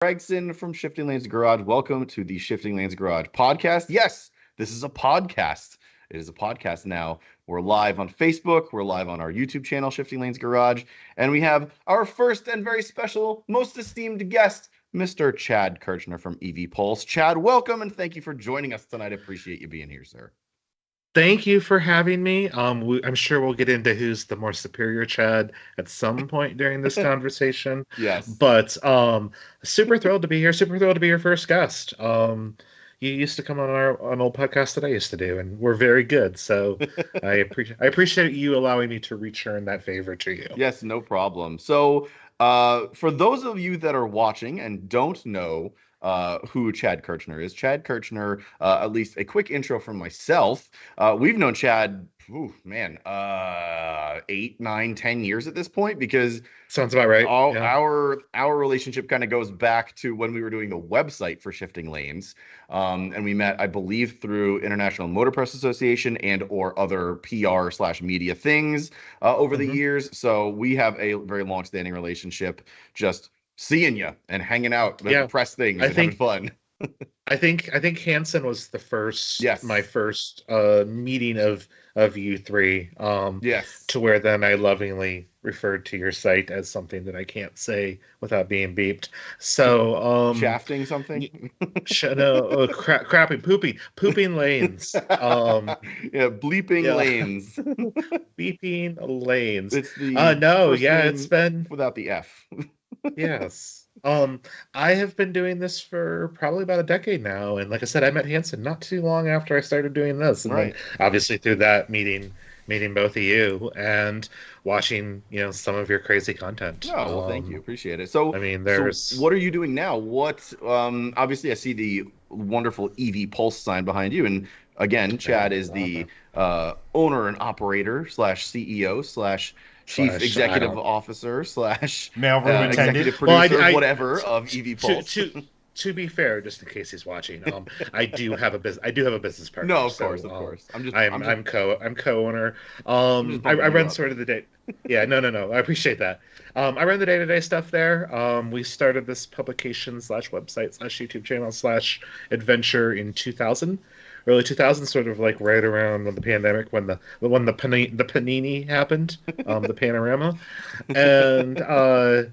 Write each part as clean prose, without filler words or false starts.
Gregson from Shifting Lanes Garage. Welcome to the Shifting Lanes Garage podcast. Yes, this is a podcast. It is a podcast now. We're live on Facebook. We're live on our YouTube channel, Shifting Lanes Garage. And we have our first and very special, most esteemed guest, Mr. Chad Kirchner from EV Pulse. Chad, welcome and thank you for joining us tonight. I appreciate you being here, sir. Thank you for having me. I'm sure we'll get into who's the more superior Chad at some point during this conversation. Yes. But super thrilled to be here. Super thrilled to be your first guest. You used to come on an old podcast that I used to do, and we're very good. So I appreciate you allowing me to return that favor to you. Yes, no problem. So for those of you that are watching and don't know who Chad Kirchner is. Chad Kirchner, at least a quick intro from myself. We've known Chad, 8, 9, 10 years at this point, because sounds about right. Our relationship kind of goes back to when we were doing the website for Shifting Lanes. And we met, I believe, through International Motor Press Association and or other PR/media things over the years. So we have a very long-standing relationship, just seeing you and hanging out with press things and having fun. I think Hanson was the first, my first meeting of you three. Yes. To where then I lovingly referred to your site as something that I can't say without being beeped. So shafting something. Pooping lanes. Bleeping lanes. Beeping lanes. It's the it's been without the F. Yes. I have been doing this for probably about a decade now, and like I said, I met Hanson not too long after I started doing this, and then obviously through that meeting both of you and watching, some of your crazy content. Oh, well, thank you, appreciate it. So, I mean, so what are you doing now? What, obviously, I see the wonderful EV Pulse sign behind you, and again, Chad is the owner and operator / CEO / Chief Executive Officer / mailroom executive producer, whatever, of EV Pulse. To be fair, just in case he's watching, I do have a business partner. No, of course. I'm co-owner. I run sort of the day. Yeah, no. I appreciate that. I run the day-to-day stuff there. We started this publication / website / YouTube channel / adventure in 2000. Early 2000s, sort of like right around when the pandemic, when the panini happened, the panorama, and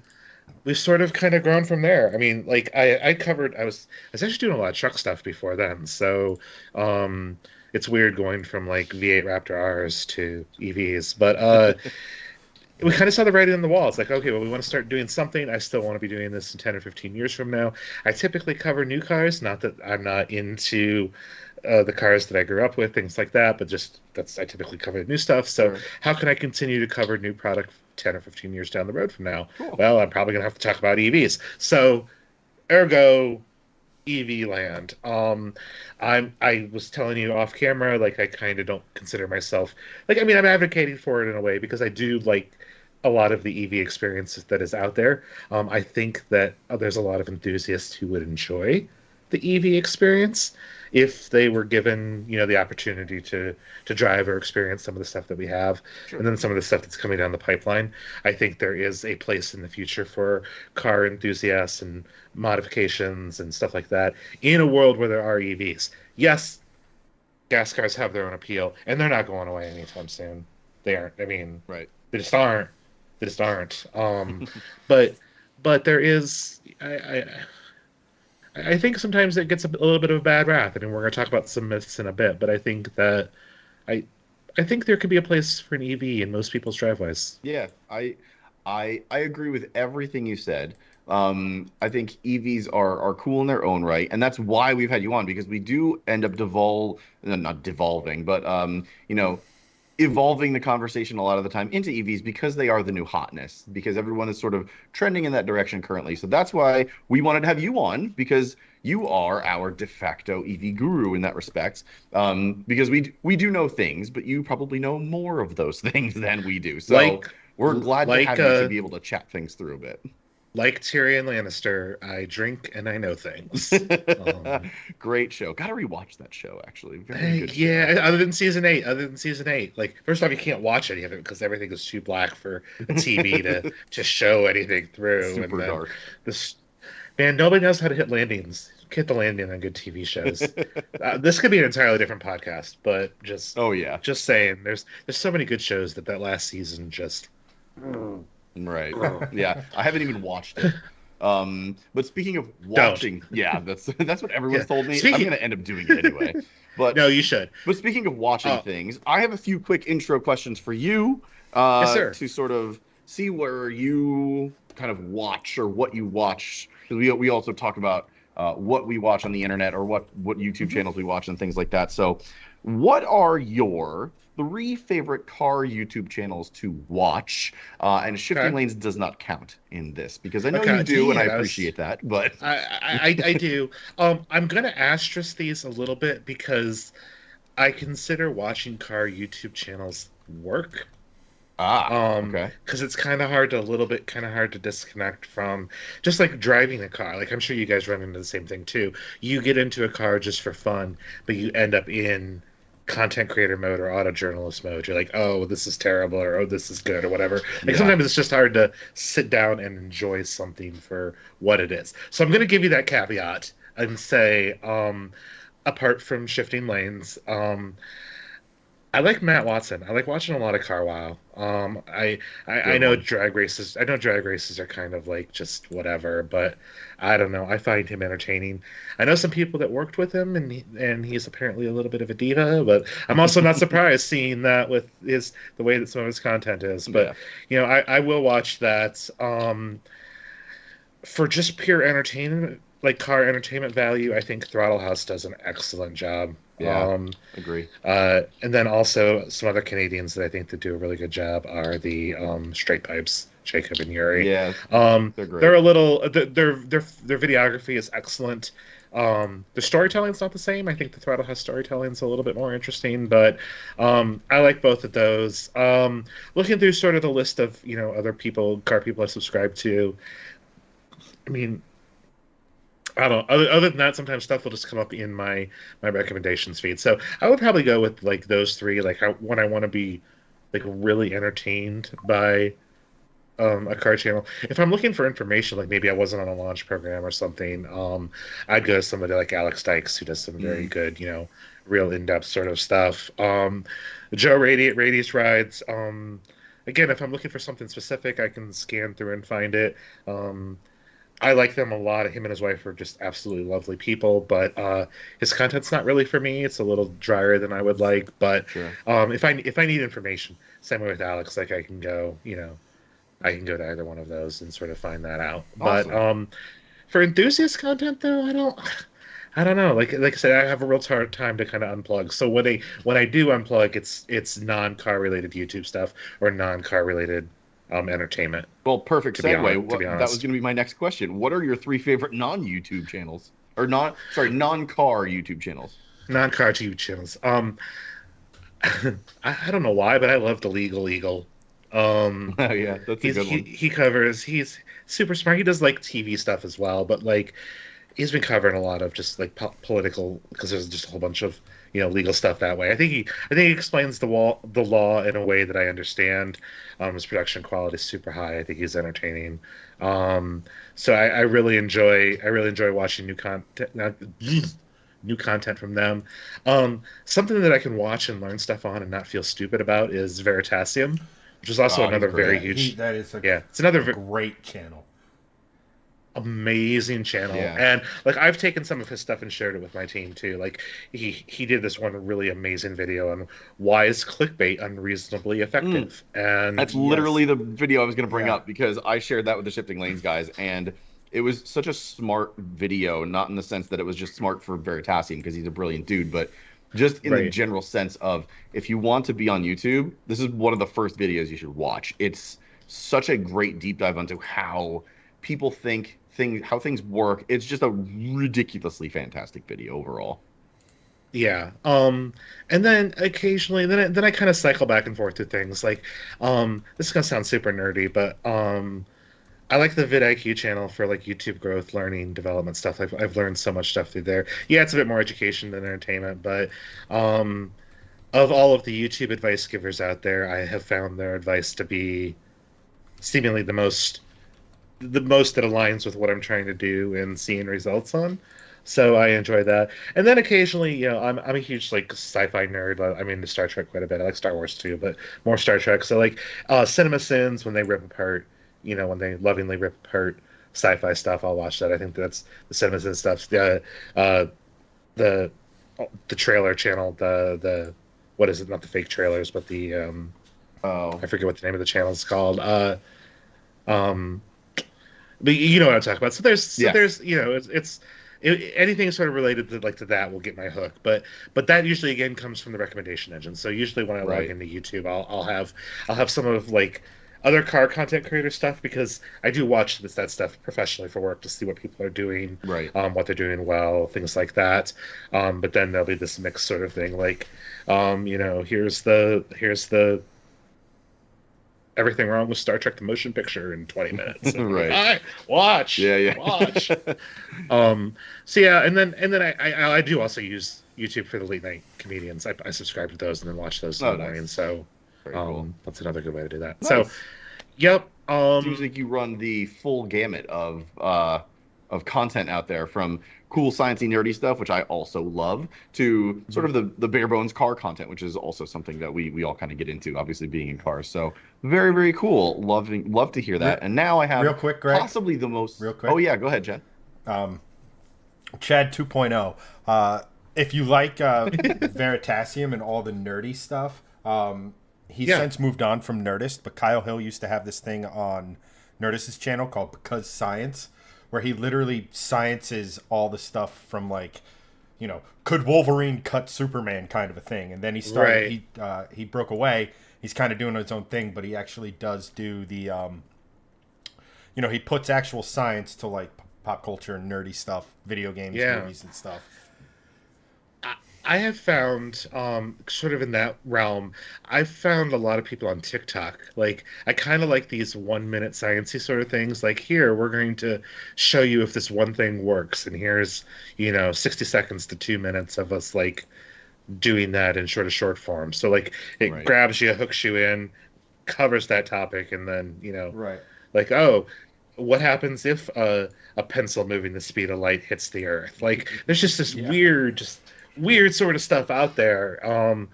we've sort of kind of grown from there. I mean, like I was actually doing a lot of truck stuff before then, so it's weird going from like V8 Raptor R's to EVs, but we kind of saw the writing on the wall. It's like, okay, well, we want to start doing something. I still want to be doing this in 10 or 15 years from now. I typically cover new cars, not that I'm not into the cars that I grew up with, things like that, but just I typically cover new stuff. So how can I continue to cover new product 10 or 15 years down the road from now? Cool. Well, I'm probably going to have to talk about EVs. So ergo EV land. I was telling you off camera, like I kind of don't consider myself, like, I mean, I'm advocating for it in a way because I do like a lot of the EV experience that is out there. I think that there's a lot of enthusiasts who would enjoy the EV experience if they were given, the opportunity to drive or experience some of the stuff that we have, and then some of the stuff that's coming down the pipeline. I think there is a place in the future for car enthusiasts and modifications and stuff like that in a world where there are EVs. Yes, gas cars have their own appeal, and they're not going away anytime soon. They aren't. I mean, they just aren't. But there is. I think sometimes it gets a little bit of a bad rap, and we're going to talk about some myths in a bit. But I think that I think there could be a place for an EV in most people's driveways. Yeah, I agree with everything you said. I think EVs are cool in their own right, and that's why we've had you on, because we do end up not devolving, but evolving the conversation a lot of the time into EVs because they are the new hotness, because everyone is sort of trending in that direction currently. So that's why we wanted to have you on, because you are our de facto EV guru in that respect. Because we do know things, but you probably know more of those things than we do. So we're glad to have you to be able to chat things through a bit. Like Tyrion Lannister, I drink and I know things. Great show. Got to rewatch that show, actually. Very good show. Other than season 8. Like, first off, you can't watch any of it because everything is too black for a TV to show anything through. Super dark. Man, nobody knows how to hit landings. Hit the landing on good TV shows. This could be an entirely different podcast, but Oh yeah. just saying, there's so many good shows that last season just. Right. Yeah. I haven't even watched it. But speaking of Don't. watching, yeah, that's what everyone's Yeah. told me. I'm Speaking. gonna end up doing it anyway. But No, you should. but speaking of watching Oh, things, I have a few quick intro questions for you, yes, sir. to sort of see where you kind of watch or what you watch. Because we also talk about what we watch on the internet or what YouTube Mhm. channels we watch and things like that. So, what are your three favorite car YouTube channels to watch? And Shifting Okay. Lanes does not count in this because I know you Okay. do, and I Dang, appreciate that. But I do. I'm gonna asterisk these a little bit because I consider watching car YouTube channels work. okay, Because it's kind of hard to a little bit kind of hard to disconnect from just like driving a car. Like I'm sure you guys run into the same thing too. You get into a car just for fun, but you end up in content creator mode or auto journalist mode. You're like, oh, this is terrible, or oh, this is good, or whatever. Like yeah, sometimes it's just hard to sit down and enjoy something for what it is. So I'm going to give you that caveat and say, apart from shifting lanes, I like Matt Watson. I like watching a lot of Car Wow. I good know one. drag races. I know drag races are kind of like just whatever, but I don't know. I find him entertaining. I know some people that worked with him, and he's apparently a little bit of a diva. But I'm also not surprised seeing that with his the way that some of his content is. But Yeah, I will watch that for just pure entertainment, like car entertainment value. I think Throttle House does an excellent job. yeah, agree. And then also some other Canadians that I think that do a really good job are the Straight Pipes, Jacob and Yuri. Yeah, they're They're great. a little their videography is excellent. The storytelling's not the same. I think the Throttle House storytelling's a little bit more interesting, but I like both of those. Looking through sort of the list of other people, car people I subscribe to. I mean, I don't know. Other than that, sometimes stuff will just come up in my recommendations feed. So I would probably go with like those three. Like when I want to be like really entertained by a car channel. If I'm looking for information, like maybe I wasn't on a launch program or something, I'd go to somebody like Alex Dykes who does some very Mm, good, real in-depth sort of stuff. Joe Radiate Radius Rides. Again, if I'm looking for something specific, I can scan through and find it. Um, I like them a lot. Him and his wife are just absolutely lovely people, but his content's not really for me. It's a little drier than I would like. But sure. if I need information, same way with Alex, like I can go to either one of those and sort of find that out. But Awesome. for enthusiast content, though, I don't know. Like I said, I have a real hard time to kind of unplug. So when I do unplug, it's non-car related YouTube stuff or non-car related entertainment. Well, perfect To segue. be That was honest. going to be my next question. What are your three favorite non-YouTube channels, or non-car YouTube channels? Non-car TV channels. I don't know why, but I love the Legal Eagle. Um, Oh yeah, that's a good one. he covers. He's super smart. He does like TV stuff as well, but like he's been covering a lot of just like political because there's just a whole bunch of legal stuff that way. I think he explains the law in a way that I understand. His production quality is super high. I think he's entertaining. Um, so I really enjoy watching new content. New content from them. Something that I can watch and learn stuff on and not feel stupid about is Veritasium, which is also Oh, he's another very great. Yeah, huge. that is Yeah, it's another a great channel. amazing channel. Yeah. And like I've taken some of his stuff and shared it with my team too. Like he did this one really amazing video on why is clickbait unreasonably Mm, effective. And that's Yes. literally the video I was going to bring Yeah. up because I shared that with the Shifting Lanes guys, and it was such a smart video. Not in the sense that it was just smart for Veritasium because he's a brilliant dude, but just in the right. general sense of if you want to be on YouTube, this is one of the first videos you should watch. It's such a great deep dive into how people think things, how things work. It's just a ridiculously fantastic video overall. Yeah. And then occasionally then I kind of cycle back and forth to things like this is gonna sound super nerdy, but I like the vidIQ channel for like YouTube growth, learning, development stuff. I've learned so much stuff through there. Yeah, it's a bit more education than entertainment, but um, of all of the YouTube advice givers out there, I have found their advice to be seemingly the most the most that aligns with what I'm trying to do and seeing results on. So I enjoy that. And then occasionally, I'm a huge like sci-fi nerd. I'm into Star Trek quite a bit. I like Star Wars too, but more Star Trek. So like Cinema Sins, when they rip apart, when they lovingly rip apart sci-fi stuff, I'll watch that. I think that's the Cinema Sins stuff. Uh, the the trailer channel, the what is it? Not the fake trailers, but the Oh, I forget what the name of the channel is called. Um, but you know what I'm talking about. yeah. There's anything sort of related to that will get my hook. But that usually again comes from the recommendation engine. So usually when I log Right. into YouTube, I'll have some of like other car content creator stuff because I do watch that stuff professionally for work to see what people are doing, Right. what they're doing well, things like that. But then there'll be this mixed sort of thing like, here's the everything wrong with Star Trek the motion picture in 20 minutes. And Right. all right, watch. Yeah, yeah. Watch. So yeah, and then I do also use YouTube for the late night comedians. I subscribe to those and then watch those in the morning. Nice. So Very cool. that's another good way to do that. Nice. So yep. Seems like you run the full gamut of content out there, from cool sciencey nerdy stuff, which I also love, to sort of the bare bones car content, which is also something that we all kind of get into, obviously being in cars. So very, very cool. Love to hear that. And now I have real quick, Greg. possibly the most. Real quick. Oh yeah, go ahead, Chad. Chad 2.0. If you like Veritasium and all the nerdy stuff, he's since moved on from Nerdist, but Kyle Hill used to have this thing on Nerdist's channel called Because Science, where he literally sciences all the stuff from like, could Wolverine cut Superman kind of a thing. And then he started, he broke away. He's kind of doing his own thing, but he actually does do the, he puts actual science to like pop culture and nerdy stuff, video games, movies and stuff. I have found, sort of in that realm, I've found a lot of people on TikTok. Like, I kind of like these 1 minute sciencey sort of things. Like, here, we're going to show you if this one thing works. And here's, 60 seconds to 2 minutes of us, like, doing that in short form. So, like, it grabs you, hooks you in, covers that topic, and then, like, oh, what happens if a pencil moving the speed of light hits the earth? Like, there's just this weird sort of stuff out there. And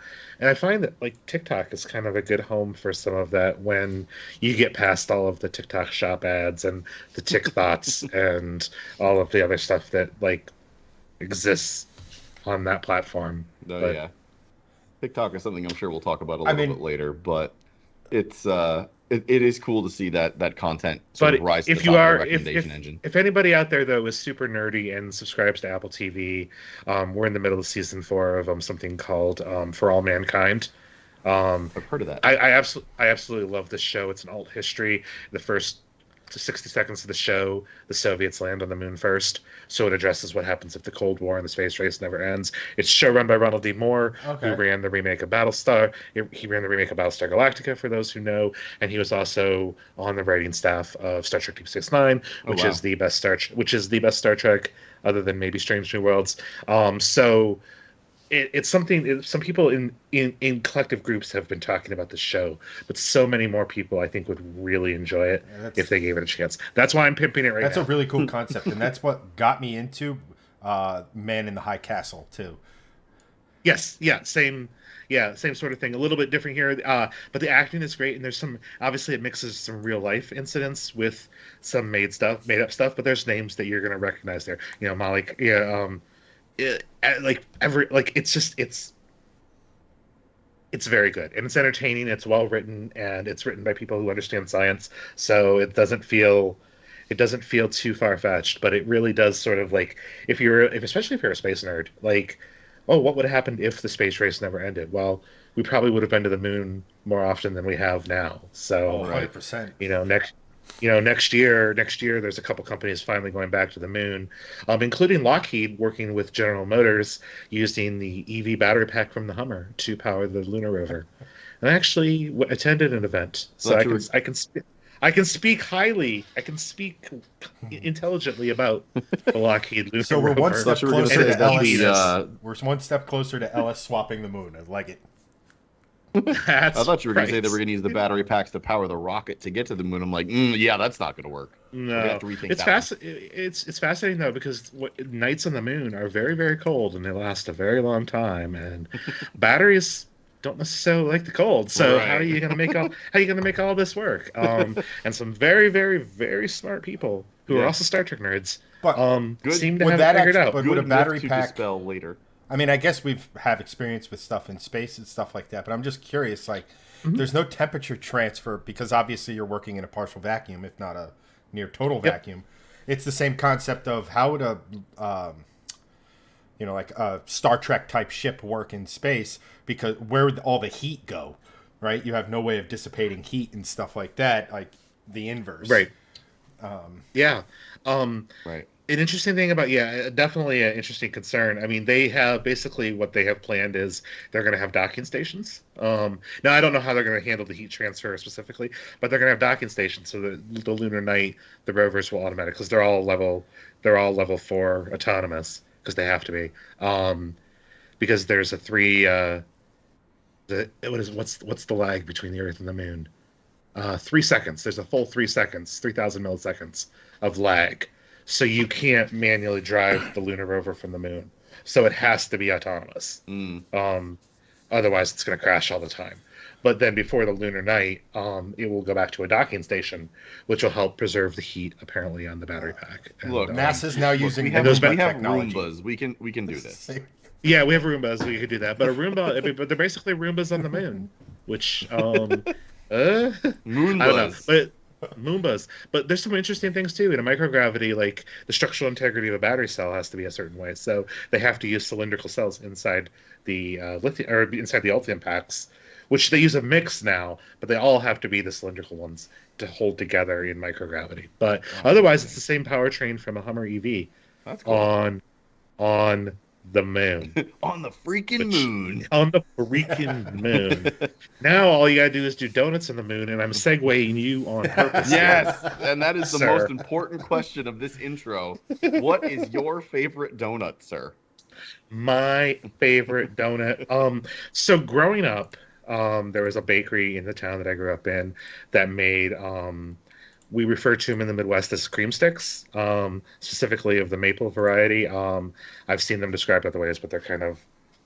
I find that like TikTok is kind of a good home for some of that when you get past all of the TikTok shop ads and the tick thoughts and all of the other stuff that like exists on that platform. Yeah. TikTok is something I'm sure we'll talk about a little bit later, but it's it is cool to see that content sort of rise to the top of the recommendation engine. If anybody out there though is super nerdy and subscribes to Apple TV, we're in the middle of season 4 of something called For All Mankind. I've heard of that. I absolutely love this show. It's an alt history. The first 60 seconds of the show, the Soviets land on the moon first, so it addresses what happens if the Cold War and the space race never ends. It's show run by Ronald D. Moore, who ran the remake of Battlestar. He ran the remake of Battlestar Galactica, for those who know, and he was also on the writing staff of Star Trek Deep Space Nine, which is the best Star Trek, other than maybe Strange New Worlds. So it's something some people in collective groups have been talking about the show, but so many more people I think would really enjoy it if they gave it a chance. That's why I'm pimping it right now. That's a really cool concept, and that's what got me into Man in the High Castle too. Yes, same sort of thing. A little bit different here, but the acting is great, and there's some, obviously it mixes some real life incidents with some made up stuff, but there's names that you're going to recognize there. Malik, it's very good, and it's entertaining, it's well written, and it's written by people who understand science, so it doesn't feel too far-fetched, but it really does sort of like, especially if you're a space nerd, like, oh, what would have happened if the space race never ended? Well, we probably would have been to the moon more often than we have now. So 100%. Next year there's a couple companies finally going back to the moon, including Lockheed working with General Motors using the EV battery pack from the Hummer to power the lunar rover. And I actually attended an event, so I can speak highly. I can speak intelligently about the Lockheed lunar rover. So we're one step closer to LS. We're one step closer to LS swapping the moon. I like it. That's I thought you were going right. to say they were going to use the battery packs to power the rocket to get to the moon. I'm like, yeah, that's not going to work. No, have to rethink it's that It's fascinating though because nights on the moon are very very cold and they last a very long time, and batteries don't necessarily like the cold. So how are Right. you gonna make all how are you gonna make all this work? And some very very very smart people who are Yeah. also Star Trek nerds But Good. seem to would have that it figured actually, out. but would a Good battery myth to pack? dispel later. I mean, I guess we've have experience with stuff in space and stuff like that, but I'm just curious. Like, Mhm. there's no temperature transfer because obviously you're working in a partial vacuum, if not a near total Yep. vacuum. It's the same concept of how would a like a Star Trek type ship work in space, because where would all the heat go, right? You have no way of dissipating heat and stuff like that, like the inverse. Right. Yeah. Right. An interesting thing about definitely an interesting concern. I mean, they have basically what they have planned is they're going to have docking stations. Now I don't know how they're going to handle the heat transfer specifically, but they're going to have docking stations so that the lunar night the rovers will automatic because they're all level 4 autonomous because they have to be. Because there's a three what's the lag between the Earth and the Moon? 3 seconds. There's a full 3 seconds, 3,000 milliseconds of lag. So you can't manually drive the lunar rover from the moon. So it has to be autonomous. Otherwise, it's going to crash all the time. But then before the lunar night, it will go back to a docking station, which will help preserve the heat apparently on the battery pack. And, Look, NASA's now using we have, Roomba we have technology. Roombas. We can do this. yeah, we have Roombas. We could do that. But a Roomba, but they're basically Roombas on the moon, which I don't know. Moonbas. But Moombas. But there's some interesting things too. In a microgravity, like the structural integrity of a battery cell has to be a certain way. So they have to use cylindrical cells inside the lithium or inside the ultium packs, which they use a mix now, but they all have to be the cylindrical ones to hold together in microgravity. But otherwise, it's the same powertrain from a Hummer EV That's cool. on the moon. On the freaking moon. On the freaking moon. Now all you gotta do is do donuts on the moon, and I'm segueing you on purpose. Yes, and that is the Sir. most important question of this intro. What is your favorite donut, sir? My favorite donut. So growing up, there was a bakery in the town that I grew up in that made we refer to them in the Midwest as cream sticks, specifically of the maple variety. I've seen them described other ways, but they're kind of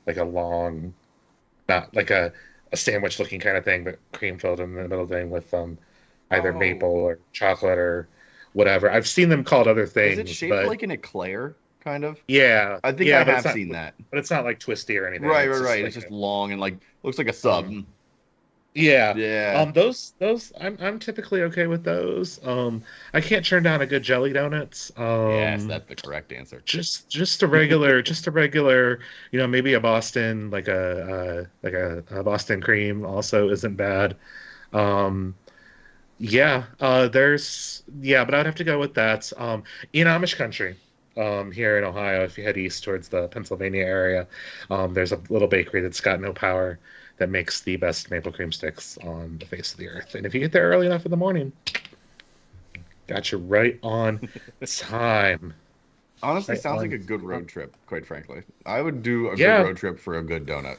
like a long, not like a sandwich looking kind of thing, but cream filled in the middle thing with either maple or chocolate or whatever. I've seen them called other things. Is it shaped like an eclair, kind of? Yeah. I think I have seen that. But it's not like twisty or anything. Right. Like It's just long and like looks like a sub. Yeah. Yeah. Those I'm typically okay with those. I can't turn down a good jelly donuts. Yes, that's the correct answer. Just a regular, maybe a Boston, like a Boston cream also isn't bad. But I'd have to go with that. In Amish country, here in Ohio, if you head east towards the Pennsylvania area, there's a little bakery that's got no power that makes the best maple cream sticks on the face of the earth. And if you get there early enough in the morning, got you right on time. Honestly, Right sounds on. like a good road trip, quite frankly. I would do a good road trip for a good donut.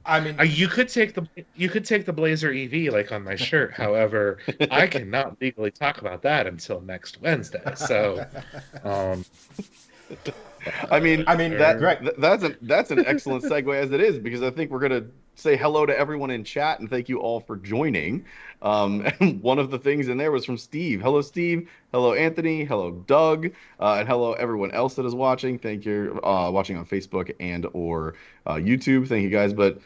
I mean, You could take the Blazer EV like on my shirt. However, I cannot legally talk about that until next Wednesday. So, I mean, right. that's an excellent segue as it is, because I think we're gonna say hello to everyone in chat and thank you all for joining. And one of the things in there was from Steve. Hello, Steve. Hello, Anthony. Hello, Doug. And hello, everyone else that is watching. Thank you, watching on Facebook and or YouTube. Thank you, guys. But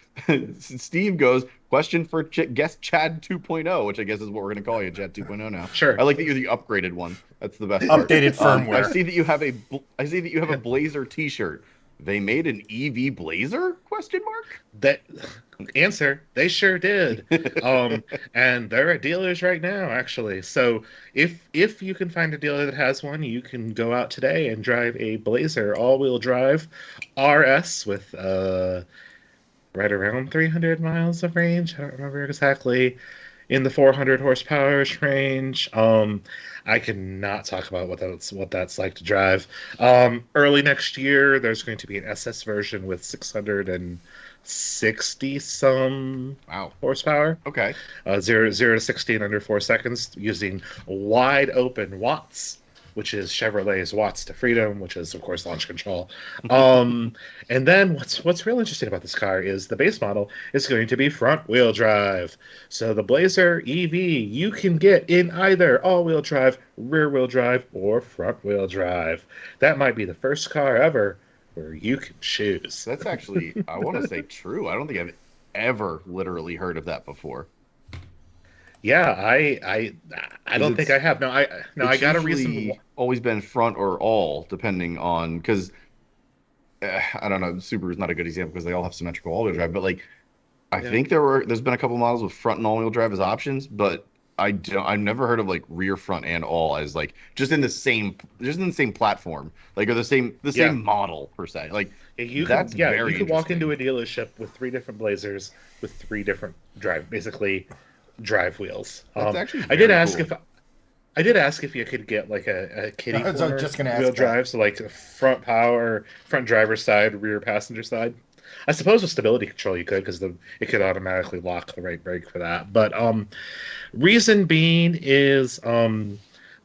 Steve goes, question for guest Chad 2.0, which I guess is what we're going to call you, Chad 2.0 now. Sure. I like that you're the upgraded one. That's the best part. Updated firmware. I see that you have a Blazer T-shirt. They made an EV Blazer? Question mark. That answer, they sure did. And there are dealers right now, actually. So if you can find a dealer that has one, you can go out today and drive a Blazer all-wheel drive RS with right around 300 miles of range. I don't remember exactly. In the 400 horsepower range. I cannot talk about what that's like to drive. Early next year, there's going to be an SS version with 640 60 some Wow. horsepower. Okay. 0 to 60 in under 4 seconds using wide open watts, which is Chevrolet's watts to freedom, which is of course launch control. And then what's real interesting about this car is the base model is going to be front wheel drive. So the Blazer EV you can get in either all wheel drive, rear wheel drive, or front wheel drive. That might be the first car ever where you can choose. That's actually, I want to say true. I don't think I've ever literally heard of that before. Yeah, I don't think I have. No, I got a reason. Always been front or all, depending on, because I don't know. Subaru is not a good example because they all have symmetrical all-wheel drive. But like, I think there's been a couple models with front and all-wheel drive as options, but I've never heard of like rear, front, and all as like just in the same platform, like or the same model per se. Like you could walk into a dealership with 3 different Blazers with 3 different drive wheels. That's actually I did ask if you could get like a kitty corner wheel drive, so like front power, front driver's side, rear passenger side. I suppose with stability control you could, because it could automatically lock the right brake for that. But reason being is the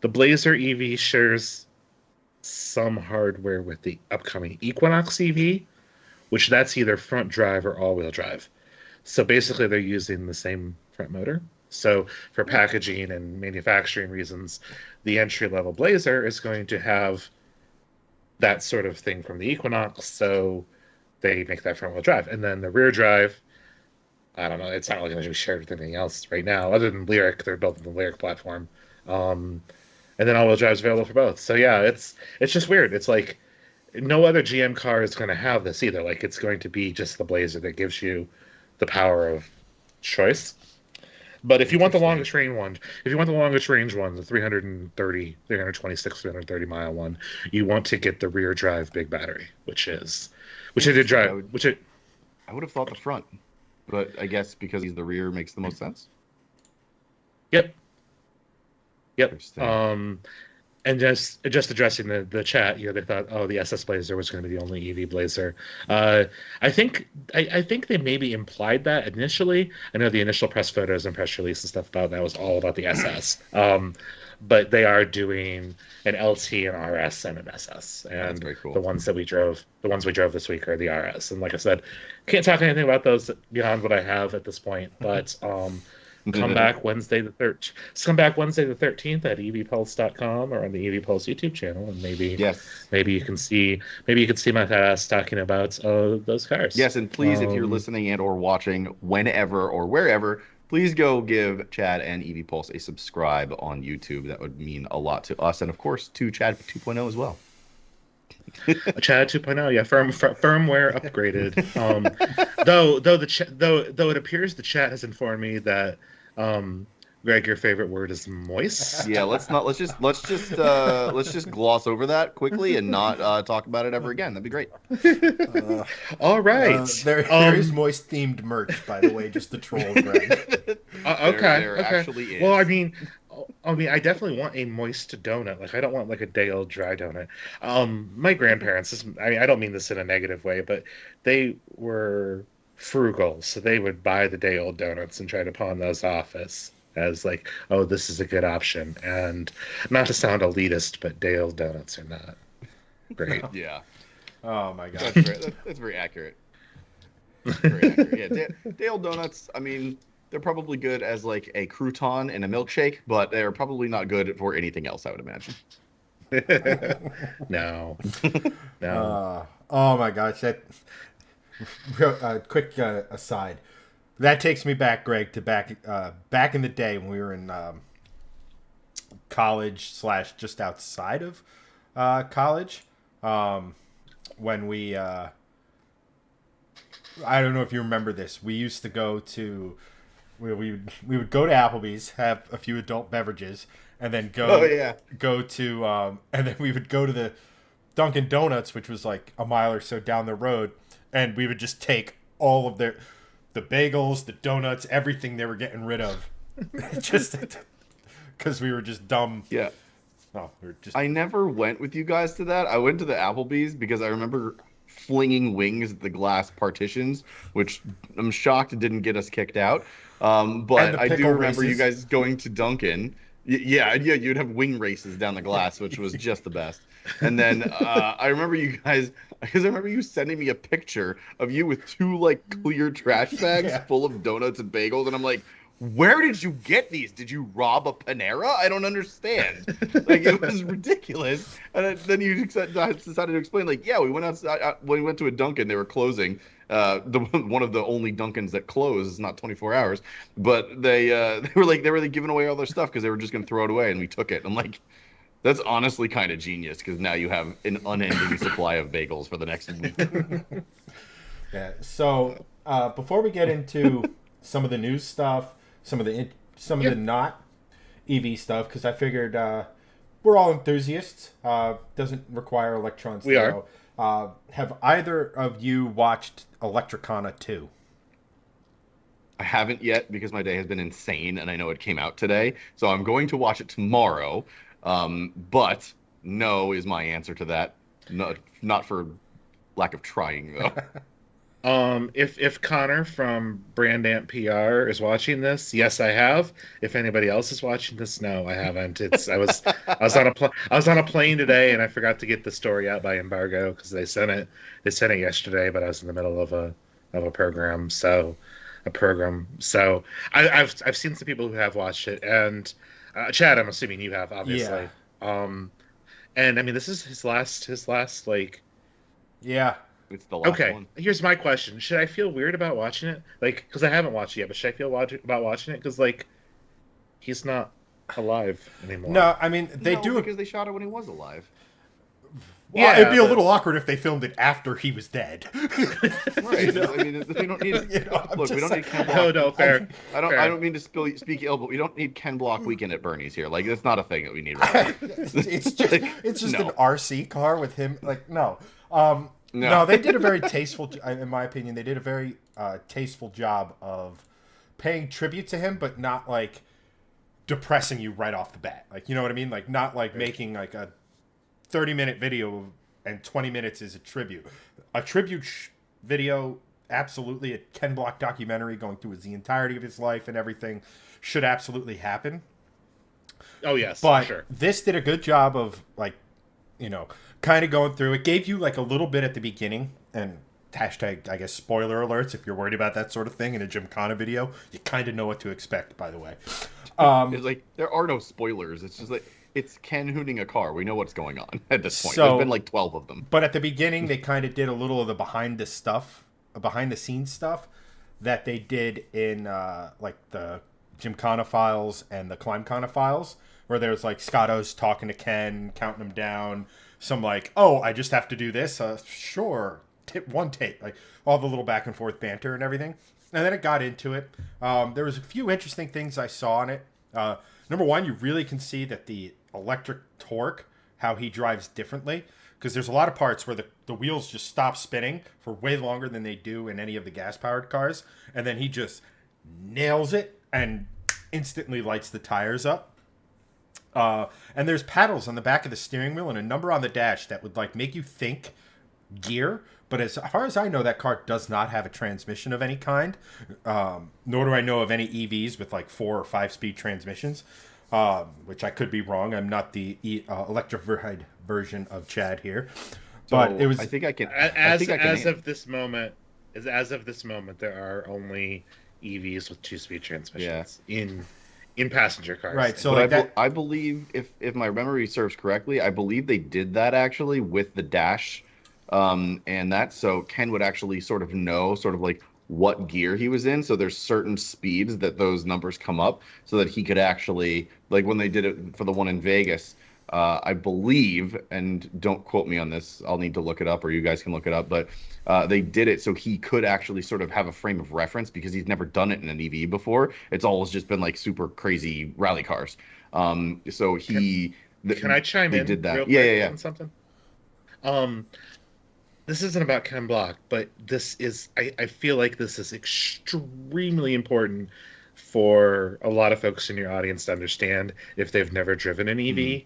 Blazer EV shares some hardware with the upcoming Equinox EV, which that's either front drive or all-wheel drive. So basically they're using the same front motor. So for packaging and manufacturing reasons, the entry-level Blazer is going to have that sort of thing from the Equinox, so they make that front-wheel drive. And then the rear drive, I don't know, it's not really going to be shared with anything else right now, other than Lyric. They're built on the Lyric platform. And then all-wheel drive is available for both. So yeah, it's just weird. It's like no other GM car is going to have this either. Like it's going to be just the Blazer that gives you the power of choice. But if you want the longest range one, the 326, 330 mile one, you want to get the rear drive big battery, I would have thought the front, but I guess because he's the rear makes the most sense. Yep. And just addressing the chat, they thought, the SS Blazer was going to be the only EV Blazer. I think they maybe implied that initially. I know the initial press photos and press release and stuff about that was all about the SS. But they are doing an LT, an RS, and an SS. And that's very cool. The ones we drove this week are the RS. And like I said, can't talk anything about those beyond what I have at this point. But come back Wednesday the 13th at evpulse.com or on the EV Pulse YouTube channel, and maybe you can see my ass talking about those cars. Yes, and please, if you're listening and or watching whenever or wherever, please go give Chad and EV Pulse a subscribe on YouTube. That would mean a lot to us, and of course to Chad 2.0 as well. Chad 2.0, yeah, firmware upgraded. Though it appears the chat has informed me that Greg, your favorite word is moist. Yeah, let's just gloss over that quickly and not talk about it ever again. That'd be great. All right. There is moist themed merch, by the way, just to troll Greg. Okay. There actually is. Well, I mean, I definitely want a moist donut. Like, I don't want like a day old dry donut. My grandparents, I don't mean this in a negative way, but they were frugal, so they would buy the day old donuts and try to pawn those off as like, oh, this is a good option. And not to sound elitist, but day old donuts are not great. Yeah. Oh my god, that's very accurate. Very accurate. Yeah, day old donuts, I mean, they're probably good as like a crouton in a milkshake, but they're probably not good for anything else, I would imagine. No. Oh my gosh, that quick aside. That takes me back, Greg, to back in the day when we were in college / just outside of college. When we, I don't know if you remember this. We used to go to, we would go to Applebee's, have a few adult beverages, and then go to, and then we would go to the Dunkin' Donuts, which was like a mile or so down the road, and we would just take all of the bagels, the donuts, everything they were getting rid of, just because we were just dumb. Yeah. I never went with you guys to that. I went to the Applebee's because I remember flinging wings at the glass partitions, which I'm shocked didn't get us kicked out. But I do remember you guys going to Dunkin'. Yeah, you'd have wing races down the glass, which was just the best. And then I remember you guys, because I remember you sending me a picture of you with two like clear trash bags full of donuts and bagels, and I'm like, where did you get these? Did you rob a Panera? I don't understand. Like, it was ridiculous. And then you decided to explain, like, yeah, we went outside when we went to a Dunkin', they were closing. One of the only Dunkins that close is not 24 hours, but they were like giving away all their stuff because they were just gonna throw it away, and we took it. I'm like, that's honestly kind of genius because now you have an unending supply of bagels for the next week. Yeah. So before we get into some of the news stuff, some of the not EV stuff, because I figured we're all enthusiasts. Doesn't require electrons. We are. Have either of you watched Electricana 2? I haven't yet because my day has been insane and I know it came out today. So I'm going to watch it tomorrow. But no is my answer to that. Not for lack of trying, though. If Connor from Brandant PR is watching this, yes, I have. If anybody else is watching this, no, I haven't. I was on a plane today and I forgot to get the story out by embargo because they sent it yesterday, but I was in the middle of a program, so I've seen some people who have watched it, and Chad, I'm assuming you have, obviously. Yeah. And I mean, this is his last like. Yeah. It's the last okay, one. Here's my question. Should I feel weird about watching it? Like, because I haven't watched it yet, but should I feel about watching it? Because, like, he's not alive anymore. No, I mean, they do because they shot it when he was alive. Well, yeah, it'd be a little awkward if they filmed it after he was dead. Right. I mean, we don't need. Look, we don't need Ken Block. No, fair. I don't mean to speak ill, but we don't need Ken Block Weekend at Bernie's here. Like, that's not a thing that we need. Right it's just an RC car with him. Like, no. No, they did a very tasteful, in my opinion, they did a very tasteful job of paying tribute to him, but not, like, depressing you right off the bat. Like, you know what I mean? Like, not, like, making, like, a 30-minute video and 20 minutes is a tribute. A tribute video, absolutely, a Ken Block documentary going through the entirety of his life and everything should absolutely happen. Oh, yes, but for sure. This did a good job of, like, you know, kind of going through. It gave you like a little bit at the beginning, and hashtag, I guess, spoiler alerts if you're worried about that sort of thing in a Gymkhana video. You kind of know what to expect, by the way. It's like, there are no spoilers. It's just like, it's Ken hooning a car. We know what's going on at this point. There's been like 12 of them. But at the beginning, they kind of did a little of the behind the scenes stuff that they did in like the Gymkhana files and the Climbkhana files, where there's like Scotto's talking to Ken, counting him down. Some like, oh, I just have to do this. Sure. One take. Like all the little back and forth banter and everything. And then it got into it. There was a few interesting things I saw in it. Number one, you really can see that the electric torque, how he drives differently. Because there's a lot of parts where the wheels just stop spinning for way longer than they do in any of the gas-powered cars. And then he just nails it and instantly lights the tires up. And there's paddles on the back of the steering wheel and a number on the dash that would like make you think gear. But as far as I know, that car does not have a transmission of any kind. Nor do I know of any EVs with like 4 or 5 speed transmissions, which I could be wrong. I'm not the electrified version of Chad here. But so it was. I think I can. As of this moment, there are only EVs with 2-speed transmissions in passenger cars. Right. So like I believe, if my memory serves correctly, I believe they did that actually with the dash, and that so Ken would actually sort of know sort of like what gear he was in. So there's certain speeds that those numbers come up, so that he could actually, like when they did it for the one in Vegas, I believe, and don't quote me on this, I'll need to look it up, or you guys can look it up, but they did it so he could actually sort of have a frame of reference because he's never done it in an EV before. It's always just been like super crazy rally cars. So he... Can I chime in? Did that. Real quick on something? This isn't about Ken Block, but this is... I feel like this is extremely important for a lot of folks in your audience to understand if they've never driven an EV.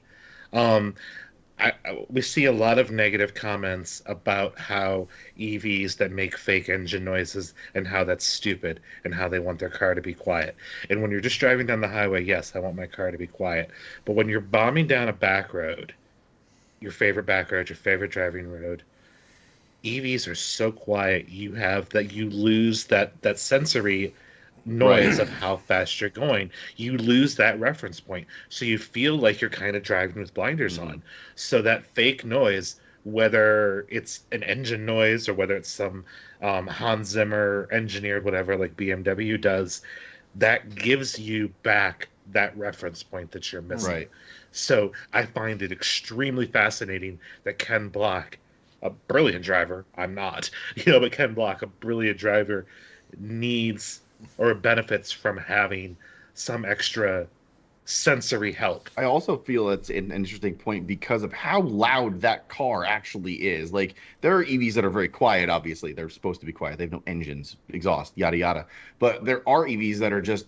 we see a lot of negative comments about how EVs that make fake engine noises and how that's stupid and how they want their car to be quiet. And when you're just driving down the highway, yes, I want my car to be quiet. But when you're bombing down a back road, your favorite back road, your favorite driving road, EVs are so quiet you lose that sensory noise of how fast you're going. You lose that reference point. So you feel like you're kind of driving with blinders on. So that fake noise, whether it's an engine noise or whether it's some Hans Zimmer engineered whatever like BMW does, that gives you back that reference point that you're missing. Right. So I find it extremely fascinating that Ken Block, a brilliant driver, I'm not, but Ken Block, a brilliant driver, needs or benefits from having some extra sensory help. I also feel it's an interesting point because of how loud that car actually is. Like, there are EVs that are very quiet, obviously. They're supposed to be quiet. They have no engines, exhaust, yada, yada. But there are EVs that are just,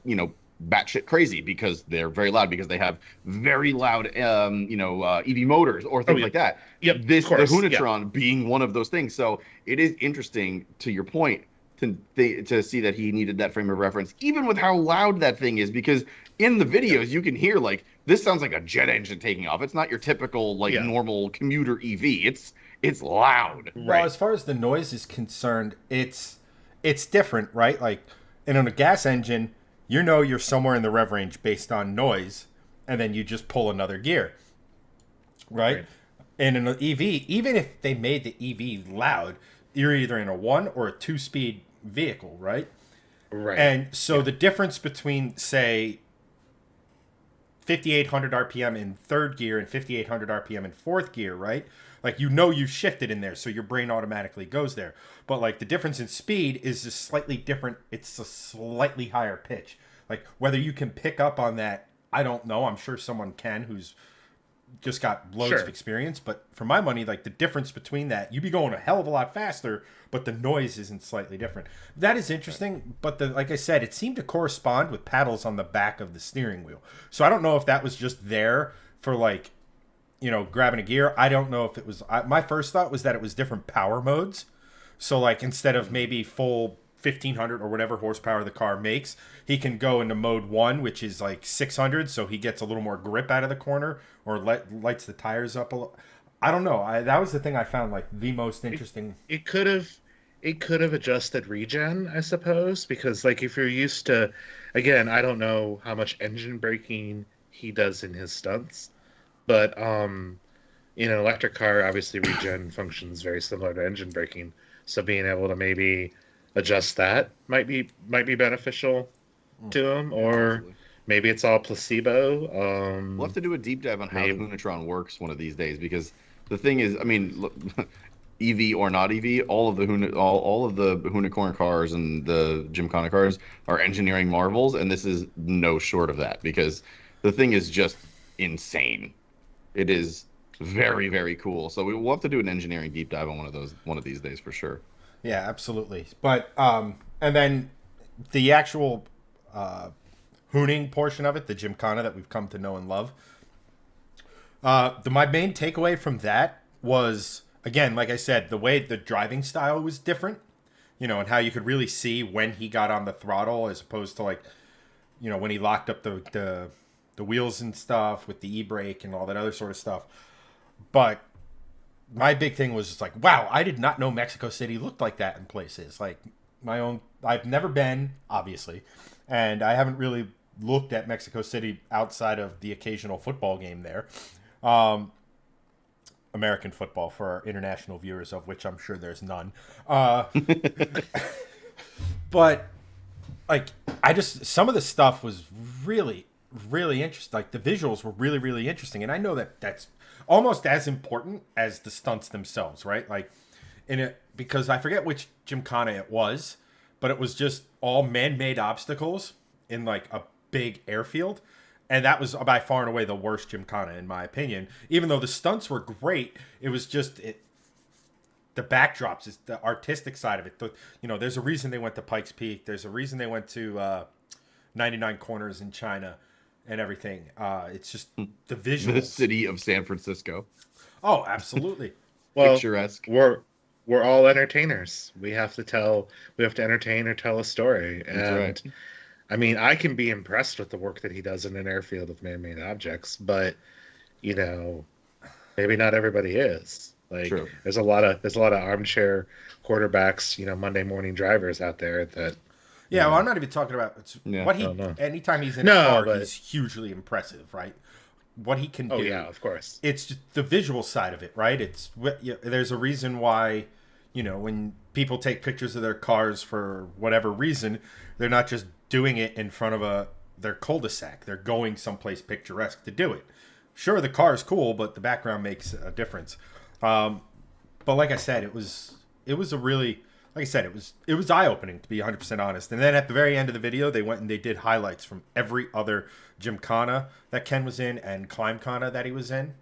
batshit crazy because they're very loud, because they have very loud, EV motors or things like that. Yep, the Hunatron being one of those things. So it is interesting, to your point, to see that he needed that frame of reference, even with how loud that thing is, because in the videos you can hear, like, this sounds like a jet engine taking off. It's not your typical normal commuter EV. It's loud. Well, as far as the noise is concerned, it's different, right? Like, in a gas engine, you're somewhere in the rev range based on noise, and then you just pull another gear, right? And in an EV, even if they made the EV loud, you're either in a 1 or a 2-speed vehicle, right? Right. And so the difference between, say, 5,800 RPM in third gear and 5,800 RPM in fourth gear, right? Like, you shifted in there, so your brain automatically goes there. But, like, the difference in speed is just slightly different. It's a slightly higher pitch. Like, whether you can pick up on that, I don't know. I'm sure someone can who's just got loads of experience. But for my money, like, the difference between that, you'd be going a hell of a lot faster, but the noise isn't slightly different. That is interesting. But like I said, it seemed to correspond with paddles on the back of the steering wheel. So I don't know if that was just there for, like, grabbing a gear. I don't know if it was. My first thought was that it was different power modes. So, like, instead of maybe full 1,500 or whatever horsepower the car makes, he can go into mode 1, which is like 600, so he gets a little more grip out of the corner, or lights the tires up a little. I don't know. That was the thing I found, like, the most interesting. It could have adjusted regen, I suppose, because, like, if you're used to, again, I don't know how much engine braking he does in his stunts, but in an electric car, obviously regen functions very similar to engine braking. So being able to maybe adjust that might be beneficial to him, or maybe it's all placebo. We'll have to do a deep dive on how the Hunatron works one of these days, because the thing is, I mean, look, EV or not EV, all of the Unicorn cars and the Gymkhana cars are engineering marvels, and this is no short of that, because the thing is just insane. It is very, very cool. So we'll have to do an engineering deep dive on one of these days for sure. Yeah, absolutely. But and then the actual hooning portion of it, the Gymkhana that we've come to know and love. My main takeaway from that was, again, like I said, the way the driving style was different, and how you could really see when he got on the throttle as opposed to, like, when he locked up the wheels and stuff with the e-brake and all that other sort of stuff. But my big thing was just like, wow, I did not know Mexico City looked like that in places. Like, I've never been, obviously, and I haven't really looked at Mexico City outside of the occasional football game there. American football, for our international viewers, of which I'm sure there's none. But, like, some of the stuff was really, really interesting. Like, the visuals were really, really interesting. And I know that that's almost as important as the stunts themselves, right? Like, because I forget which Gymkhana it was, but it was just all man-made obstacles in, like, a big airfield. And that was by far and away the worst Gymkhana, in my opinion. Even though the stunts were great, it was just the backdrops, is the artistic side of it. There's a reason they went to Pikes Peak. There's a reason they went to 99 Corners in China and everything. It's just the visuals. The city of San Francisco. Oh, absolutely. Well, Picturesque. we're all entertainers. We have to entertain or tell a story. That's right. And I mean, I can be impressed with the work that he does in an airfield of man-made objects, but you know, maybe not everybody is. Like, True. there's a lot of armchair quarterbacks, Monday morning drivers out there that. Yeah, well, I'm not even talking about Yeah. what Oh, no. anytime he's in a No, car, but he's hugely impressive, right? What he can oh do. yeah, of course. It's just the visual side of it, right? There's a reason why, when people take pictures of their cars for whatever reason, they're not just doing it in front of their cul-de-sac. They're going someplace picturesque to do it. Sure, the car is cool, but the background makes a difference. But like I said, it was a really, like I said, it was eye-opening, to be 100% honest. And then at the very end of the video, they went and they did highlights from every other gymkhana that Ken was in and climbkhana that he was in.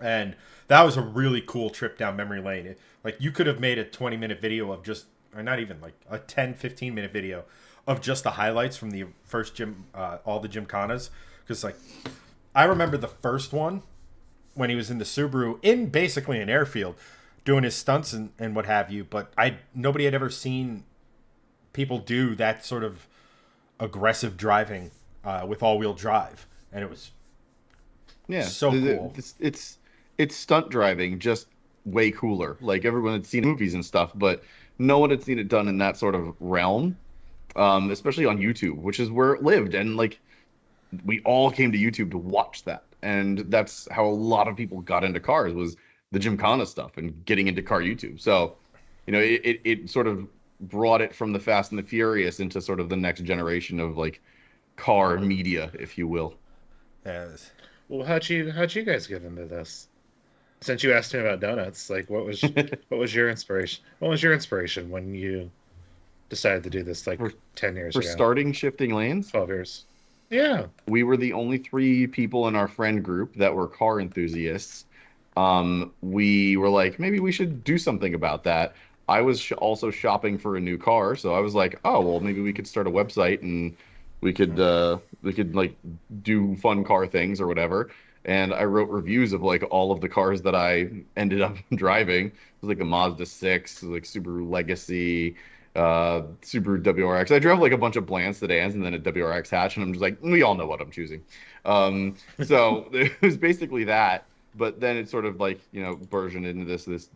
And that was a really cool trip down memory lane. Like, you could have made a 20-minute video of just, or not even, like a 10, 15-minute video of just the highlights from the first gym, all the gymkhanas. Because, like, I remember the first one when he was in the Subaru in basically an airfield doing his stunts and what have you, but nobody had ever seen people do that sort of aggressive driving with all-wheel drive, and it was so cool. It's stunt driving, just way cooler. Like, everyone had seen movies and stuff, but no one had seen it done in that sort of realm, especially on YouTube, which is where it lived. And like, we all came to YouTube to watch that, and that's how a lot of people got into cars, was the Gymkhana stuff and getting into car YouTube. So, it sort of brought it from the Fast and the Furious into sort of the next generation of like car media, if you will. Yes. Well, how'd you guys get into this? Since you asked me about donuts, like what was your inspiration? What was your inspiration when you decided to do this like For, 10 years for ago? starting Shifting Lanes, 12 years. Yeah. we were the only three people in our friend group that were car enthusiasts. We were like, maybe we should do something about that. I was also shopping for a new car, so I was like, oh, well, maybe we could start a website and we could like do fun car things or whatever. And I wrote reviews of like all of the cars that I ended up driving. It was like a Mazda 6, like Subaru Legacy, Subaru WRX. I drove like a bunch of Bland sedans and then a WRX hatch, and I'm just like, we all know what I'm choosing. So it was basically that. But then it sort of like, versioned into this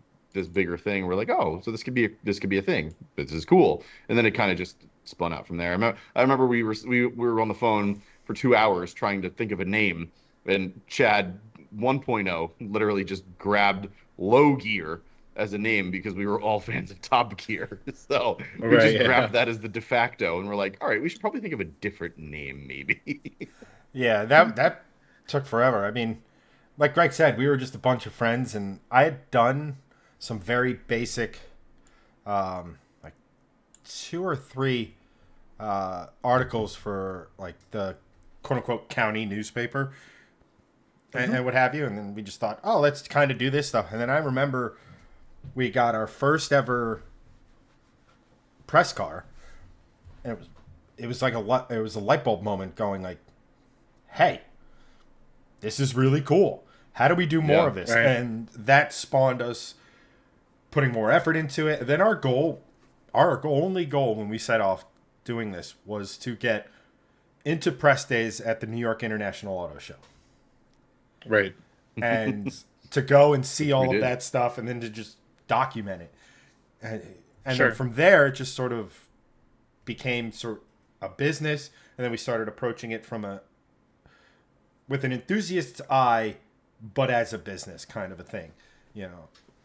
bigger thing. We're like, oh, so this could be a thing. This is cool. And then it kind of just spun out from there. I remember we were on the phone for 2 hours trying to think of a name, and Chad 1.0 literally just grabbed Low Gear as a name because we were all fans of Top Gear. So we just grabbed that as the de facto, and we're like, all right, we should probably think of a different name, maybe. Yeah, that took forever. I mean, like Greg said, we were just a bunch of friends, and I had done some very basic, like 2 or 3 articles for like the quote unquote county newspaper and what have you. And then we just thought, oh, let's kind of do this stuff. And then I remember we got our first ever press car, and it was like it was a light bulb moment, going like, hey, this is really cool. How do we do more of this? Right. And that spawned us putting more effort into it. And then our only goal when we set off doing this was to get into press days at the New York International Auto Show. Right. And to go and see all of that stuff, and then to just document it. And Sure. then from there, it just sort of became sort of a business. And then we started approaching it with an enthusiast's eye, but as a business kind of a thing,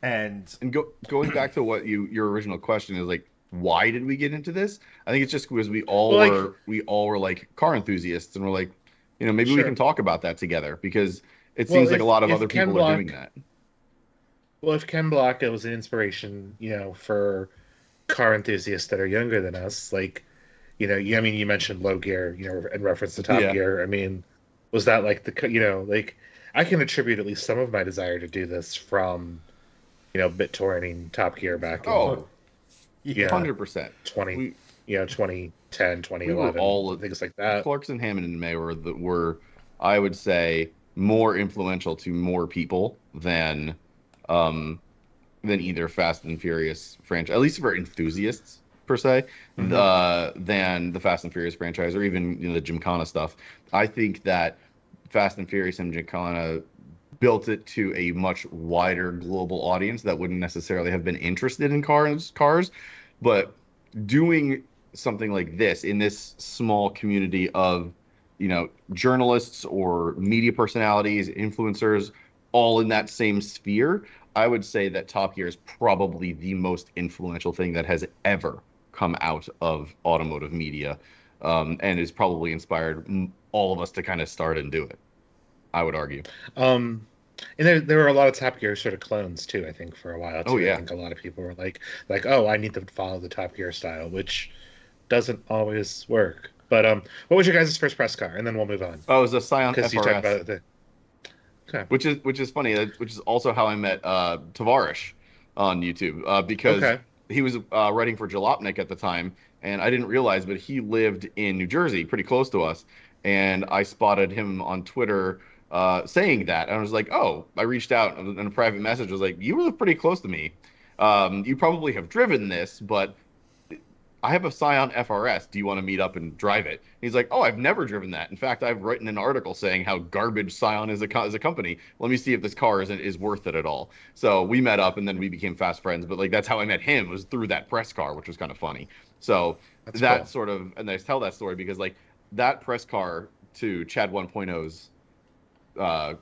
And Going back to what your original question is, like, why did we get into this? I think it's just because we all were like car enthusiasts, and we're like, maybe we can talk about that together, because it seems like a lot of other people are doing that. Well, if Ken Block was an inspiration, for car enthusiasts that are younger than us, like, you mentioned Low Gear, in reference to Top Gear. I mean, was that like like, I can attribute at least some of my desire to do this from, BitTorrenting Top Gear back in 100%. 2010, 2011, We were all things like that. Clarkson, Hammond, and May were I would say, more influential to more people than either Fast and Furious franchise, at least for enthusiasts per se, than the Fast and Furious franchise, or even the Gymkhana stuff. I think that Fast and Furious and Gymkhana built it to a much wider global audience that wouldn't necessarily have been interested in cars, but doing something like this in this small community of journalists or media personalities, influencers, all in that same sphere, I would say that Top Gear is probably the most influential thing that has ever come out of automotive media, and is probably inspired all of us to kind of start and do it, I would argue. And there were a lot of Top Gear sort of clones too, I think, for a while too. Oh, yeah. I think a lot of people were like, oh, I need to follow the Top Gear style, which doesn't always work. But what was your guys' first press car? And then we'll move on. Oh, it was a Scion Because you talked FRS. about it. Okay. Which is funny. Which is also how I met Tavarish on YouTube, because he was writing for Jalopnik at the time, and I didn't realize, but he lived in New Jersey, pretty close to us, and I spotted him on Twitter saying that, and I was like, oh, I reached out in a private message. I was like, you live pretty close to me. You probably have driven this, but I have a Scion FRS. Do you want to meet up and drive it? He's like, oh, I've never driven that. In fact, I've written an article saying how garbage Scion is as a company. Let me see if this car is worth it at all. So we met up, and then we became fast friends. But like, that's how I met him, was through that press car, which was kind of funny. So that's cool. Sort of, and I tell that story because like that press car, to Chad 1.0's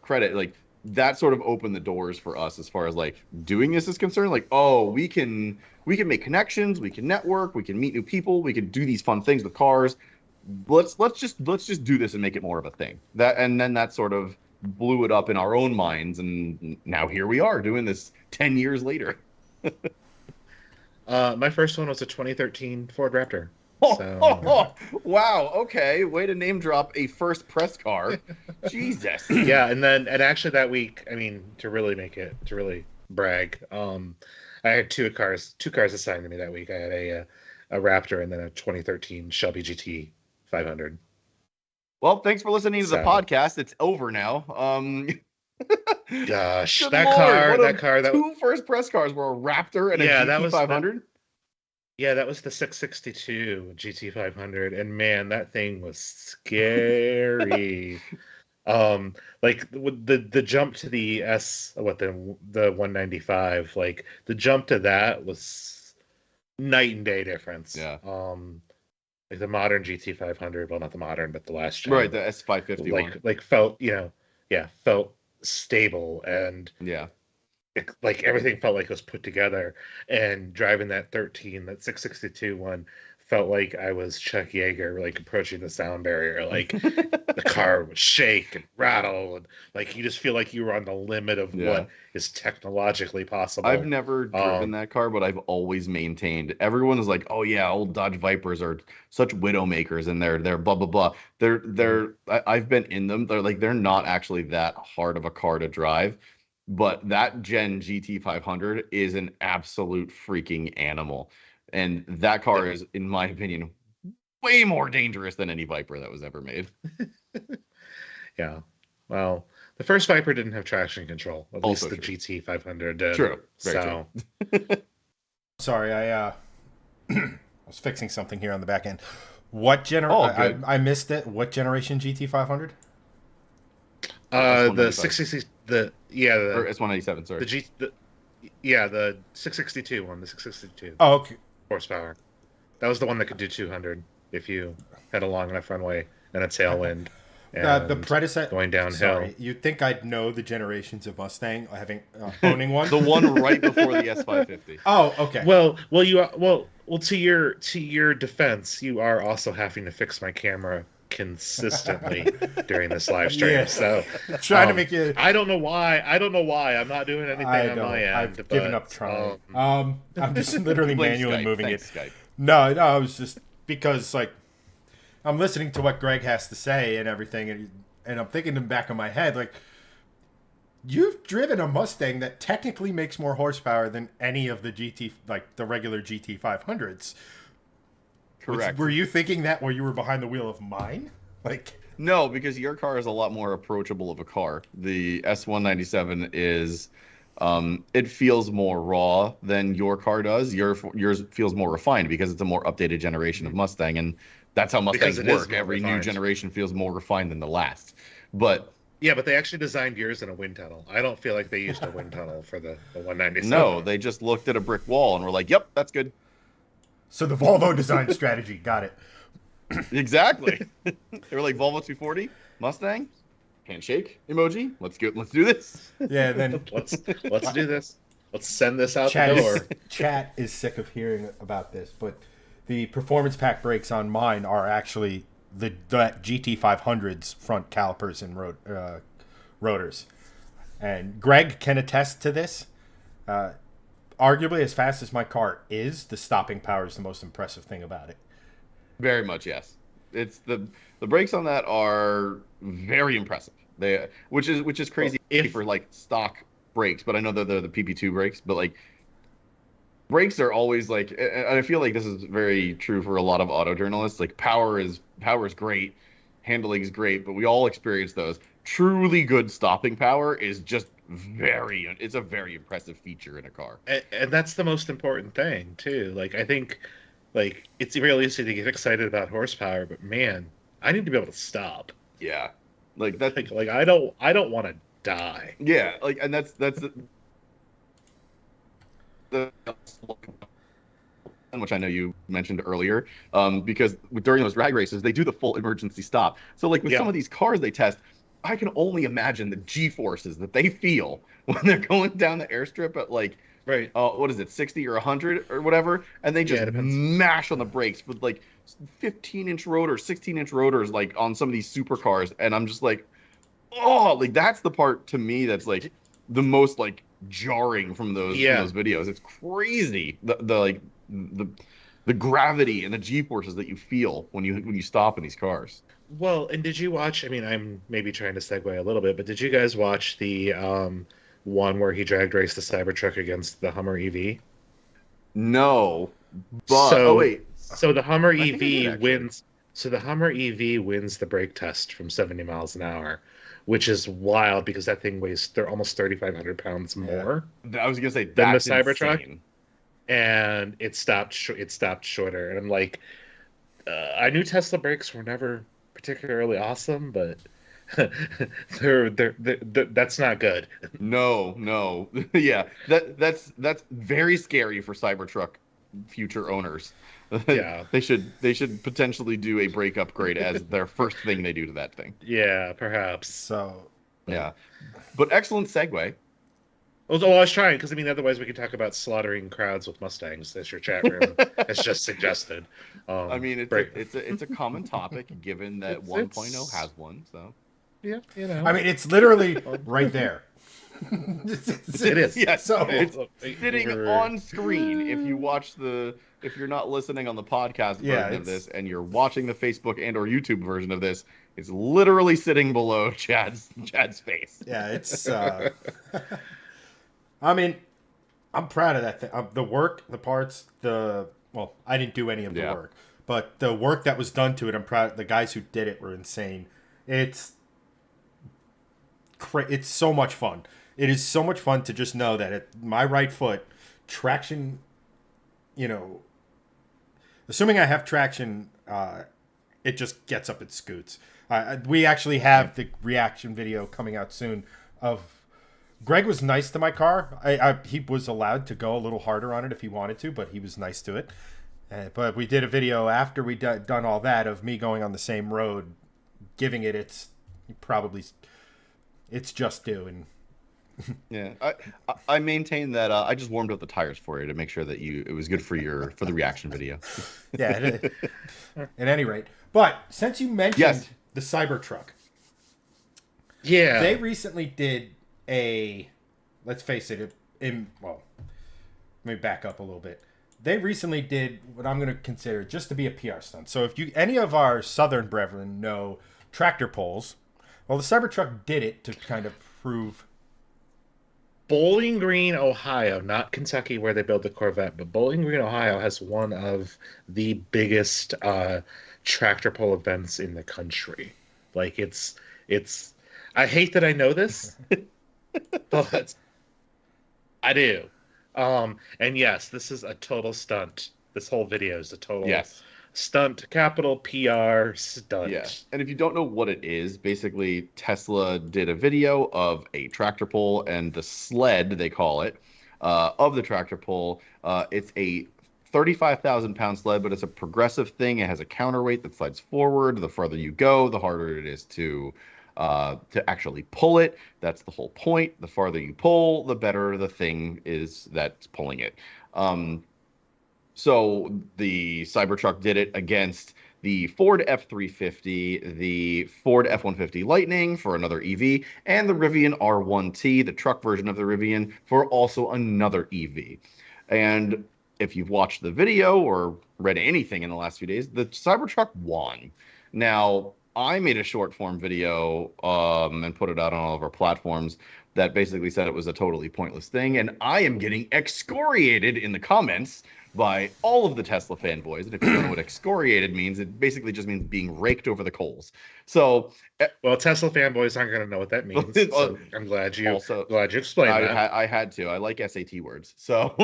credit, like that sort of opened the doors for us as far as like doing this is concerned. Like, oh, we can make connections, we can network, we can meet new people, we can do these fun things with cars. Let's just do this and make it more of a thing. And then that sort of blew it up in our own minds, and now here we are doing this 10 years later. My first one was a 2013 Ford Raptor. Wow, okay, way to name drop a first press car. Jesus. Yeah, and actually that week, I mean, to really brag, I had two cars assigned to me that week. I had a Raptor and then a 2013 Shelby GT 500. Well, thanks for listening to the podcast. It's over now. Gosh, that car. Two first press cars were a Raptor and a GT 500. Yeah, that was the 662 GT 500, and man, that thing was scary. Like the jump to the the 195, like the jump to that was night and day difference. Yeah. Like the modern GT 500, well, not the modern, but the last gen, right, the S550 like felt felt stable, and like everything felt like it was put together. And driving that 662 one felt like I was Chuck Yeager, like approaching the sound barrier. Like the car would shake and rattle, and like you just feel like you were on the limit of what is technologically possible. I've never driven that car, but I've always maintained. Everyone is like, "Oh yeah, old Dodge Vipers are such widow makers, and they're blah blah blah." I've been in them. They're not actually that hard of a car to drive. But that Gen GT 500 is an absolute freaking animal. And that car is, in my opinion, way more dangerous than any Viper that was ever made. Yeah. Well, the first Viper didn't have traction control. At Also least the true. GT 500 did. True. Very true. Sorry, I was fixing something here on the back end. What generation? I missed it. What generation GT 500? The 660, or S197, sorry. the 662 one, the 662. Oh, okay. Horsepower. That was the one that could do 200 if you had a long enough runway and a tailwind. The predecessor going downhill. Sorry, you'd think I'd know the generations of Mustang, owning one. The one right before the S550. Oh, okay. Well, to your defense, you are also having to fix my camera consistently during this live stream. Yeah. So trying to make you. I don't know why. I'm not doing anything on my end. I've given up trying. I'm just literally manually moving it. Skype. No, I was just because like I'm listening to what Greg has to say and everything, and I'm thinking in the back of my head like, you've driven a Mustang that technically makes more horsepower than any of the GT, like the regular GT 500s. Correct. Were you thinking that while you were behind the wheel of mine? Like, No, because your car is a lot more approachable of a car. The S197 is, it feels more raw than your car does. Yours feels more refined because it's a more updated generation of Mustang, and that's how Because Mustangs it is work. more Every new refined. generation feels more refined than the last. But Yeah, but they actually designed yours in a wind tunnel. I don't feel like they used a wind tunnel for the no, 197. they just looked at a brick wall and were like, "Yep, that's good." So the Volvo design strategy, got it. Exactly. They were like Volvo 240, Mustang, handshake emoji. Let's do this. Yeah, and then Let's do this. Let's send this out Chat the door. Chat is sick of hearing about this, but the performance pack brakes on mine are actually the GT500's front calipers and rotors. And Greg can attest to this. Arguably, as fast as my car is, the stopping power is the most impressive thing about it. Very much, yes. It's the brakes on that are very impressive. They which is crazy for like stock brakes, but I know they're the PP2 brakes, but like brakes are always like, and I feel like this is very true for a lot of auto journalists. Like power is great, handling is great, but we all experience those. Truly good stopping power is just it's a very impressive feature in a car. And that's the most important thing too. Like I think like it's real easy to get excited about horsepower, but man, I need to be able to stop. Yeah. Like that like I don't want to die. Yeah, like and that's the which I know you mentioned earlier, because during those drag races they do the full emergency stop. So like with some of these cars they test, I can only imagine the G-forces that they feel when they're going down the airstrip at like what is it, 60 or 100 or whatever, and they just mash on the brakes with like 15-inch rotors, 16-inch rotors, like on some of these supercars, and I'm just like, oh, like that's the part to me that's like the most like jarring from those videos. It's crazy the gravity and the G-forces that you feel when you stop in these cars. Well, and did you watch? I mean, I'm maybe trying to segue a little bit, but did you guys watch the one where he drag raced the Cybertruck against the Hummer EV? No, but oh wait, so the Hummer EV wins. So the Hummer EV wins the brake test from 70 miles an hour, which is wild because that thing weighs almost 3,500 pounds more. I was gonna say than the Cybertruck, and it stopped shorter. And I'm like, I knew Tesla brakes were never particularly awesome, but they're that's not good. No, yeah, that's very scary for Cybertruck future owners. Yeah, they should potentially do a brake upgrade as their first thing they do to that thing. Yeah, perhaps. So yeah, but excellent segue. Well, I was trying because I mean, otherwise we could talk about slaughtering crowds with Mustangs, as your chat room has just suggested. I mean, it's a common topic given that 1.0 has one. So yeah, you know. I mean, it's literally right there. It is. Yeah, so it's sitting on screen. If you're not listening on the podcast version of this and you're watching the Facebook and or YouTube version of this, it's literally sitting below Chad's face. Yeah, it's. I mean, I'm proud of that thing. The work, the parts, I didn't do any of the work, but the work that was done to it, I'm proud. The guys who did it were insane. It's so much fun. It is so much fun to just know that my right foot, traction, assuming I have traction, it just gets up and scoots. We actually have the reaction video coming out soon of Greg was nice to my car. He was allowed to go a little harder on it if he wanted to, but he was nice to it. But we did a video after we done all that of me going on the same road, giving it its just due. And yeah, I maintain that I just warmed up the tires for you to make sure that it was good for the reaction video. Yeah, at any rate. But since you mentioned the Cybertruck, they recently did let's face it, let me back up a little bit. They recently did what I'm going to consider just to be a PR stunt. So if any of our southern brethren know tractor pulls, well, the Cybertruck did it to kind of prove. Bowling Green, Ohio, not Kentucky where they build the Corvette, but Bowling Green, Ohio has one of the biggest tractor pull events in the country. Like it's I hate that I know this, but I do. And yes, this is a total stunt. This whole video is a total Yes. stunt, capital PR Yeah. stunt. And if you don't know what it is, basically Tesla did a video of a tractor pull and the sled, they call it, of the tractor pull. It's a 35,000 pound sled, but it's a progressive thing. It has a counterweight that slides forward. The farther you go, the harder it is to actually pull it. That's the whole point. The farther you pull, the better the thing is that's pulling it. Um, so the Cybertruck did it against the Ford F-350, the Ford F-150 Lightning for another EV, and the Rivian R1T, the truck version of the Rivian, for also another EV. And if you've watched the video or read anything in the last few days, the Cybertruck won. Now, I made a short form video and put it out on all of our platforms that basically said it was a totally pointless thing, and I am getting excoriated in the comments by all of the Tesla fanboys. And if you don't know what excoriated means, it basically just means being raked over the coals. So, well, Tesla fanboys aren't going to know what that means. So I'm glad you explained that. I had to. I like SAT words, so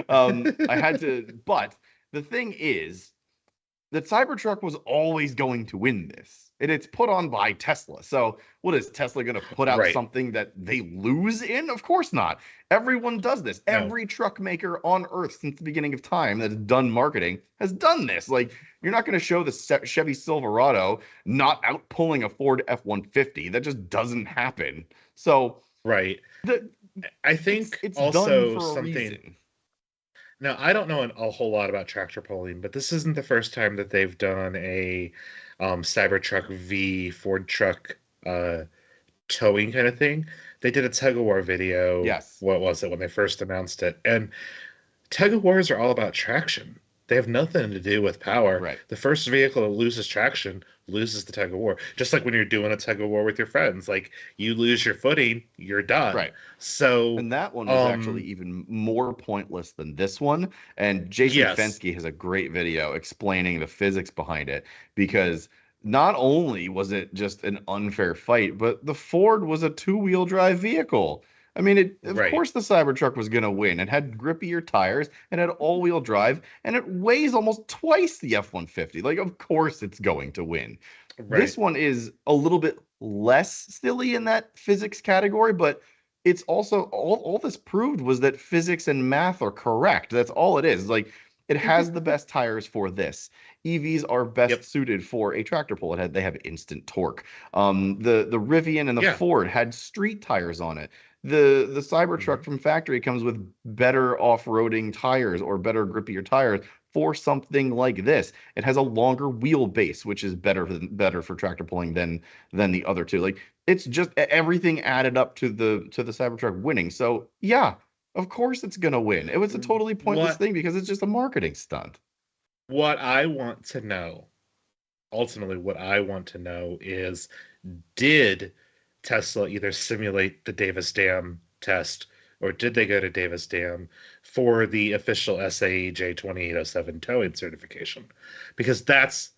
I had to. But the thing is, the Cybertruck was always going to win this. And it's put on by Tesla. So what is Tesla going to put out Right. something that they lose in? Of course not. Everyone does this. No. Every truck maker on earth since the beginning of time that's done marketing has done this. Like, you're not going to show the Chevy Silverado not outpulling a Ford F-150. That just doesn't happen. So Right. I think it's also done for a something. reason. Now, I don't know a whole lot about tractor pulling, but this isn't the first time that they've done a Cybertruck v Ford truck towing kind of thing. They did a tug of war video. Yes. What was it when they first announced it? And tug of wars are all about traction. They have nothing to do with power. Right. The first vehicle that loses traction loses the tug of war. Just like when you're doing a tug of war with your friends, like you lose your footing, you're done. Right. So, and that one was actually even more pointless than this one. And Jason yes. Fensky has a great video explaining the physics behind it, because not only was it just an unfair fight, but the Ford was a two-wheel drive vehicle. I mean, of Right. course the Cybertruck was going to win. It had grippier tires and had all-wheel drive, and it weighs almost twice the F-150. Like, of course it's going to win. Right. This one is a little bit less silly in that physics category, but it's also all this proved was that physics and math are correct. That's all it is. Like, it has the best tires for this. EVs are best suited for a tractor pull. They have instant torque. The Rivian and the Ford had street tires on it. The Cybertruck from factory comes with better off-roading tires or better grippier tires for something like this. It has a longer wheelbase, which is better for tractor pulling than the other two. Like, it's just everything added up to the Cybertruck winning. So yeah, of course it's gonna win. It was a totally pointless thing because it's just a marketing stunt. What I want to know, ultimately, what I want to know is, did Tesla either simulate the Davis Dam test, or did they go to Davis Dam for the official SAE J2807 towing certification? Because that's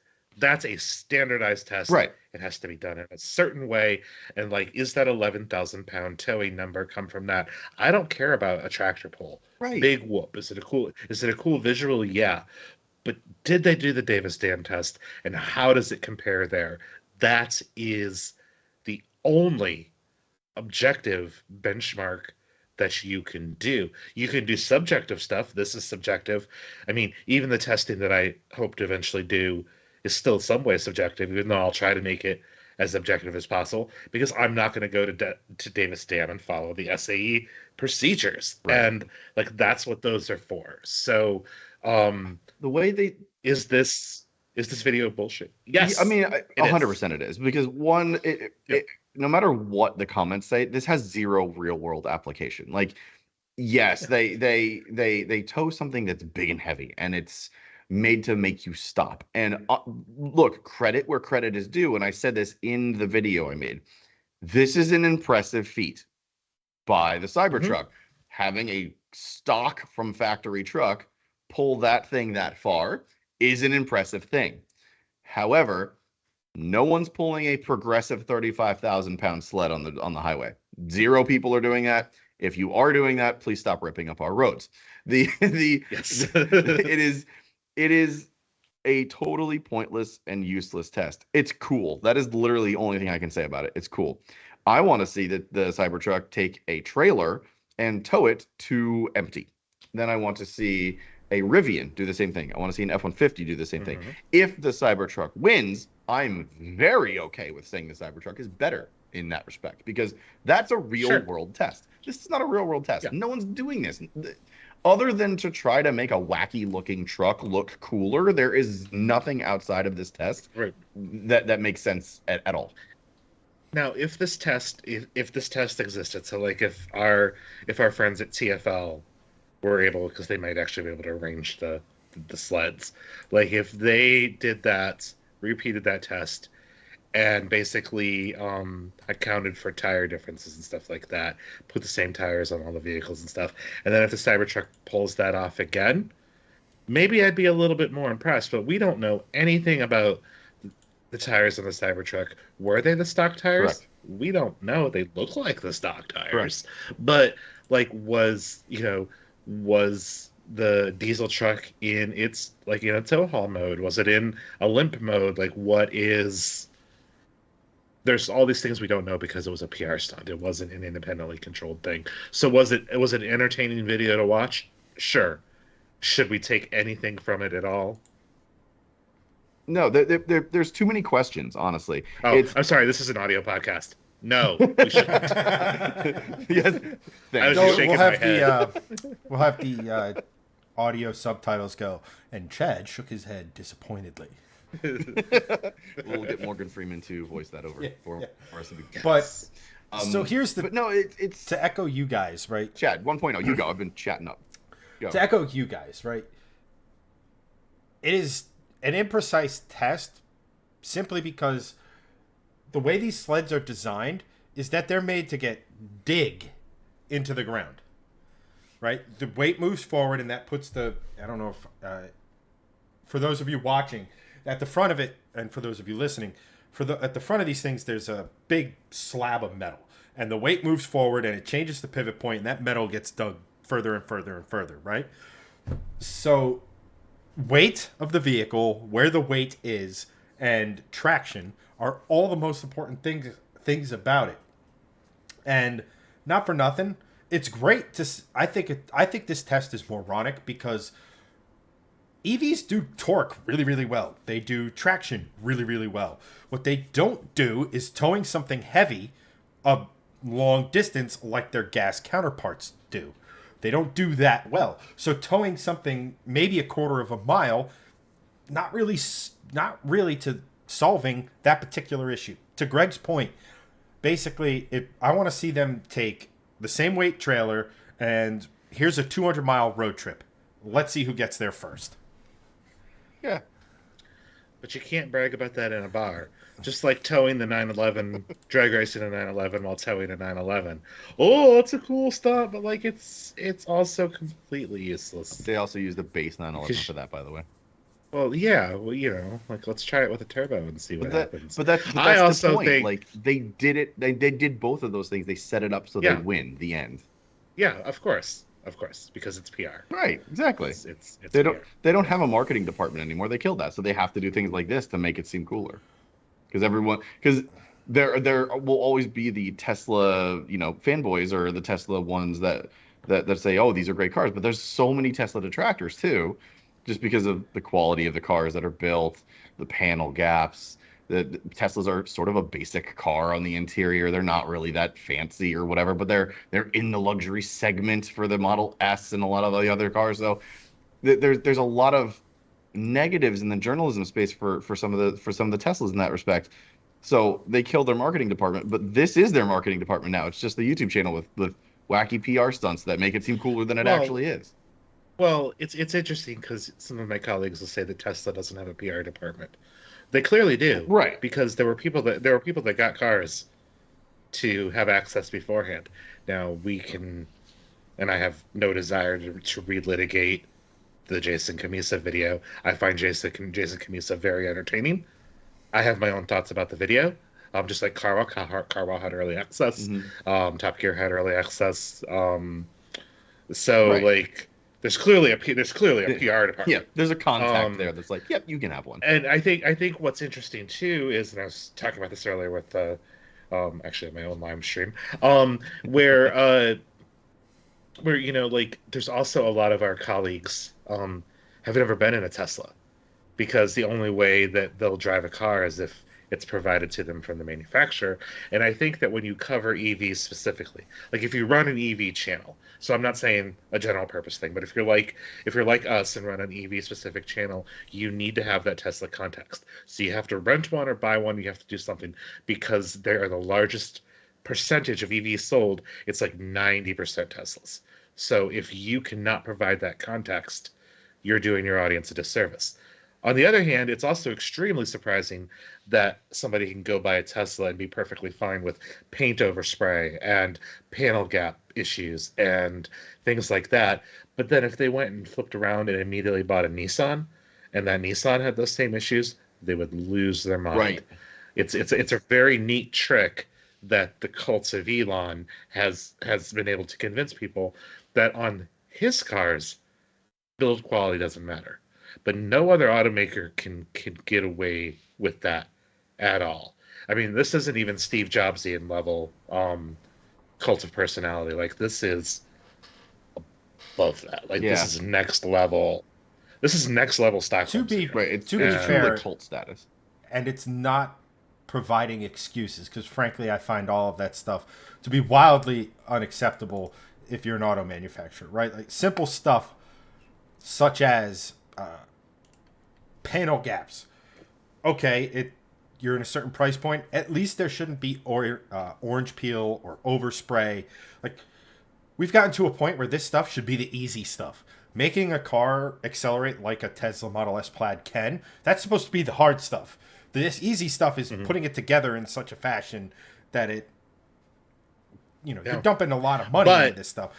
a standardized test. Right. It has to be done in a certain way. And like, is that 11,000-pound towing number come from that? I don't care about a tractor pull. Right. Big whoop. Is it a cool visual? Yeah. But did they do the Davis Dam test, and how does it compare there? That is the only objective benchmark that you can do. You can do subjective stuff. This is subjective. I mean, even the testing that I hope to eventually do is still some way subjective, even though I'll try to make it as objective as possible, because I'm not going to go to Davis Dam and follow the SAE procedures. Right. And like, that's what those are for. So the way they is this video bullshit? Yes. I mean, 100% it is, because one, no matter what the comments say, this has zero real world application. Like, yes, they tow something that's big and heavy, and it's made to make you stop. And look, credit where credit is due. And I said this in the video I made. This is an impressive feat by the Cybertruck. Having a stock from factory truck pull that thing that far is an impressive thing. However, No one's pulling a progressive 35,000-pound sled on the highway. 0 people are doing that. If you are doing that, please stop ripping up our roads. Yes. It is a totally pointless and useless test. It's cool. That is literally the only thing I can say about it. It's cool. I want to see that the Cybertruck take a trailer and tow it to empty. Then I want to see a Rivian do the same thing. I want to see an F-150 do the same thing. If the Cybertruck wins, I'm very okay with saying the Cybertruck is better in that respect, because that's a real world test. This is not a real world test. Yeah. No one's doing this. Other than to try to make a wacky looking truck look cooler, there is nothing outside of this test that makes sense at all. Now, if this test existed, so like if our friends at TFL were able, because they might actually be able to arrange the sleds, like if they did that, repeated that test, and basically accounted for tire differences and stuff like that, put the same tires on all the vehicles and stuff, and then if the Cybertruck pulls that off again, maybe I'd be a little bit more impressed. But we don't know anything about the tires on the Cybertruck. Were they the stock tires? Correct. We don't know. They look like the stock tires. Correct. But like, was the diesel truck in its tow haul mode? Was it in a limp mode? Like, there's all these things we don't know because it was a PR stunt. It wasn't an independently controlled thing. So was it an entertaining video to watch? Sure. Should we take anything from it at all? No, there's too many questions, honestly. Oh, I'm sorry. This is an audio podcast. No, we shouldn't. Yes. I was just shaking my head. We'll have the audio subtitles go, and Chad shook his head disappointedly. We'll get Morgan Freeman to voice that over for us. But so here's the. But no, it's to echo you guys, right? Chad 1.0. You go. I've been chatting up. Go. To echo you guys, right? It is an imprecise test simply because the way these sleds are designed is that they're made to dig into the ground, right? The weight moves forward, and that puts I don't know if for those of you watching, at the front of it, and for those of you listening, at the front of these things, there's a big slab of metal, and the weight moves forward, and it changes the pivot point, and that metal gets dug further and further and further, right? So weight of the vehicle, where the weight is, and traction are all the most important things about it. And not for nothing, it's great to. I think this test is moronic because EVs do torque really, really well. They do traction really, really well. What they don't do is towing something heavy a long distance like their gas counterparts do. They don't do that well. So towing something maybe a quarter of a mile, not really to solving that particular issue. To Greg's point, basically, I want to see them take the same weight trailer and here's a 200-mile road trip. Let's see who gets there first. Yeah. But you can't brag about that in a bar. Just like towing the 911, drag racing a 911 while towing a 911. Oh, that's a cool stunt, but like it's also completely useless. They also use the base 911 for that, by the way. Well, yeah, like let's try it with a turbo and see what happens. But that's I also the point. think, like they did it. They did both of those things. They set it up so they win the end. Yeah, of course, because it's PR. Right, exactly. It's they PR. don't have a marketing department anymore. They killed that, so they have to do things like this to make it seem cooler. Because there will always be the Tesla, fanboys or the Tesla ones that say, oh, these are great cars. But there's so many Tesla detractors too, just because of the quality of the cars that are built, the panel gaps. The Teslas are sort of a basic car on the interior. They're not really that fancy or whatever, but they're in the luxury segment for the Model S and a lot of the other cars. So there's a lot of negatives in the journalism space for some of the Teslas in that respect. So they killed their marketing department, but this is their marketing department now. It's just the YouTube channel with wacky PR stunts that make it seem cooler than it actually is. Well, it's interesting because some of my colleagues will say that Tesla doesn't have a PR department. They clearly do, right? Because there were people that got cars to have access beforehand. Now we can, and I have no desire to relitigate the Jason Camisa video. I find Jason Camisa very entertaining. I have my own thoughts about the video. Just like Carwell had early access. Top Gear had early access. So Right. like, there's clearly a PR department. Yeah, there's a contact there that's like, yep, you can have one. And I think what's interesting too is, and I was talking about this earlier with actually my own live stream, where like there's also a lot of our colleagues have never been in a Tesla, because the only way that they'll drive a car is if it's provided to them from the manufacturer. And I think that when you cover EVs specifically, like if you run an EV channel, so I'm not saying a general purpose thing, but if you're like us and run an EV specific channel, you need to have that Tesla context. So you have to rent one or buy one, you have to do something, because they are the largest percentage of EVs sold. It's like 90% Teslas. So if you cannot provide that context, you're doing your audience a disservice. On the other hand, it's also extremely surprising that somebody can go buy a Tesla and be perfectly fine with paint overspray and panel gap issues and things like that. But then if they went and flipped around and immediately bought a Nissan, and that Nissan had those same issues, they would lose their mind. Right. It's a very neat trick that the cults of Elon has been able to convince people that on his cars, build quality doesn't matter. But no other automaker can get away with that at all. I mean, this isn't even Steve Jobsian level cult of personality. Like, this is above that. Like, this is next level. This is next level Stockholm. To be fair, cult status, and it's not providing excuses, because frankly, I find all of that stuff to be wildly unacceptable if you're an auto manufacturer, right? Like simple stuff such as panel gaps. Okay, you're in a certain price point. At least there shouldn't be orange peel or overspray. Like, we've gotten to a point where this stuff should be the easy stuff. Making a car accelerate like a Tesla Model S Plaid can, that's supposed to be the hard stuff. This easy stuff is putting it together in such a fashion that it, you're dumping a lot of money into this stuff.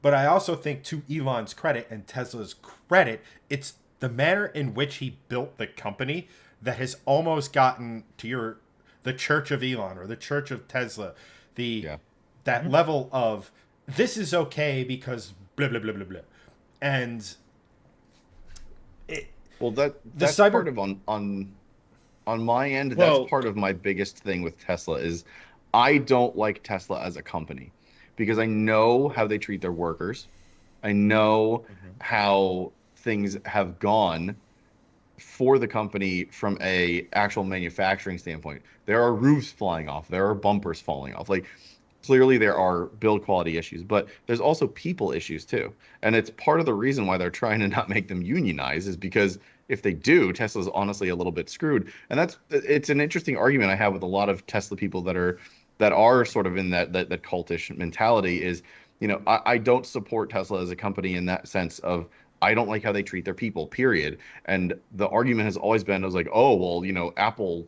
But I also think, to Elon's credit and Tesla's credit, it's the manner in which he built the company that has almost gotten to the Church of Elon or the Church of Tesla, that level of, this is okay because blah blah blah blah blah, and that's part of on my end. That's part of my biggest thing with Tesla is I don't like Tesla as a company, because I know how they treat their workers. I know how things have gone for the company from a actual manufacturing standpoint. There are roofs flying off. There are bumpers falling off. Like, clearly there are build quality issues, but there's also people issues too. And it's part of the reason why they're trying to not make them unionize, is because if they do, Tesla's honestly a little bit screwed. And it's an interesting argument I have with a lot of Tesla people that are sort of in that cultish mentality is, I don't support Tesla as a company in that sense of, I don't like how they treat their people, period. And the argument has always been, I was like, oh, well, Apple,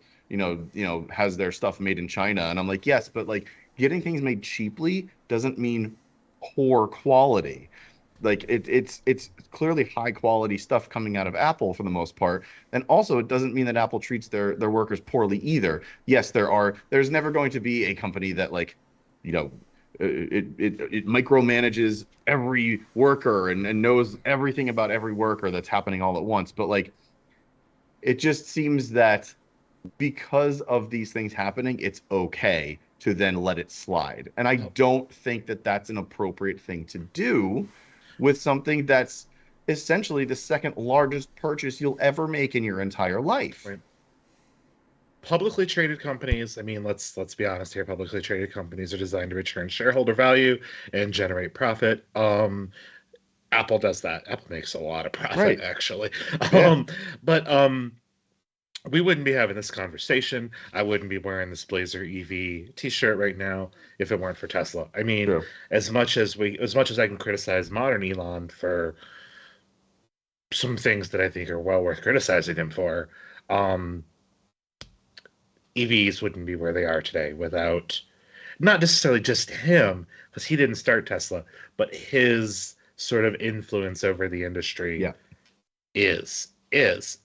has their stuff made in China. And I'm like, yes, but like, getting things made cheaply doesn't mean poor quality. Like, it's clearly high quality stuff coming out of Apple for the most part. And also, it doesn't mean that Apple treats their workers poorly either. Yes, there's never going to be a company that, like, it micromanages every worker and knows everything about every worker that's happening all at once. But like, it just seems that because of these things happening, it's okay to then let it slide. And I don't think that that's an appropriate thing to do with something that's essentially the second largest purchase you'll ever make in your entire life. Right. Publicly traded companies, I mean, let's be honest here, publicly traded companies are designed to return shareholder value and generate profit. Apple does that. Apple makes a lot of profit, actually. But we wouldn't be having this conversation. I wouldn't be wearing this Blazer EV t-shirt right now if it weren't for Tesla. I mean, as much as I can criticize modern Elon for some things that I think are well worth criticizing him for, EVs wouldn't be where they are today without not necessarily just him, because he didn't start Tesla, but his sort of influence over the industry is.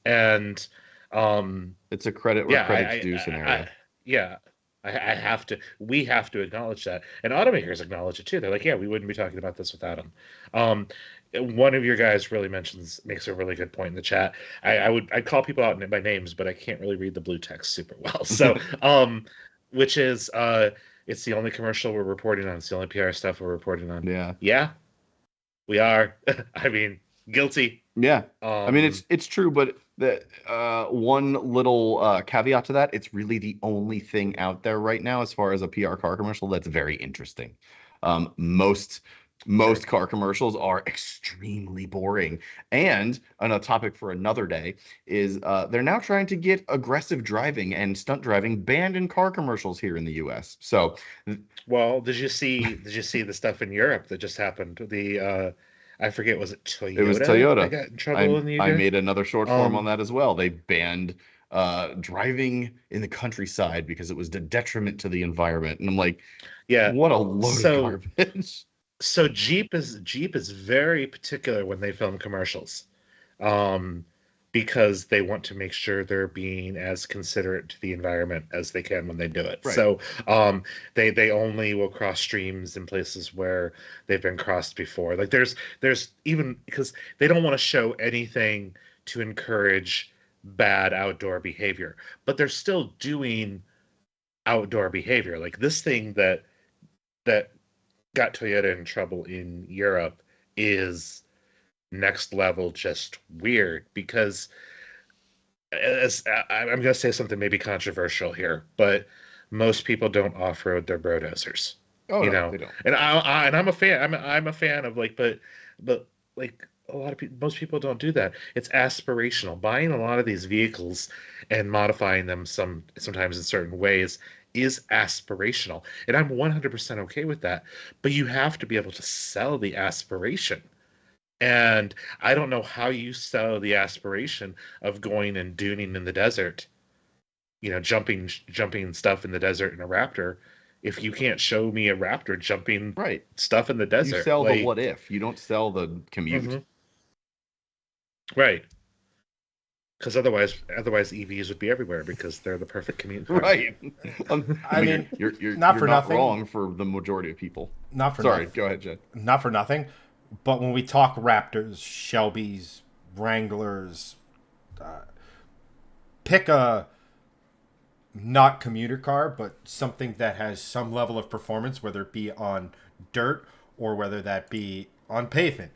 And It's a credit where Yeah, credit's due scenario. yeah, I have to. We have to acknowledge that, and automakers acknowledge it too. They're like, yeah, we wouldn't be talking about this without him. Um, one of your guys really makes a really good point in the chat. I'd call people out by names, but I can't really read the blue text super well. So, which is it's the only commercial we're reporting on. It's the only PR stuff we're reporting on. Yeah. Yeah, we are. I mean, guilty. Yeah. I mean, it's true, but the one little caveat to that, it's really the only thing out there right now as far as a PR car commercial that's very interesting. Most car commercials are extremely boring. And on a topic for another day is they're now trying to get aggressive driving and stunt driving banned in car commercials here in the US. So, well, did you see the stuff in Europe that just happened? I forget, was it Toyota? It was Toyota. That got in trouble in the UK? I made another short form on that as well. They banned driving in the countryside because it was a detriment to the environment. And I'm like, yeah, what a load of garbage. So Jeep is very particular when they film commercials, because they want to make sure they're being as considerate to the environment as they can when they do it. Right. So they only will cross streams in places where they've been crossed before. Like there's even, because they don't want to show anything to encourage bad outdoor behavior, but they're still doing outdoor behavior. Like this thing that got Toyota in trouble in Europe is next level just weird, because I'm going to say something maybe controversial here, but most people don't off-road their bulldozers. Oh, no, they don't. And I'm a fan. I'm a fan of but like a lot of people, most people don't do that. It's aspirational. Buying a lot of these vehicles and modifying them sometimes in certain ways is aspirational, and I'm 100% okay with that. But you have to be able to sell the aspiration. And I don't know how you sell the aspiration of going and dooning in the desert, jumping stuff in the desert in a Raptor, if you can't show me a Raptor jumping stuff in the desert. You sell the what if. You don't sell the commute. Mm-hmm. Right. Because otherwise EVs would be everywhere, because they're the perfect commute. Right. I mean, you're not for nothing. Wrong for the majority of people. Sorry, go ahead, Jed. Not for nothing. But when we talk Raptors, Shelbys, Wranglers, pick a not commuter car, but something that has some level of performance, whether it be on dirt or whether that be on pavement.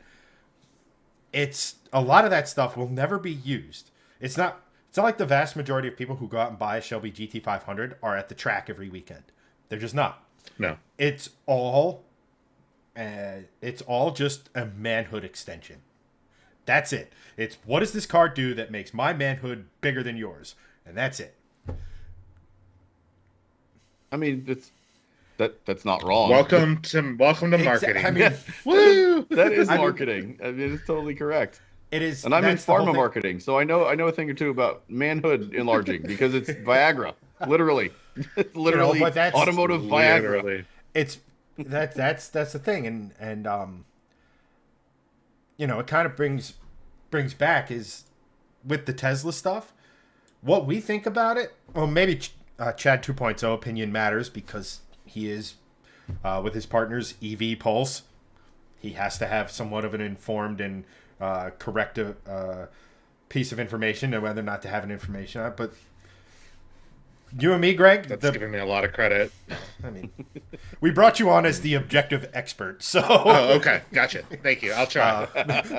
It's a lot of that stuff will never be used. It's not like the vast majority of people who go out and buy a Shelby GT500 are at the track every weekend. They're just not. No. It's all just a manhood extension. That's it. It's what does this car do that makes my manhood bigger than yours? And that's it. I mean, that's not wrong. Welcome to marketing. I mean, woo! That is marketing. I mean, it's totally correct. It is. And I'm in pharma marketing, so I know a thing or two about manhood enlarging because it's Viagra. Literally. Literally, but that's automotive Viagra. It's that's the thing, and it kind of brings back is with the Tesla stuff, what we think about it. Well, maybe Chad 2.0 opinion matters because he is with his partner's EV Pulse. He has to have somewhat of an informed and correct piece of information, and whether or not to have an information on it. But you and me, Greg, that's giving me a lot of credit. I mean, we brought you on as the objective expert, so. Oh, okay, gotcha. Thank you. I'll try.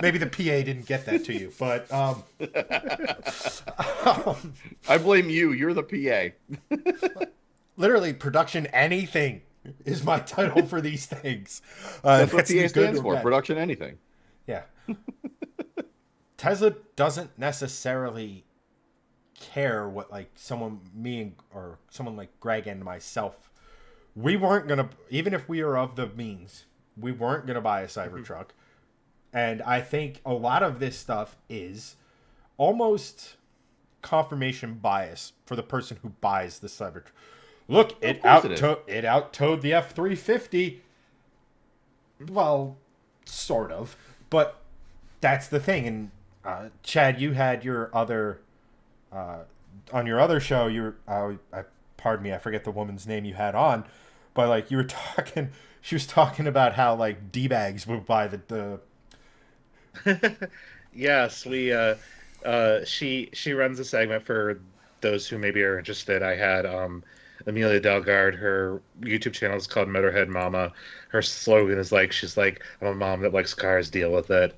Maybe the PA didn't get that to you, but I blame you. You're the PA. Literally, production anything is my title for these things. That's what PA stands for. Production anything. Yeah. Tesla doesn't necessarily care what someone like Greg and myself, we weren't gonna, even if we are of the means, we weren't gonna buy a Cybertruck. And I think a lot of this stuff is almost confirmation bias for the person who buys the Cybertruck. Look, it out-towed the F-350. Well, sort of, but that's the thing. And Chad, you had your other on your other show, pardon me, I forget the woman's name you had on, but like you were talking, she was talking about how like D-bags would buy the Yes, she runs a segment for those who maybe are interested. I had Amelia Delgard, her YouTube channel is called Motorhead Mama. Her slogan is like she's like, I'm a mom that likes cars, deal with it.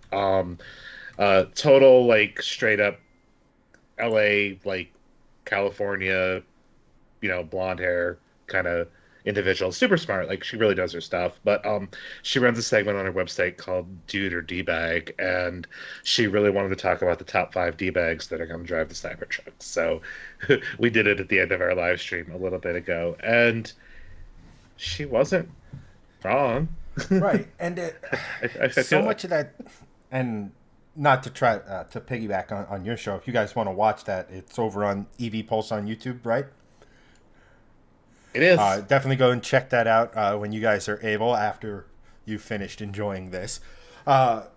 Total like straight up LA, like California, blonde hair kind of individual. Super smart. Like she really does her stuff. But she runs a segment on her website called Dude or D-Bag, and she really wanted to talk about the top 5 D-bags that are going to drive the Cybertruck. So we did it at the end of our live stream a little bit ago, and she wasn't wrong. Right, and I so feel much of that, and not to try to piggyback on your show. If you guys want to watch that, it's over on EV Pulse on YouTube, right? it is. Definitely go and check that out when you guys are able after you've finished enjoying this. But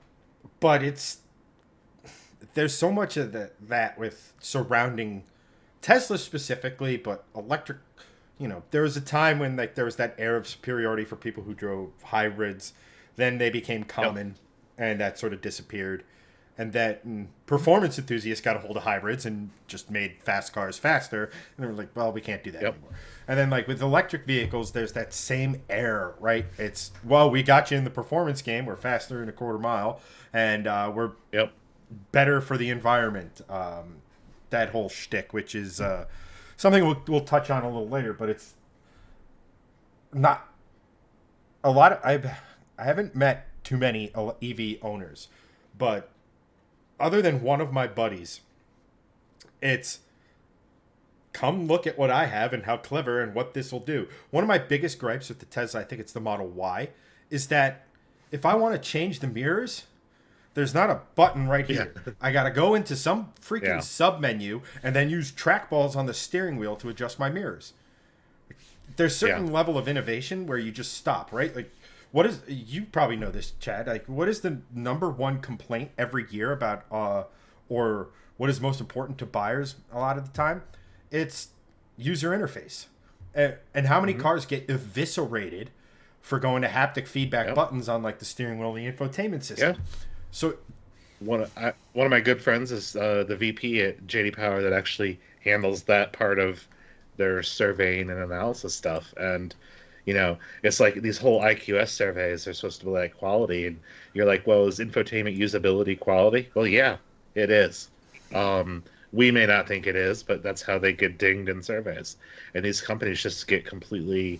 there's so much of that with surrounding Tesla specifically, but electric. There was a time when like there was that air of superiority for people who drove hybrids. Then they became common, and that sort of disappeared. And that performance enthusiasts got a hold of hybrids and just made fast cars faster. And they were like, well, we can't do that anymore. And then like with electric vehicles, there's that same air, right? It's, well, we got you in the performance game. We're faster in a quarter mile, and we're better for the environment. That whole shtick, which is something we'll touch on a little later, but it's not a lot of, I haven't met too many EV owners, but other than one of my buddies, it's come look at what I have and how clever and what this will do. One of my biggest gripes with the Tesla, I think it's the Model Y, is that if I want to change the mirrors, there's not a button right here. I got to go into some freaking sub menu and then use trackballs on the steering wheel to adjust my mirrors. There's certain level of innovation where you just stop, right? Like, what is, you probably know this, Chad, like what is the number one complaint every year about or what is most important to buyers a lot of the time? It's user interface. And how many cars get eviscerated for going to haptic feedback buttons on like the steering wheel and the infotainment system? So one of my good friends is the VP at JD Power that actually handles that part of their surveying and analysis stuff. And it's like these whole IQS surveys are supposed to be like quality, and you're like, well, is infotainment usability quality? Well, yeah, it is. We may not think it is, but that's how they get dinged in surveys. And these companies just get completely,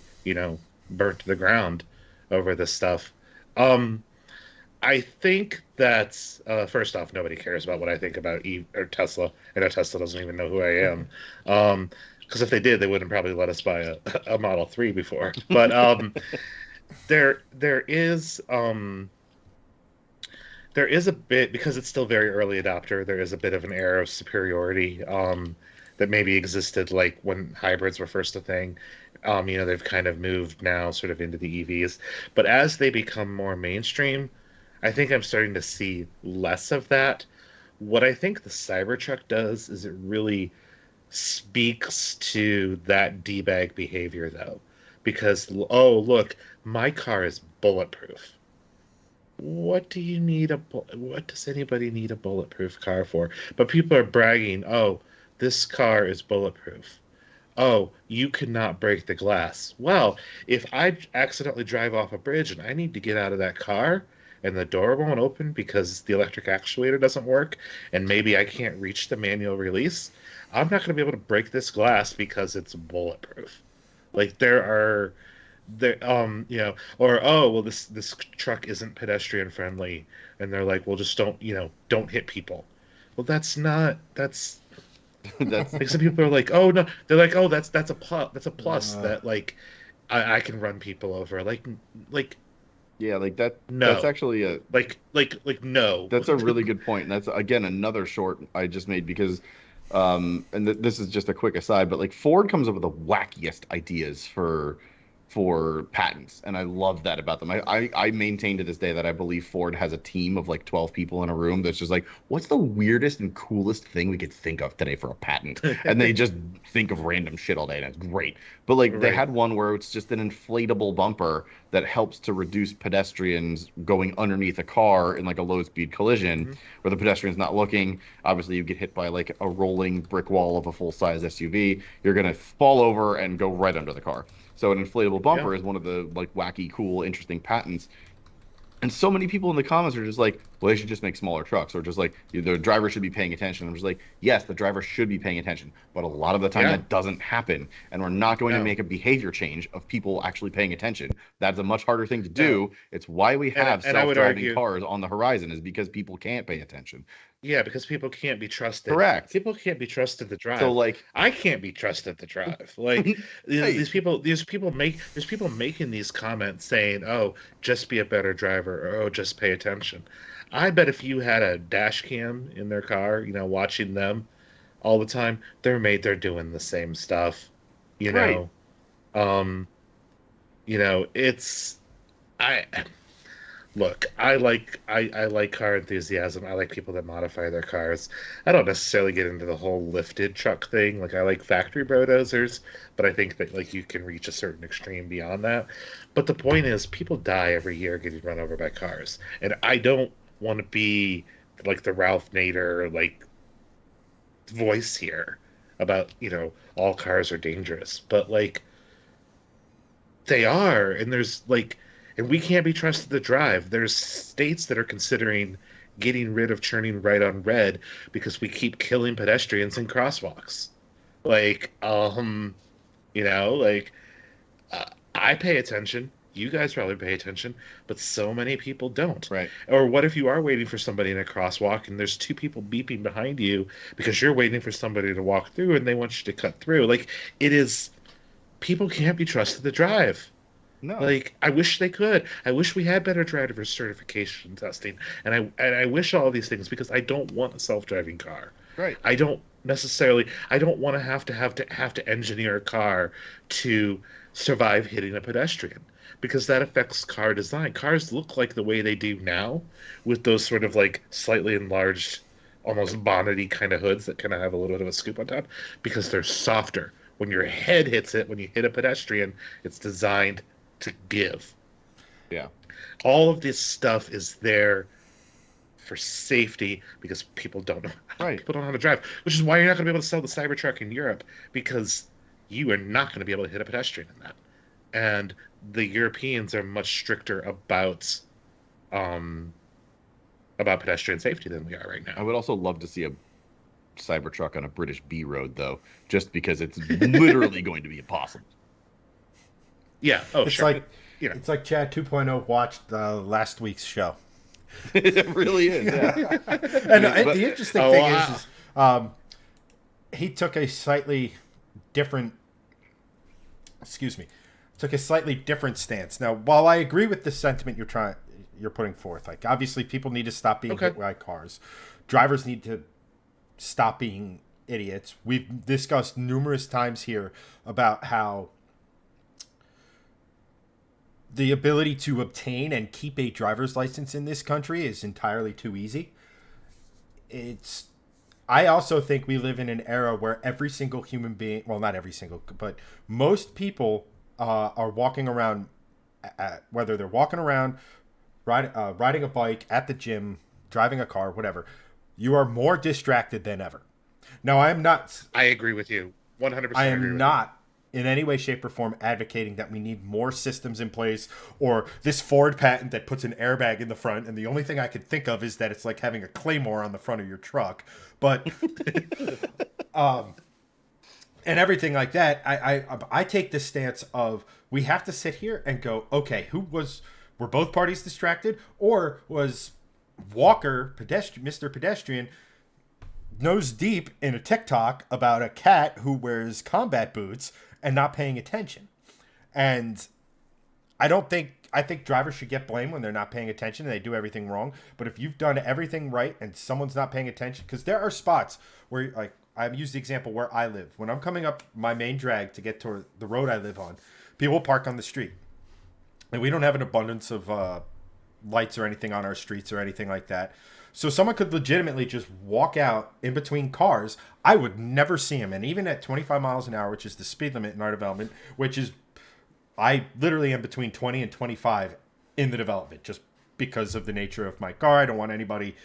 burnt to the ground over this stuff. I think that's first off, nobody cares about what I think about or Tesla. I know Tesla doesn't even know who I am. Because if they did, they wouldn't probably let us buy a Model 3 before. But there is a bit, because it's still very early adopter, there is a bit of an air of superiority that maybe existed like when hybrids were first a thing. They've kind of moved now sort of into the EVs. But as they become more mainstream, I think I'm starting to see less of that. What I think the Cybertruck does is it really speaks to that D-bag behavior, though. Because, oh, look, my car is bulletproof. What does anybody need a bulletproof car for? But people are bragging, oh, this car is bulletproof. Oh, you cannot break the glass. Well, if I accidentally drive off a bridge and I need to get out of that car and the door won't open because the electric actuator doesn't work and maybe I can't reach the manual release, I'm not going to be able to break this glass because it's bulletproof. Like or oh, well, this truck isn't pedestrian friendly, and they're like, well, just don't hit people. Well, that's like some people are like, oh no, they're like, oh, that's a plus that like I can run people over, like yeah, like that. No, that's actually a like no. That's a really good point, and that's again another short I just made because, this is just a quick aside, but like Ford comes up with the wackiest ideas for for patents, and I love that about them. I maintain to this day that I believe Ford has a team of like 12 people in a room that's just like, what's the weirdest and coolest thing we could think of today for a patent? And they just think of random shit all day, and it's great. But like they Right. had one where it's just an inflatable bumper that helps to reduce pedestrians going underneath a car in like a low speed collision Mm-hmm. where the pedestrian's not looking. Obviously, you get hit by like a rolling brick wall of a full size SUV. You're gonna fall over and go right under the car. So an inflatable Yeah. bumper is one of the like wacky, cool, interesting patents. And so many people in the comments are just like, well, they should just make smaller trucks, or just like the driver should be paying attention. I'm just like, yes, the driver should be paying attention, but a lot of the time Yeah. that doesn't happen, and we're not going to No. make a behavior change of people actually paying attention. That's a much harder thing to do. No. It's why we have And I would self-driving argue, cars on the horizon, is because people can't pay attention. yeah, because people can't be trusted. Correct. People can't be trusted to drive. So like, I can't be trusted to drive. Like Hey. these people making these comments saying, "Oh, just be a better driver," or "Oh, just pay attention." I bet if you had a dash cam in their car, watching them all the time, they're doing the same stuff. You Right. know, um, it's I look, I like car enthusiasm. I like people that modify their cars. I don't necessarily get into the whole lifted truck thing. Like I like factory bulldozers, but I think that like you can reach a certain extreme beyond that. But the point is people die every year getting run over by cars. And I don't want to be like the Ralph Nader like voice here about, all cars are dangerous. But like they are, and and we can't be trusted to drive. There's states that are considering getting rid of turning right on red because we keep killing pedestrians in crosswalks. Like, like I pay attention. You guys probably pay attention, but so many people don't. right. Or what if you are waiting for somebody in a crosswalk and there's two people beeping behind you because you're waiting for somebody to walk through and they want you to cut through? Like, people can't be trusted to drive. No. Like, I wish they could. I wish we had better driver certification testing, and I wish all these things because I don't want a self-driving car. Right. I don't necessarily. I don't want to have to engineer a car to survive hitting a pedestrian because that affects car design. Cars look like the way they do now, with those sort of like slightly enlarged, almost bonnety kind of hoods that kind of have a little bit of a scoop on top because they're softer. When your head hits it, when you hit a pedestrian, it's designed to give. Yeah. All of this stuff is there for safety because people don't know. Right. People don't know how to drive, which is why you're not going to be able to sell the Cybertruck in Europe because you are not going to be able to hit a pedestrian in that. And the Europeans are much stricter about pedestrian safety than we are right I now. would also love to see a Cybertruck on a British B road, though, just because it's literally going to be impossible. Yeah. Oh, It's sure. like You know. it's like Chad 2.0 watched last week's show. It really is. Yeah. And the interesting Oh, thing wow. he took a slightly different, took a slightly different stance. Now, while I agree with the sentiment you're putting forth, like obviously people need to stop being Okay. hit by cars, drivers need to stop being idiots. We've discussed numerous times here about how the ability to obtain and keep a driver's license in this country is entirely too easy. I also think we live in an era where every single human being, well, not every single, but most people are walking around, whether they're walking around, riding a bike, at the gym, driving a car, whatever. You are more distracted than ever. Now, I agree with you. 100%. I agree am with not in any way, shape, or form advocating that we need more systems in place or this Ford patent that puts an airbag in the front. And the only thing I could think of is that it's like having a claymore on the front of your truck. But, and everything like that, I take the stance of we have to sit here and go, okay, were both parties distracted, or was Walker, Mr. Pedestrian, nose deep in a TikTok about a cat who wears combat boots and not paying attention? And I think drivers should get blamed when they're not paying attention and they do everything wrong. But if you've done everything right and someone's not paying attention, because there are spots where, like, I've used the example where I live. When I'm coming up my main drag to get to the road I live on, People park on the street, and we don't have an abundance of lights or anything on our streets or anything like that. So someone could legitimately just walk out in between cars. I would never see him. And even at 25 miles an hour, which is the speed limit in our development, which is, I literally am between 20 and 25 in the development just because of the nature of my car. I don't want anybody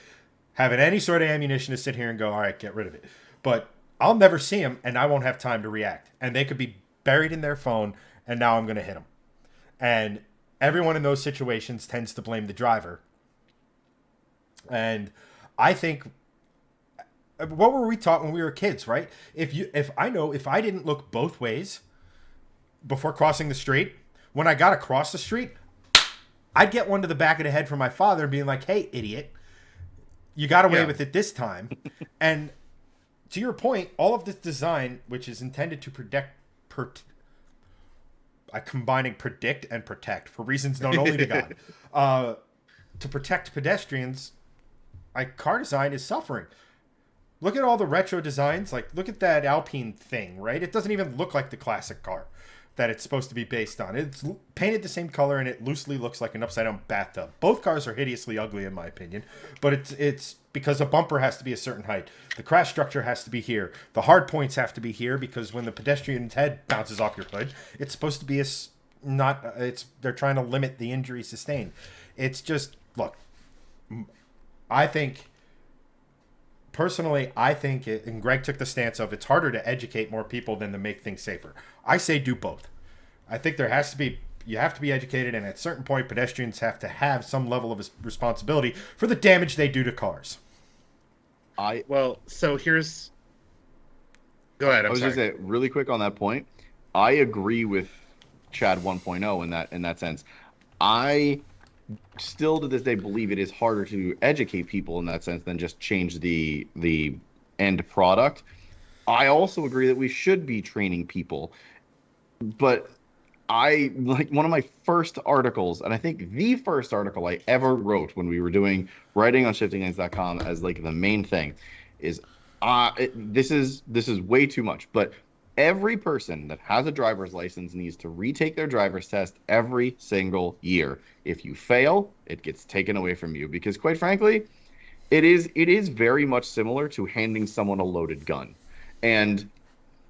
having any sort of ammunition to sit here and go, all right, get rid of it. But I'll never see him, and I won't have time to react. And they could be buried in their phone, and now I'm going to hit them. And everyone in those situations tends to blame the driver. And I think, what were we taught when we were kids, right? If I didn't look both ways before crossing the street, when I got across the street, I'd get one to the back of the head from my father being like, hey, idiot, you got away with it this time. And to your point, all of this design, which is intended to combining predict and protect for reasons known only to God, to protect pedestrians, car design is suffering. Look at all the retro designs. Like, look at that Alpine thing, right? It doesn't even look like the classic car that it's supposed to be based on. It's painted the same color, and it loosely looks like an upside-down bathtub. Both cars are hideously ugly, in my opinion, but it's because a bumper has to be a certain height. The crash structure has to be here. The hard points have to be here, because when the pedestrian's head bounces off your hood, it's supposed to be they're trying to limit the injury sustained. It's just, look, I think, personally, and Greg took the stance of, it's harder to educate more people than to make things safer. I say do both. I think you have to be educated, and at a certain point, pedestrians have to have some level of responsibility for the damage they do to cars. So here's... Go ahead, I was going to say, really quick on that point, I agree with Chad 1.0 in that sense. I still to this day believe it is harder to educate people in that sense than just change the end product. I also agree that we should be training people, but I, like, one of my first articles, and I think the first article I ever wrote when we were writing on shiftinglanes.com as like the main thing is this is way too much, but every person that has a driver's license needs to retake their driver's test every single year. If you fail, it gets taken away from you, because quite frankly, it is very much similar to handing someone a loaded gun and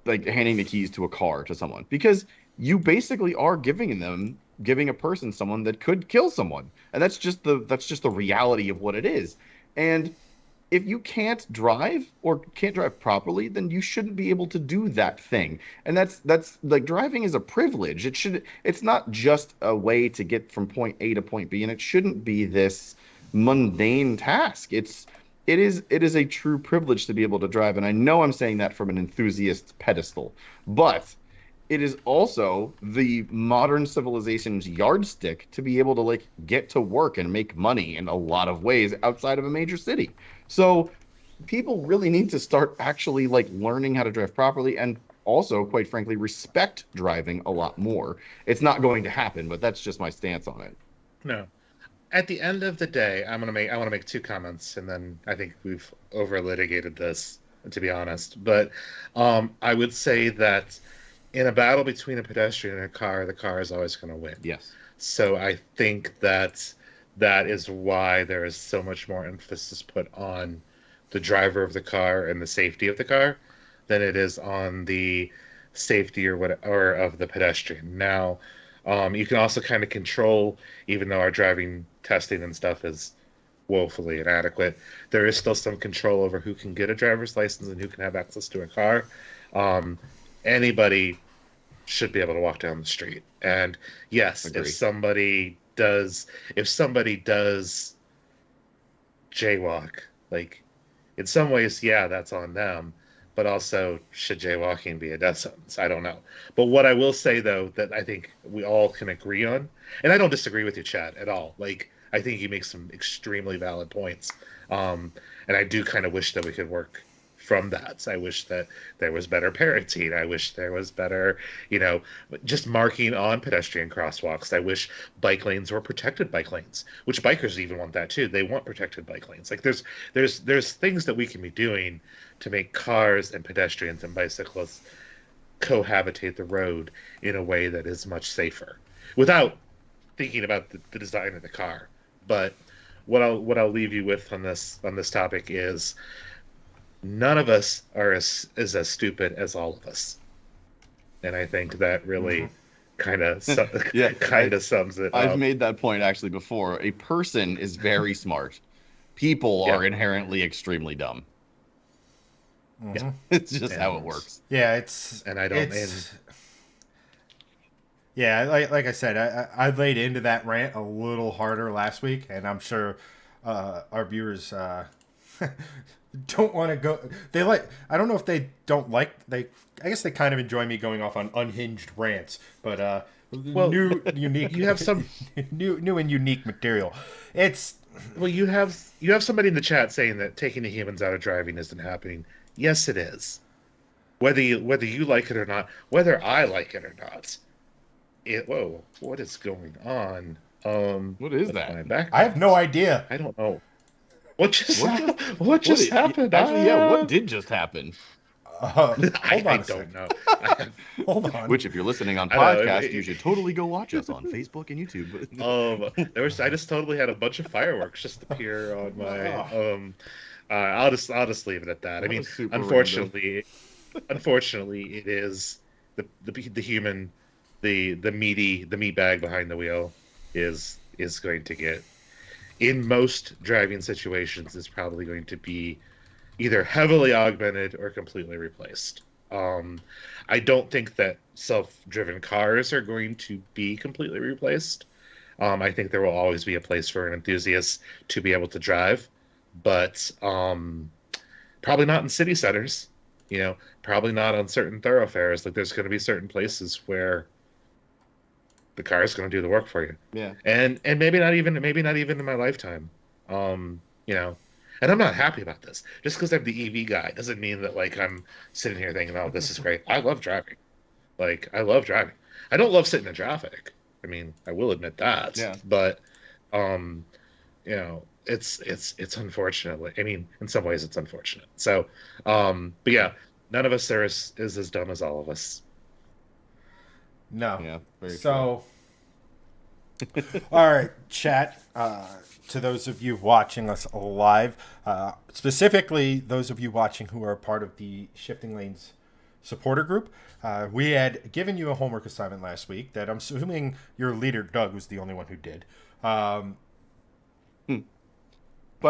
like handing the keys to a car to someone, because you basically are giving a person someone that could kill someone. And that's just the reality of what it is. And if you can't drive or can't drive properly, then you shouldn't be able to do that thing. And that's like, driving is a privilege. It's not just a way to get from point A to point B, and it shouldn't be this mundane task. It is a true privilege to be able to drive. And I know I'm saying that from an enthusiast pedestal, but it is also the modern civilization's yardstick to be able to like get to work and make money in a lot of ways outside of a major city. So people really need to start actually like learning how to drive properly, and also, quite frankly, respect driving a lot more. It's not going to happen, but that's just my stance on it. No. At the end of the day, I want to make two comments, and then I think we've over litigated this, to be honest. But I would say that in a battle between a pedestrian and a car, the car is always going to win. Yes. So I think that is why there is so much more emphasis put on the driver of the car and the safety of the car than it is on the safety or of the pedestrian. Now, you can also kind of control, even though our driving testing and stuff is woefully inadequate, there is still some control over who can get a driver's license and who can have access to a car. Anybody should be able to walk down the street. And yes, Agreed. if somebody does jaywalk, like, in some ways, yeah, that's on them. But also, should jaywalking be a death sentence? I don't know. But what I will say, though, that I think we all can agree on, and I don't disagree with you, Chad, at all. Like, I think you make some extremely valid points. And I do kind of wish that we could work from that. So I wish that there was better parenting. I wish there was better, just marking on pedestrian crosswalks. I wish bike lanes were protected bike lanes, which bikers even want that too. They want protected bike lanes. Like, there's things that we can be doing to make cars and pedestrians and bicyclists cohabitate the road in a way that is much safer, without thinking about the design of the car. But what I'll leave you with on this topic is none of us are as stupid as all of us, and I think that really kind of sums it I've up. made that point actually before. A person is very smart. People are inherently extremely dumb. Yeah. It's just how it works. Yeah, yeah, like I said, I laid into that rant a little harder last week, and I'm sure our viewers don't want to go. I don't know if they don't like. I guess they kind of enjoy me going off on unhinged rants, but unique. You have some new and unique material. You have somebody in the chat saying that taking the humans out of driving isn't happening. Yes, it is. Whether you like it or not, whether I like it or not. Whoa, what is going on? What is that? I have no idea. I don't know. What just happened? Actually, what did just happen? I don't know. Hold on. Which, if you're listening on podcast, you should totally go watch us on Facebook and YouTube. I just totally had a bunch of fireworks just appear on my. I'll just leave it at that. I mean, unfortunately, it is the human, the meat bag behind the wheel is going to get, in most driving situations, is probably going to be either heavily augmented or completely replaced. I don't think that self-driven cars are going to be completely replaced. I think there will always be a place for an enthusiast to be able to drive, but probably not in city centers. Probably not on certain thoroughfares. Like, there's going to be certain places where the car is going to do the work for you. Yeah. And maybe not even in my lifetime. And I'm not happy about this. Just because I'm the EV guy doesn't mean that, like, I'm sitting here thinking, "Oh, this is great." I love driving. I love driving. I don't love sitting in traffic. I mean, I will admit that. Yeah. But, it's unfortunate. I mean, in some ways, it's unfortunate. So, but yeah, none of us is as dumb as all of us. No. Yeah. Very so, all right, chat. To those of you watching us live, specifically those of you watching who are a part of the Shifting Lanes supporter group, we had given you a homework assignment last week that I'm assuming your leader, Doug, was the only one who did. By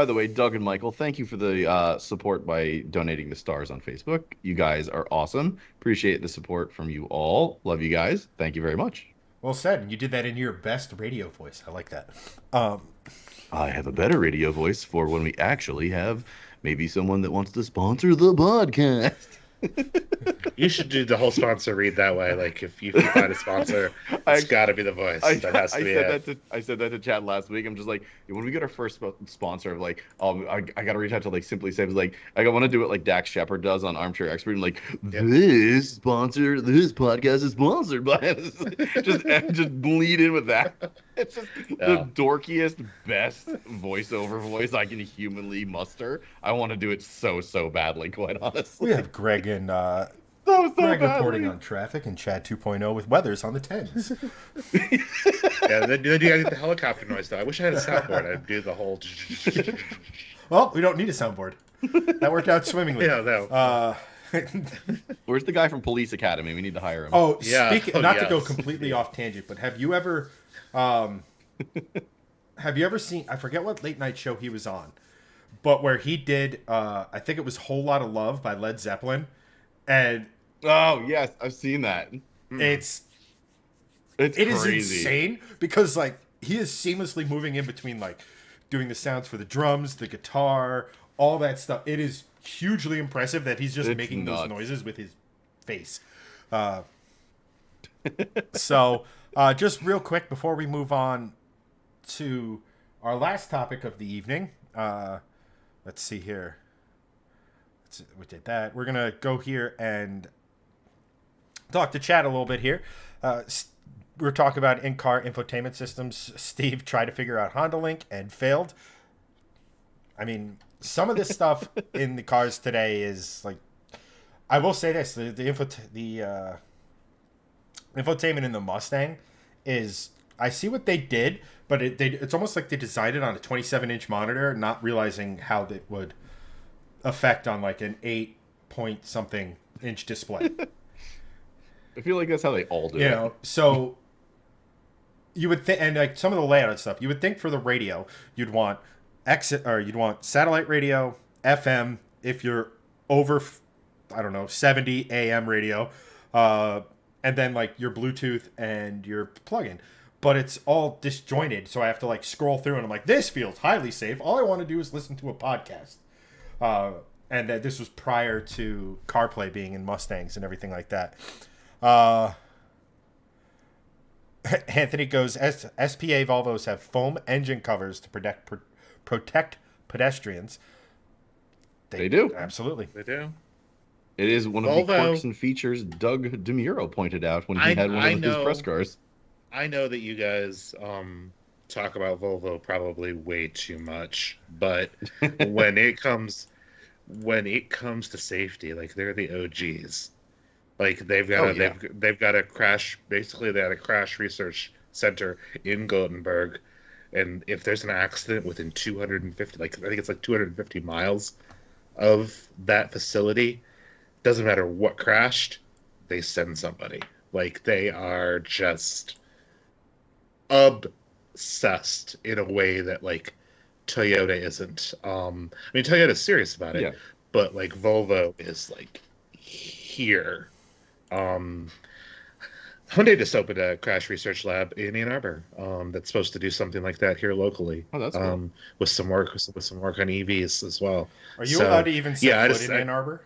the way, Doug and Michael, thank you for the support by donating the stars on Facebook. You guys are awesome. Appreciate the support from you all. Love you guys. Thank you very much. Well said. And you did that in your best radio voice. I like that. I have a better radio voice for when we actually have maybe someone that wants to sponsor the podcast. You should do the whole sponsor read that way. Like, if you find a sponsor, it's got to be the voice. I said that to Chad last week. I'm just like, when we get our first sponsor, like, I got to reach out to, like, Simply Safe. Like, I want to do what, like, Dax Shepard does on Armchair Expert. And, like, this podcast is sponsored by just bleed in with that. It's just the dorkiest, best voiceover voice I can humanly muster. I want to do it so badly, quite honestly. We have Greg and Greg reporting on traffic, and Chad 2.0 with weathers on the 10s. Yeah, then you gotta get the helicopter noise though. I wish I had a soundboard. I'd do the whole. Well, we don't need a soundboard. That worked out swimmingly. Yeah, no. Where's the guy from Police Academy? We need to hire him. Oh, yeah. Not to go completely off tangent, but have you ever seen? I forget what late night show he was on, but where he did, I think it was "Whole Lot of Love" by Led Zeppelin, and oh yes, I've seen that. It crazy. is insane because, like, he is seamlessly moving in between, like, doing the sounds for the drums, the guitar, all that stuff. It is hugely impressive that he's just making those noises with his face. So, just real quick before we move on to our last topic of the evening, let's see here. We did that. We're gonna go here and talk to Chad a little bit here. We're talking about in-car infotainment systems. Steve tried to figure out Honda Link and failed. I mean, some of this stuff in the cars today is like, I will say this: the infotainment in the Mustang is. I see what they did, but it's almost like they designed it on a 27-inch monitor, not realizing how that would affect on like an 8 point something inch display. I feel like that's how they all do it. You know, so you would think, and like some of the layout and stuff, you would think for the radio, you'd want you'd want satellite radio, FM, if you're over, I don't know, 70 AM radio, and then like your Bluetooth and your plug-in. But it's all disjointed, so I have to like scroll through, and I'm like, this feels highly safe. All I want to do is listen to a podcast. And that this was prior to CarPlay being in Mustangs and everything like that. Anthony goes, SPA Volvos have foam engine covers to protect pedestrians. They do. Absolutely. They do. It is one of the quirks and features Doug DeMuro pointed out when he had one of his press cars. I know that you guys talk about Volvo probably way too much, but when it comes to safety, like they're the OGs. Like they've got a crash. Basically, they had a crash research center in Gothenburg, and if there's an accident within 250, like I think it's like 250 miles of that facility, doesn't matter what crashed, they send somebody. Like they are just obsessed in a way that like Toyota isn't. I mean, Toyota's serious about it, but like Volvo is like here. Hyundai just opened a crash research lab in Ann Arbor that's supposed to do something like that here locally. Oh, that's cool. With some work on EVs as well. Are you allowed to even set foot in Ann Arbor?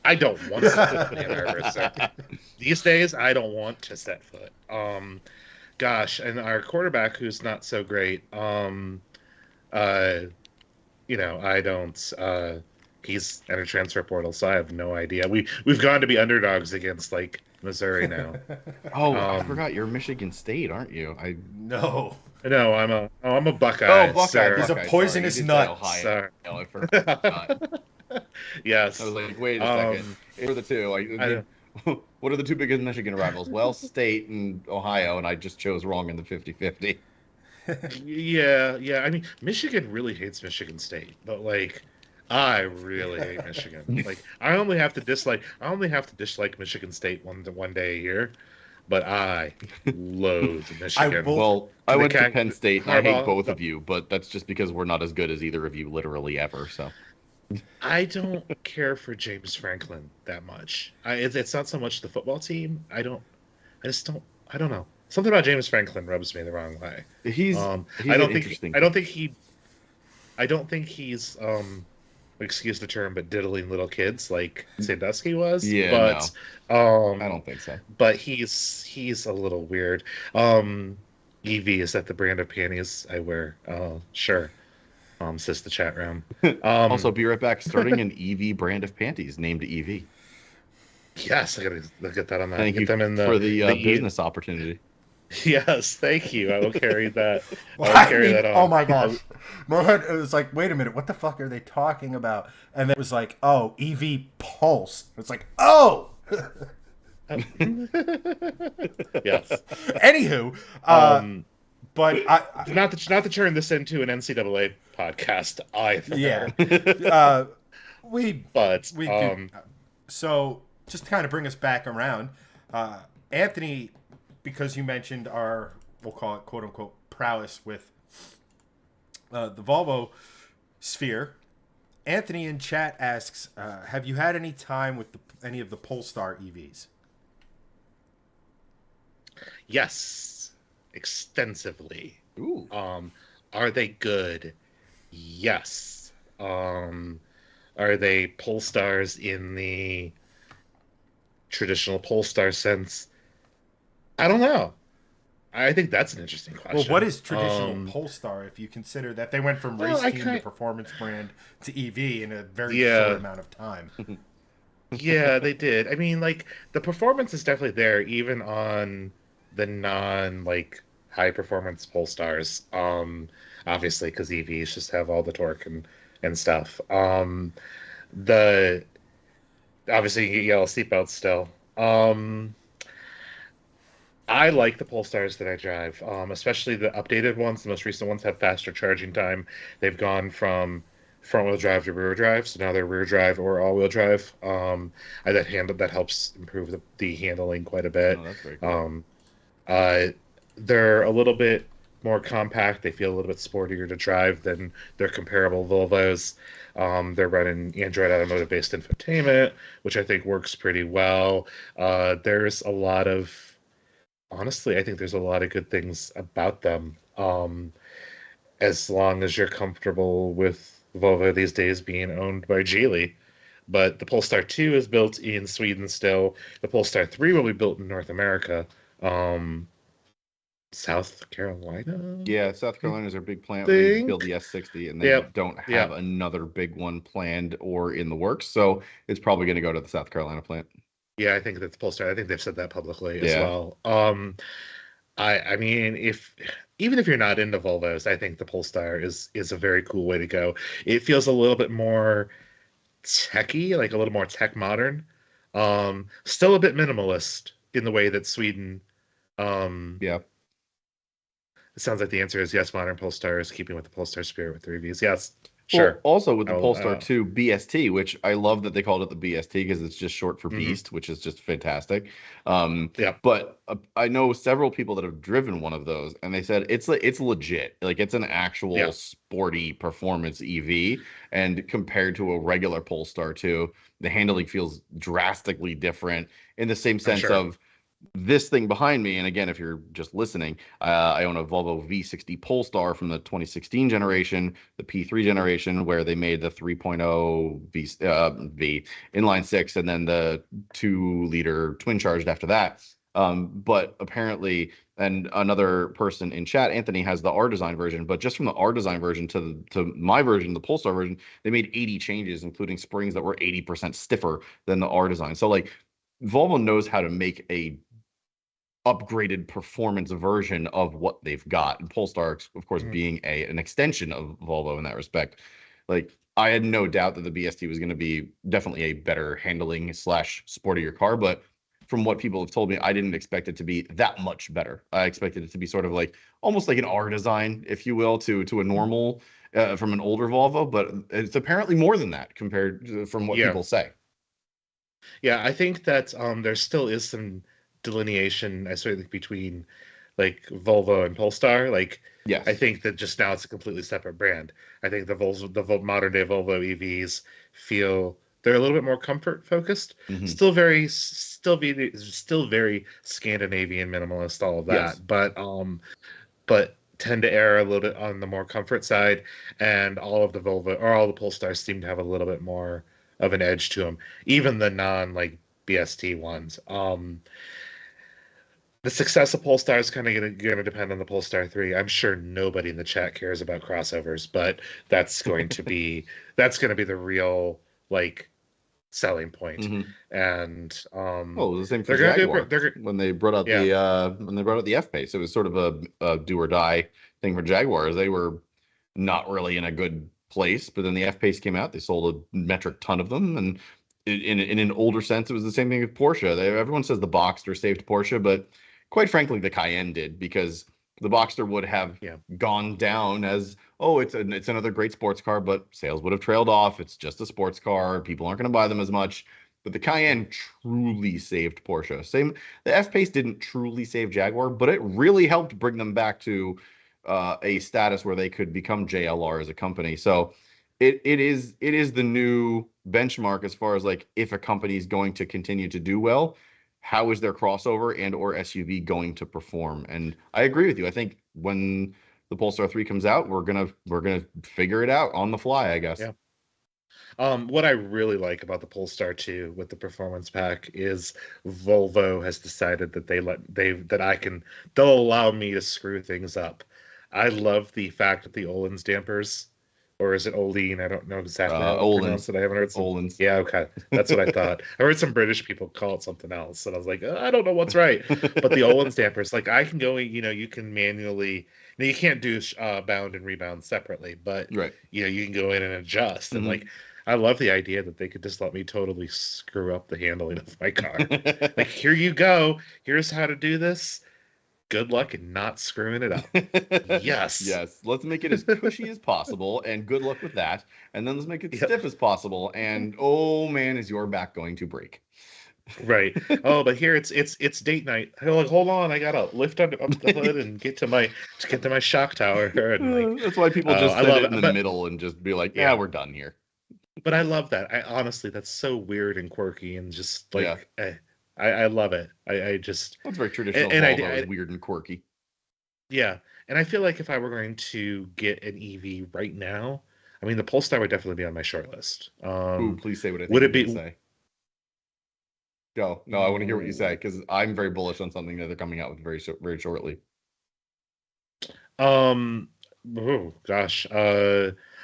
I don't want to set foot in Ann Arbor. So these days, I don't want to set foot. Gosh, and our quarterback, who's not so great, I don't. He's in a transfer portal, so I have no idea. We've gone to be underdogs against like Missouri now. I forgot you're Michigan State, aren't you? No, I'm a Buckeye. Oh, Buckeye. Sir. He's a poisonous nut. Sorry. I forgot. Yes. I was like, wait a second. What are the two? What are the two biggest Michigan rivals? Well, State and Ohio, and I just chose wrong in the 50-50. Yeah. I mean, Michigan really hates Michigan State, but like, I really hate Michigan. Like, I only have to dislike Michigan State one day a year, but I loathe Michigan. I went to Penn State, and I hate both of you, but that's just because we're not as good as either of you, literally ever. So. I don't care for James Franklin that much. It's not so much the football team. I don't know. Something about James Franklin rubs me the wrong way. I don't think he's excuse the term, but diddling little kids like Sandusky was. Yeah, but I don't think so. But he's a little weird. EV, is that the brand of panties I wear? Sure. Says the chat room. Also, be right back. Starting an EV brand of panties named EV. Yes, I gotta get that on that. Thank you for the business opportunity. Yes, thank you. I will carry that. That on. Oh my gosh. My head, it was like, wait a minute, what the fuck are they talking about? And it was like, oh, EV Pulse. It's like, oh! Yes. Anywho, but not to turn this into an NCAA podcast either. Yeah. We do. So just to kind of bring us back around, Anthony, because you mentioned our, we'll call it quote unquote prowess with the Volvo sphere, Anthony in chat asks, have you had any time with any of the Polestar EVs? Yes, extensively. Ooh. Are they good? Yes. Are they Polestars in the traditional Polestar sense? I don't know. I think that's an interesting question. Well, what is traditional Polestar if you consider that they went from race team to performance brand to EV in a very short amount of time? Yeah, they did. I mean, like, the performance is definitely there, even on the high performance Polestars. Obviously, because EVs just have all the torque and stuff. The obviously you get yellow seatbelts still. I like the Polestars that I drive, especially the updated ones. The most recent ones have faster charging time. They've gone from front wheel drive to rear drive, so now they're rear drive or all wheel drive. That helps improve the handling quite a bit. Oh, that's very cool. Um, uh, they're a little bit more compact. They feel a little bit sportier to drive than their comparable Volvos. They're running Android Automotive based infotainment, which I think works pretty well. There's a lot of honestly, I think there's a lot of good things about them. As long as you're comfortable with Volvo these days being owned by Geely. But the Polestar 2 is built in Sweden still. The Polestar 3 will be built in North America. South Carolina, Yeah, South Carolina is their big plant where they build think. the S60, and they Yep. don't have Yep. another big one planned or in the works. So it's probably going to go to the South Carolina plant. Yeah, I think that's Polestar. I think they've said that publicly as Yeah. well. I mean, if even if you're not into Volvos, I think the Polestar is a very cool way to go. It feels a little bit more techy, like a little more tech modern. Still a bit minimalist in the way that Sweden. Yeah. It sounds like the answer is yes. Modern Polestar is keeping with the Polestar spirit with the reviews. Yes, Well, sure. also with the I'll, Polestar 2 BST, which I love that they called it the BST because it's just short for mhm. Beast, which is just fantastic. Um, Yeah, but I know several people that have driven one of those, and they said it's legit, like it's an actual yeah, sporty performance EV, and compared to a regular Polestar 2, the handling feels drastically different in the same I'm sense sure. of this thing behind me. And again, if you're just listening, I own a Volvo V60 Polestar from the 2016 generation, the P3 generation, where they made the 3.0 V inline six, and then the 2-liter twin charged after that. But apparently, and another person in chat, Anthony, has the R design version. But just from the R design version to my version, the Polestar version, they made 80 changes, including springs that were 80% stiffer than the R design. So like Volvo knows how to make a upgraded performance version of what they've got. And Polestar, of course, Mhm. being an extension of Volvo in that respect. Like I had no doubt that the BST was going to be definitely a better handling slash sportier car, but from what people have told me, I didn't expect it to be that much better. I expected it to be sort of like almost like an R design, if you will, to a normal from an older Volvo, but it's apparently more than that compared from what Yeah, people say. yeah. I think that there still is some delineation, I sort of think, between like Volvo and Polestar. Like, I Yes. think that just now it's a completely separate brand. I think modern day Volvo EVs feel they're a little bit more comfort focused. Hmm. Still very Scandinavian minimalist, all of Yes. that. But tend to err a little bit on the more comfort side, and all the Polestars seem to have a little bit more of an edge to them, even the non like BST ones. The success of Polestar is kind of gonna depend on the Polestar 3. I'm sure nobody in the chat cares about crossovers, but that's going to be the real like selling point. Hmm. And Well, it was the same for they're going to do Jaguar they're when they brought out yeah, the F pace. It was sort of a do or die thing for Jaguars. They were not really in a good place, but then the F pace came out. They sold a metric ton of them, and in an older sense, it was the same thing with Porsche. Everyone says the Boxster saved Porsche, but quite frankly, the Cayenne did because the Boxster would have yeah. gone down as oh, it's another great sports car, but sales would have trailed off. It's just a sports car. People aren't going to buy them as much. But the Cayenne truly saved Porsche. Same, the F Pace didn't truly save Jaguar, but it really helped bring them back to a status where they could become JLR as a company. So it is the new benchmark as far as like if a company is going to continue to do well, how is their crossover and or SUV going to perform? And I agree with you. I think when the Polestar 3 comes out, we're gonna figure it out on the fly, I guess. Yeah. What I really like about the Polestar 2 with the performance pack is Volvo has decided that they'll allow me to screw things up. I love the fact that the Öhlins dampers, or is it Öhlin? I don't know exactly how to pronounce Olins. it. I haven't heard some. Olins. Yeah, okay, that's what I thought. I heard some British people call it something else, and I was like, I don't know what's right. But the Öhlins dampers, like I can go, you can manually. Now you can't do bound and rebound separately, but Right. you can go in and adjust, and Hmm. like I love the idea that they could just let me totally screw up the handling of my car. Like, here you go. Here's how to do this. Good luck in not screwing it up. Yes. Yes. Let's make it as cushy as possible, and good luck with that. And then let's make it stiff as possible. And oh man, is your back going to break? Right. Oh, but here it's date night. Like, hold on, I gotta lift up the hood and get to my shock tower. And like, that's why people just set it in the middle and just be like, yeah, we're done here. But I love that. I honestly, that's so weird and quirky and just like, I love it. I just. That's very traditional. And Volvo is weird and quirky. Yeah, and I feel like if I were going to get an EV right now, I mean, the Polestar would definitely be on my short list. Ooh, please say what I think would it be? Say. No, I want to hear what you say because I'm very bullish on something that they're coming out with very shortly. Oh gosh.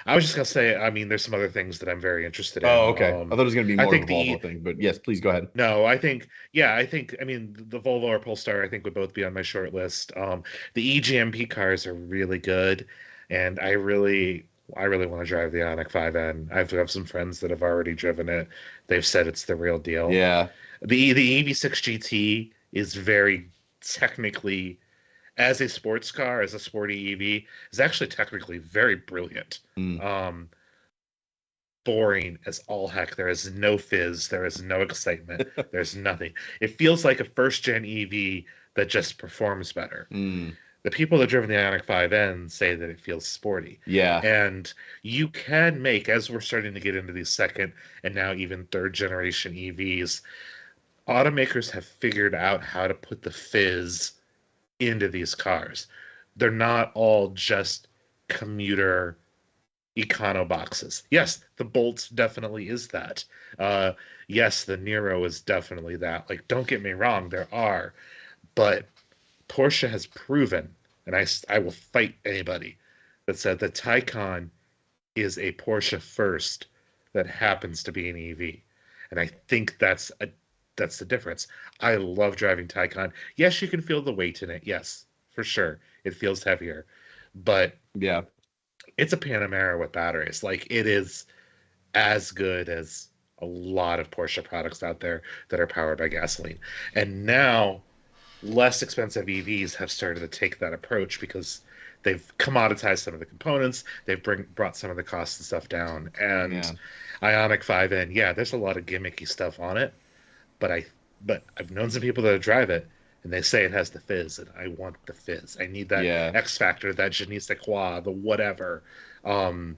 I was just gonna say. I mean, there's some other things that I'm very interested in. Oh, okay. I thought it was gonna be more of a Volvo thing, but yes, please go ahead. No, I think. I mean, the Volvo or Polestar, I think would both be on my short list. The eGMP cars are really good, and I really want to drive the Ioniq 5N. I have some friends that have already driven it. They've said it's the real deal. Yeah. The EV6 GT is very technically, as a sports car, as a sporty EV, is actually technically very brilliant. Boring as all heck. There is no fizz. There is no excitement. There's nothing. It feels like a first-gen EV that just performs better. The people that driven the Ioniq 5N say that it feels sporty. Yeah. And you can make, as we're starting to get into these second and now even third generation EVs, automakers have figured out how to put the fizz into these cars. They're not all just commuter econo boxes. Yes, the Bolt definitely is that. Yes, the Nero is definitely that. Like, don't get me wrong, there are. But Porsche has proven, and I will fight anybody that said the Taycan is a Porsche first that happens to be an EV. And I think that's the difference. I love driving Taycan. Yes, you can feel the weight in it. Yes, for sure. It feels heavier. But yeah, it's a Panamera with batteries. Like, it is as good as a lot of Porsche products out there that are powered by gasoline. And now less expensive EVs have started to take that approach because they've commoditized some of the components. They've brought some of the costs and stuff down. And Ioniq 5N, there's a lot of gimmicky stuff on it. But I've known some people that drive it, and they say it has the fizz, and I want the fizz. I need that X factor, that je ne sais quoi, the whatever. And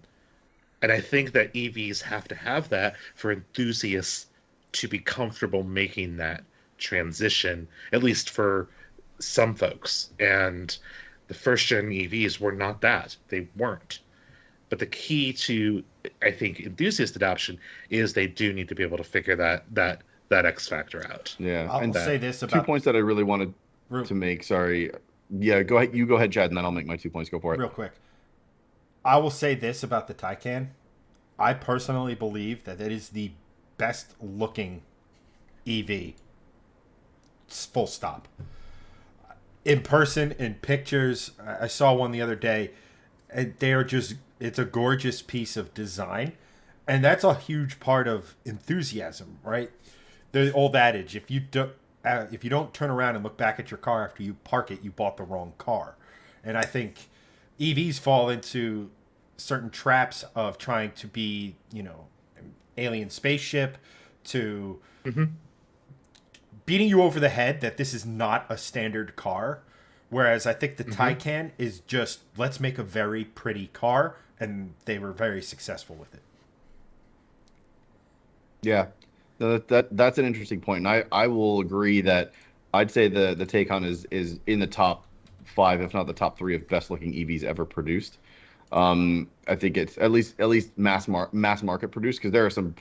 I think that EVs have to have that for enthusiasts to be comfortable making that transition, at least for some folks. And the first gen EVs were not that. They weren't. But the key to, I think, enthusiast adoption is they do need to be able to figure that X factor out. Yeah. I'll say this about 2 points that I really wanted to make. Sorry. Yeah, go ahead. You go ahead, Chad, and then I'll make my 2 points. Go for it. Real quick. I will say this about the Taycan. I personally believe that it is the best looking EV. Full stop. In person, in pictures, I saw one the other day, and it's a gorgeous piece of design. And that's a huge part of enthusiasm, right? The old adage, if you don't turn around and look back at your car after you park it, you bought the wrong car. And I think EVs fall into certain traps of trying to be, an alien spaceship, to beating you over the head that this is not a standard car. Whereas I think the Taycan is just, let's make a very pretty car, and they were very successful with it. Yeah, that's an interesting point, and I will agree that I'd say the Taycan is in the top 5, if not the top 3 of best looking EVs ever produced. I think it's at least mass market produced, because there are some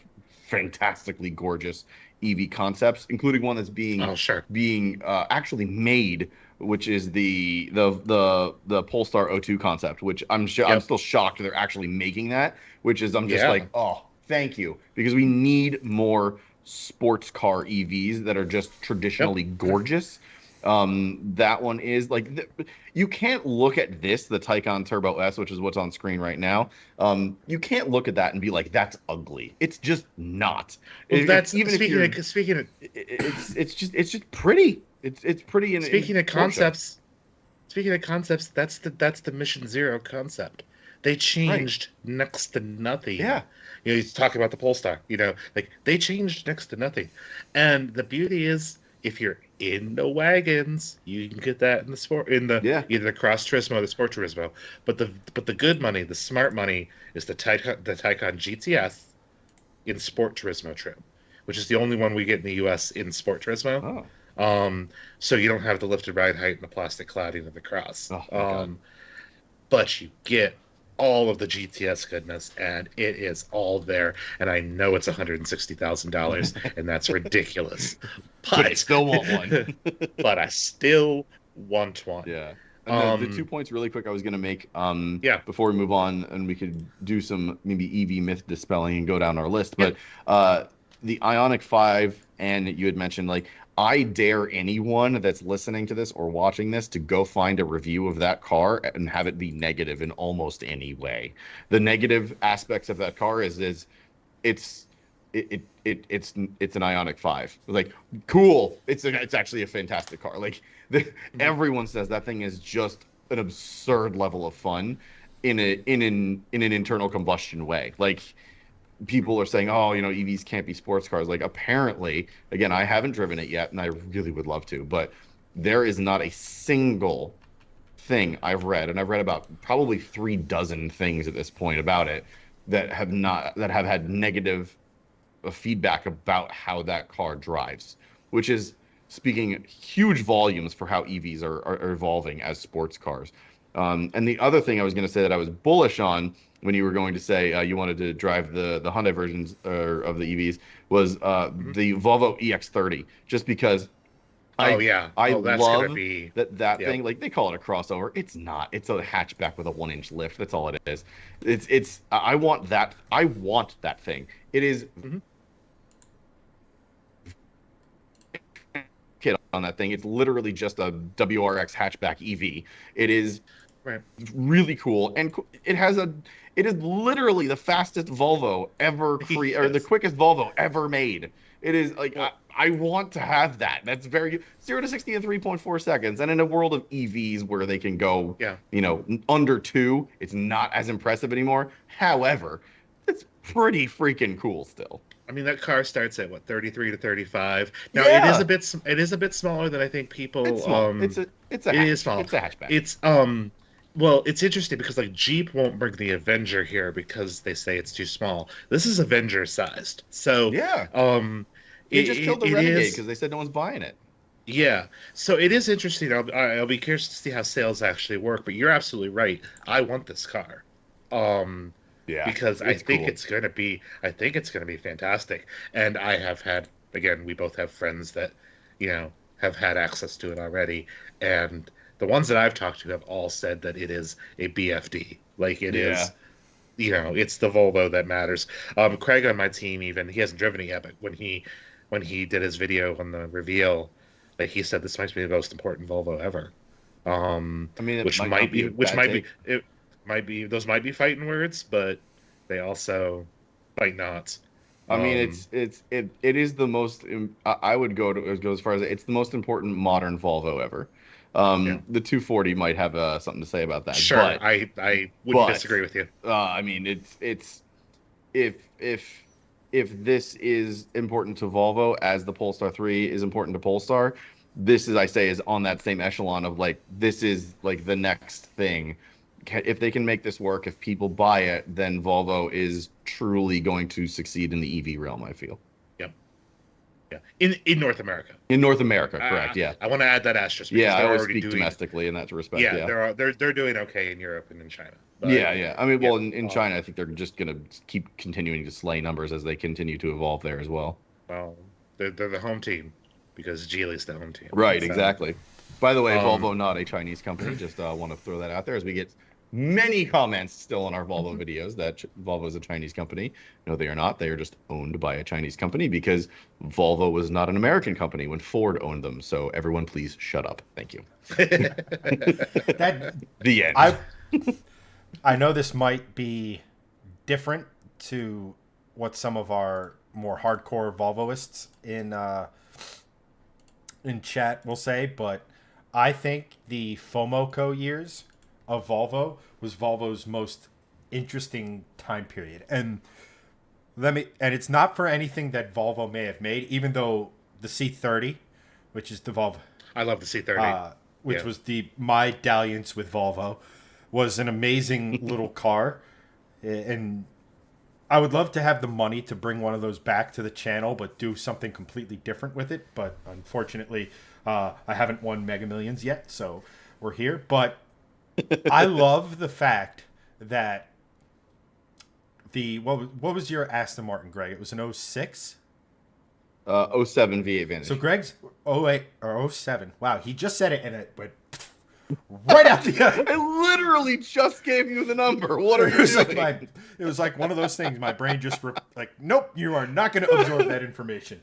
fantastically gorgeous EV concepts, including one that's being actually made, which is the Polestar O2 concept, which I'm still shocked they're actually making that, which is I'm just like, oh, thank you, because we need more sports car EVs that are just traditionally gorgeous. That one is like you can't look at this, the Taycan Turbo S, which is what's on screen right now. You can't look at that and be like, that's ugly. It's just not. Well, that's Even if speaking you're, of speaking of it's just pretty. It's pretty speaking in of concepts. Speaking of concepts, that's the Mission Zero concept. They changed next to nothing. Yeah. You know, he's talking about the Polestar. You know, like they changed next to nothing. And the beauty is, if you're in the wagons, you can get that in the sport, either the Cross Turismo or the Sport Turismo. But the good money, the smart money, is the Taycan GTS in Sport Turismo trim, which is the only one we get in the U.S. in Sport Turismo. Oh. So you don't have the lifted ride height and the plastic cladding of the Cross. Oh, my God. But you get all of the GTS goodness, and it is all there. And I know it's $160,000, and that's ridiculous. But I still want one. But I still want one. Yeah. And the 2 points really quick I was going to make before we move on, and we could do some maybe EV myth dispelling and go down our list. But the Ioniq 5, and you had mentioned, like, I dare anyone that's listening to this or watching this to go find a review of that car and have it be negative in almost any way. The negative aspects of that car is it's an Ioniq 5. Like, cool. It's actually a fantastic car. Like, everyone says that thing is just an absurd level of fun in an internal combustion way. Like, people are saying, oh, you know, EVs can't be sports cars. Like, apparently, again, I haven't driven it yet, and I really would love to, but there is not a single thing I've read, and I've read about probably 36 things at this point about it, that have had negative feedback about how that car drives, which is speaking huge volumes for how EVs are evolving as sports cars. And the other thing I was going to say that I was bullish on when you were going to say you wanted to drive the Hyundai versions of the EVs was the Volvo EX30, just because I love that thing. Like, they call it a crossover. It's not. It's a hatchback with a 1-inch lift. That's all it is. I want that. I want that thing. It is. Kit on that thing. It's literally just a WRX hatchback EV. It is really cool, and it is literally the fastest Volvo ever or the quickest Volvo ever made. It is like, I want to have that. That's very 0 to 60 in 3.4 seconds. And in a world of EVs where they can go, you know, under 2, it's not as impressive anymore. However, it's pretty freaking cool still. I mean, that car starts at what, 33 to 35. Now it is a bit smaller than I think people. It's small. It is small. It's a hatchback. It's well, it's interesting because, like, Jeep won't bring the Avenger here because they say it's too small. This is Avenger sized. So they just killed the Renegade because they said no one's buying it. Yeah, so it is interesting. I'll be curious to see how sales actually work. But you're absolutely right. I want this car. Because I think it's gonna be fantastic. And I have had, again, we both have friends that, you know, have had access to it already, and the ones that I've talked to have all said that it is a BFD. Like, it is, you know, it's the Volvo that matters. Craig on my team, even, he hasn't driven it yet, but when he did his video on the reveal, like, he said this might be the most important Volvo ever. I mean, those might be fighting words, but they also might not. I mean, it is the most. I would go as far as it's the most important modern Volvo ever. The 240 might have something to say about that. Sure, but, I wouldn't disagree with you. I mean, it's if this is important to Volvo as the Polestar 3 is important to Polestar, this is on that same echelon of, like, this is like the next thing. If they can make this work, if people buy it, then Volvo is truly going to succeed in the EV realm, I feel. Yeah. In North America. In North America, correct. Yeah. I want to add that asterisk. Yeah, I always speak domestically in that respect. Yeah, they're doing okay in Europe and in China. But, yeah. I mean, well, in China, I think they're just going to keep continuing to slay numbers as they continue to evolve there as well. Well, they're the home team because Geely's the home team. Right, exactly. By the way, Volvo not a Chinese company. Just want to throw that out there as we get many comments still on our Volvo videos that Volvo is a Chinese company. No, they are not. They are just owned by a Chinese company because Volvo was not an American company when Ford owned them. So everyone, please shut up. Thank you. That The end. I know this might be different to what some of our more hardcore Volvoists in chat will say, but I think the FOMOCO years of Volvo was Volvo's most interesting time period. And it's not for anything that Volvo may have made, even though the C30, which is the Volvo, I love the C30, which was my dalliance with Volvo, was an amazing little car. And I would love to have the money to bring one of those back to the channel, but do something completely different with it. But unfortunately, I haven't won Mega Millions yet, so we're here. But I love the fact that what was your Aston Martin, Greg? It was an 06? 07 V8 Vantage. So Greg's 08 or 07. Wow, he just said it and it went right out the other. I literally just gave you the number. What are you doing? It was like one of those things. My brain just nope, you are not going to absorb that information.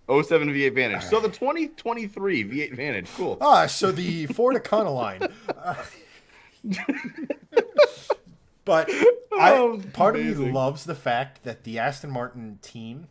07 V8 Vantage. So the 2023 V8 Vantage. Cool. So the Ford Econoline. But part of me loves the fact that the Aston Martin team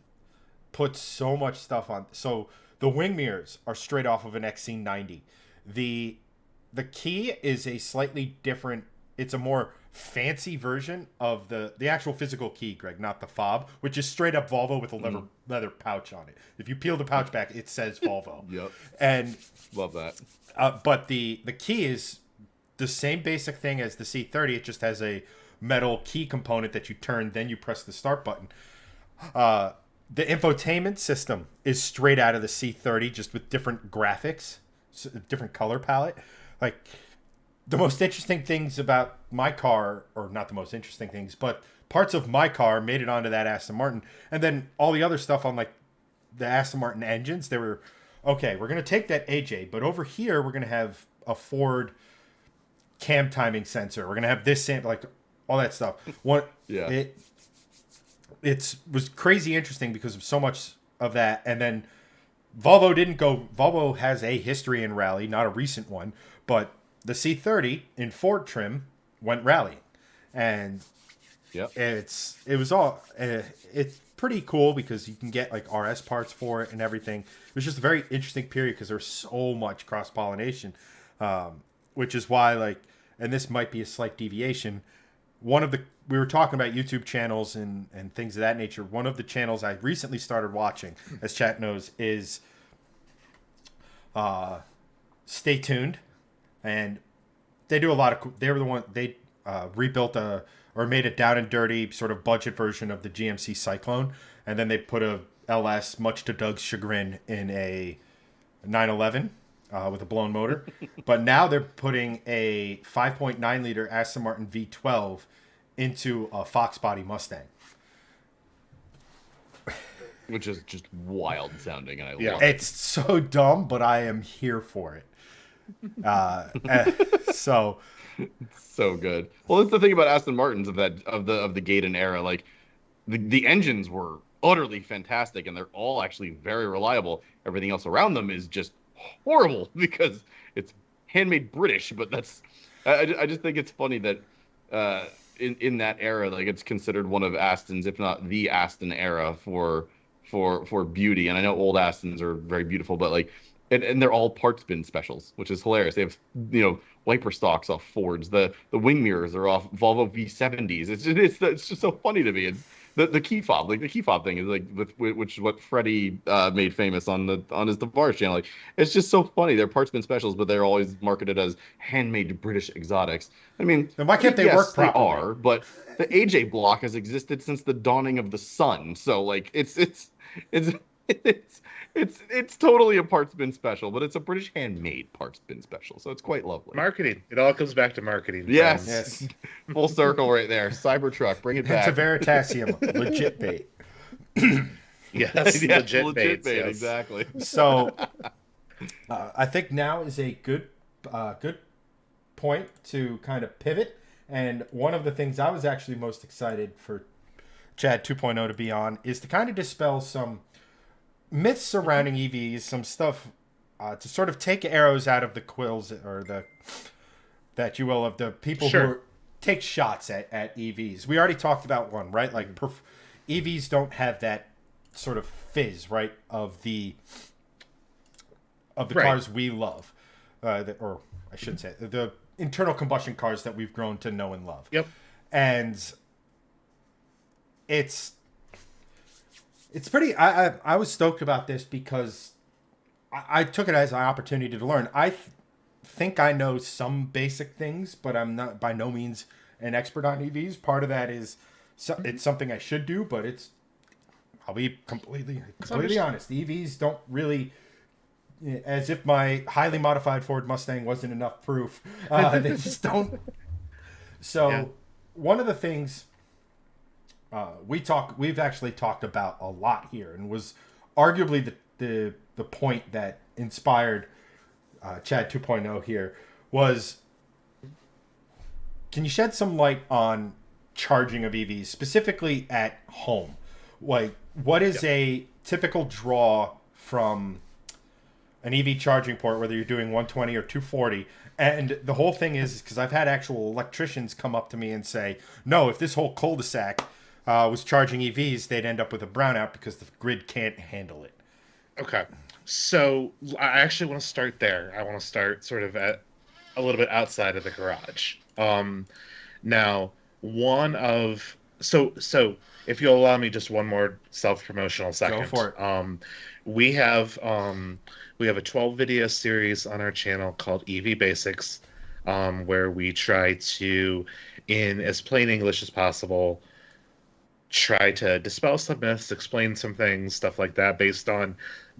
puts so much stuff on. So the wing mirrors are straight off of an XC90. The key is a slightly different. It's a more fancy version of the actual physical key, Greg, not the fob, which is straight up Volvo with a leather pouch on it. If you peel the pouch back, it says Volvo. Yep. And love that. But the key is the same basic thing as the C30. It just has a metal key component that you turn, then you press the start button. The infotainment system is straight out of the C30, just with different graphics, different color palette. Like, the most interesting things about my car, or not the most interesting things, but parts of my car made it onto that Aston Martin. And then all the other stuff on, like, the Aston Martin engines, they were, okay, we're going to take that AJ, but over here we're going to have a Ford cam timing sensor. We're going to have this, like, all that stuff. It was crazy interesting because of so much of that. And then Volvo has a history in rally, not a recent one, but the C30 in Ford trim went rallying. And it's pretty cool because you can get like RS parts for it and everything. It was just a very interesting period because there's so much cross-pollination, which is why, like, and this might be a slight deviation, we were talking about YouTube channels and things of that nature. One of the channels I recently started watching, as chat knows, is Stay Tuned, and they do a lot of. They were the one they rebuilt or made a down and dirty sort of budget version of the GMC Cyclone, and then they put a LS, much to Doug's chagrin, in a 911. With a blown motor. But now they're putting a 5.9 liter Aston Martin V12 into a Fox body Mustang. Which is just wild sounding, and I love it. It's so dumb, but I am here for it. So good. Well, that's the thing about Aston Martins of the Gaydon era. Like, the engines were utterly fantastic, and they're all actually very reliable. Everything else around them is just horrible because it's handmade British. But I just think it's funny that in that era, like, it's considered one of Aston's, if not the Aston era for beauty. And I know old Astons are very beautiful, but like, and they're all parts bin specials, which is hilarious. They have, wiper stalks off Fords. The wing mirrors are off Volvo V70s. It's just so funny to me. It's the key fob, like the key fob thing is like which is what Freddie made famous on his Tavares channel. Like, it's just so funny. They're parts bin specials, but they're always marketed as handmade British exotics. I mean, then why can't they work properly? They are, but the AJ block has existed since the dawning of the sun. So like, it's totally a parts bin special, but it's a British handmade parts bin special, so it's quite lovely. Marketing. It all comes back to marketing. Yes. Full circle right there. Cybertruck, bring it back. It's a Veritasium, legit bait. Yes, legit bait, yes. Exactly. So, I think now is a good point to kind of pivot. And one of the things I was actually most excited for Chad 2.0 to be on is to kind of dispel some myths surrounding EVs, some stuff to sort of take arrows out of the quills or the that you will of the people who take shots at EVs. We already talked about one, right? Like EVs don't have that sort of fizz, right, of the cars we love, or I shouldn't say the internal combustion cars that we've grown to know and love. Yep. And it's pretty. I was stoked about this because I took it as an opportunity to learn. I think I know some basic things, but I'm not by no means an expert on EVs. Part of that is it's something I should do, but I'll be completely honest. EVs don't really, as if my highly modified Ford Mustang wasn't enough proof. They just don't. So one of the things we've actually talked about a lot here, and was arguably the point that inspired Chad 2.0 here was, can you shed some light on charging of EVs, specifically at home? Like, what is a typical draw from an EV charging port, whether you're doing 120 or 240? And the whole thing is, because I've had actual electricians come up to me and say, no, if this whole cul-de-sac was charging EVs, they'd end up with a brownout because the grid can't handle it. Okay. So I actually want to start there. I want to start sort of at a little bit outside of the garage. Now, so if you'll allow me just one more self-promotional second. Go for it. We have a 12 video series on our channel called EV Basics, where we try to, in as plain English as possible, try to dispel some myths, explain some things, stuff like that, based on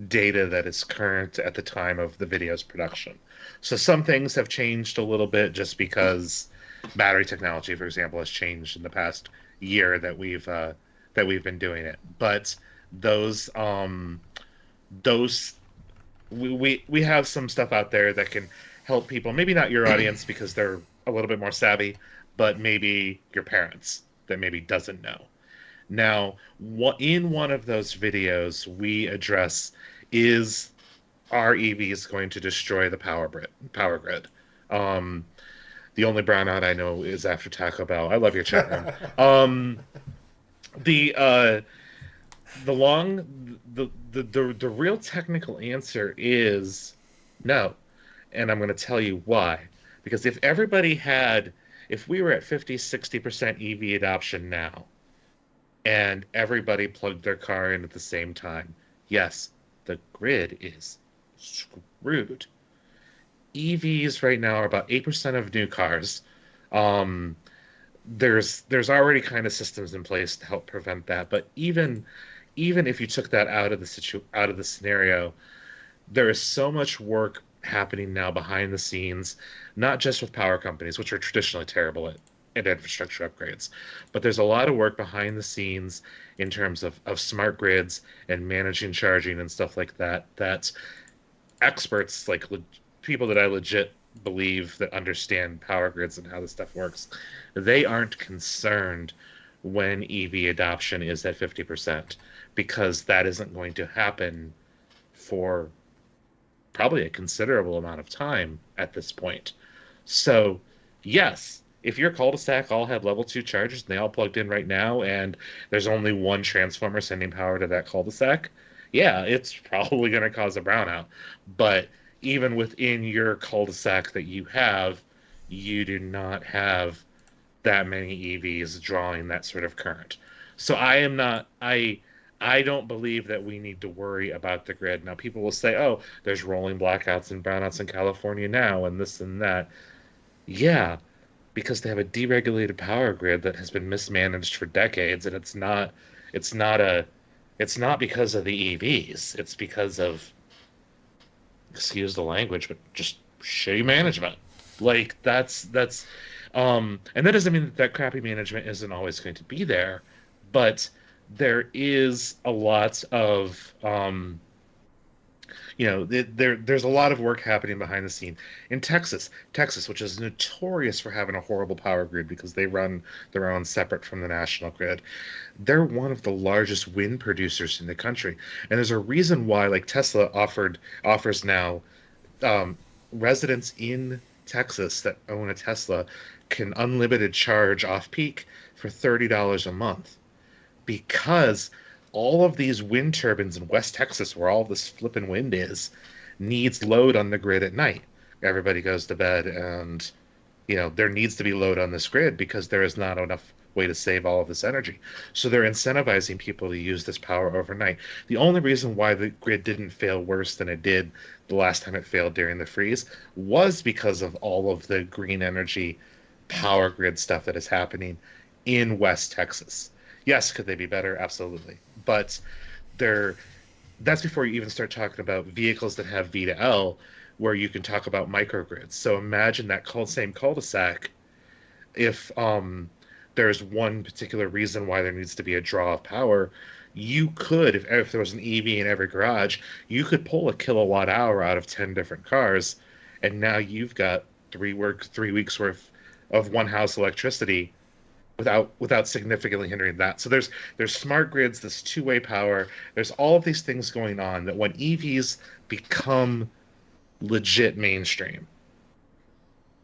data that is current at the time of the video's production. So some things have changed a little bit just because battery technology, for example, has changed in the past year that we've been doing it. But we have some stuff out there that can help people. Maybe not your audience because they're a little bit more savvy, but maybe your parents that maybe doesn't know. Now, in one of those videos, we address, is our EVs going to destroy the power grid? The only brownout I know is after Taco Bell. I love your chat room. The real technical answer is no, and I'm going to tell you why. Because if we were at 50-60% EV adoption now, and everybody plugged their car in at the same time, yes, the grid is screwed. EVs right now are about 8% of new cars. There's already kind of systems in place to help prevent that, but even if you took that out of the scenario, there is so much work happening now behind the scenes, not just with power companies, which are traditionally terrible at infrastructure upgrades, but there's a lot of work behind the scenes in terms of smart grids and managing charging and stuff like that, that experts, like people that I legit believe that understand power grids and how this stuff works, they aren't concerned when EV adoption is at 50%, because that isn't going to happen for probably a considerable amount of time at this point. So yes, if your cul-de-sac all had level 2 chargers and they all plugged in right now and there's only one transformer sending power to that cul-de-sac, yeah, it's probably going to cause a brownout. But even within your cul-de-sac that you have, you do not have that many EVs drawing that sort of current. So I don't believe that we need to worry about the grid. Now, people will say, oh, there's rolling blackouts and brownouts in California now and this and that. Yeah, because they have a deregulated power grid that has been mismanaged for decades, and it's not because of the EVs. It's because of, excuse the language, but just shitty management. Like that's and that doesn't mean that crappy management isn't always going to be there, but there is a lot of there's a lot of work happening behind the scene in Texas, which is notorious for having a horrible power grid because they run their own separate from the national grid. They're one of the largest wind producers in the country, and there's a reason why, like Tesla offers now, residents in Texas that own a Tesla can unlimited charge off peak for $30 a month because all of these wind turbines in West Texas, where all this flipping wind is, needs load on the grid at night. Everybody goes to bed, and there needs to be load on this grid because there is not enough way to save all of this energy. So they're incentivizing people to use this power overnight. The only reason why the grid didn't fail worse than it did the last time it failed during the freeze was because of all of the green energy power grid stuff that is happening in West Texas. Yes, could they be better? Absolutely. But that's before you even start talking about vehicles that have V to L, where you can talk about microgrids. So imagine that same cul-de-sac, if there's one particular reason why there needs to be a draw of power, you could, if there was an EV in every garage, you could pull a kilowatt hour out of 10 different cars, and now you've got 3 weeks worth of one house electricity without significantly hindering that. So there's smart grids, this two-way power, there's all of these things going on that when EVs become legit mainstream,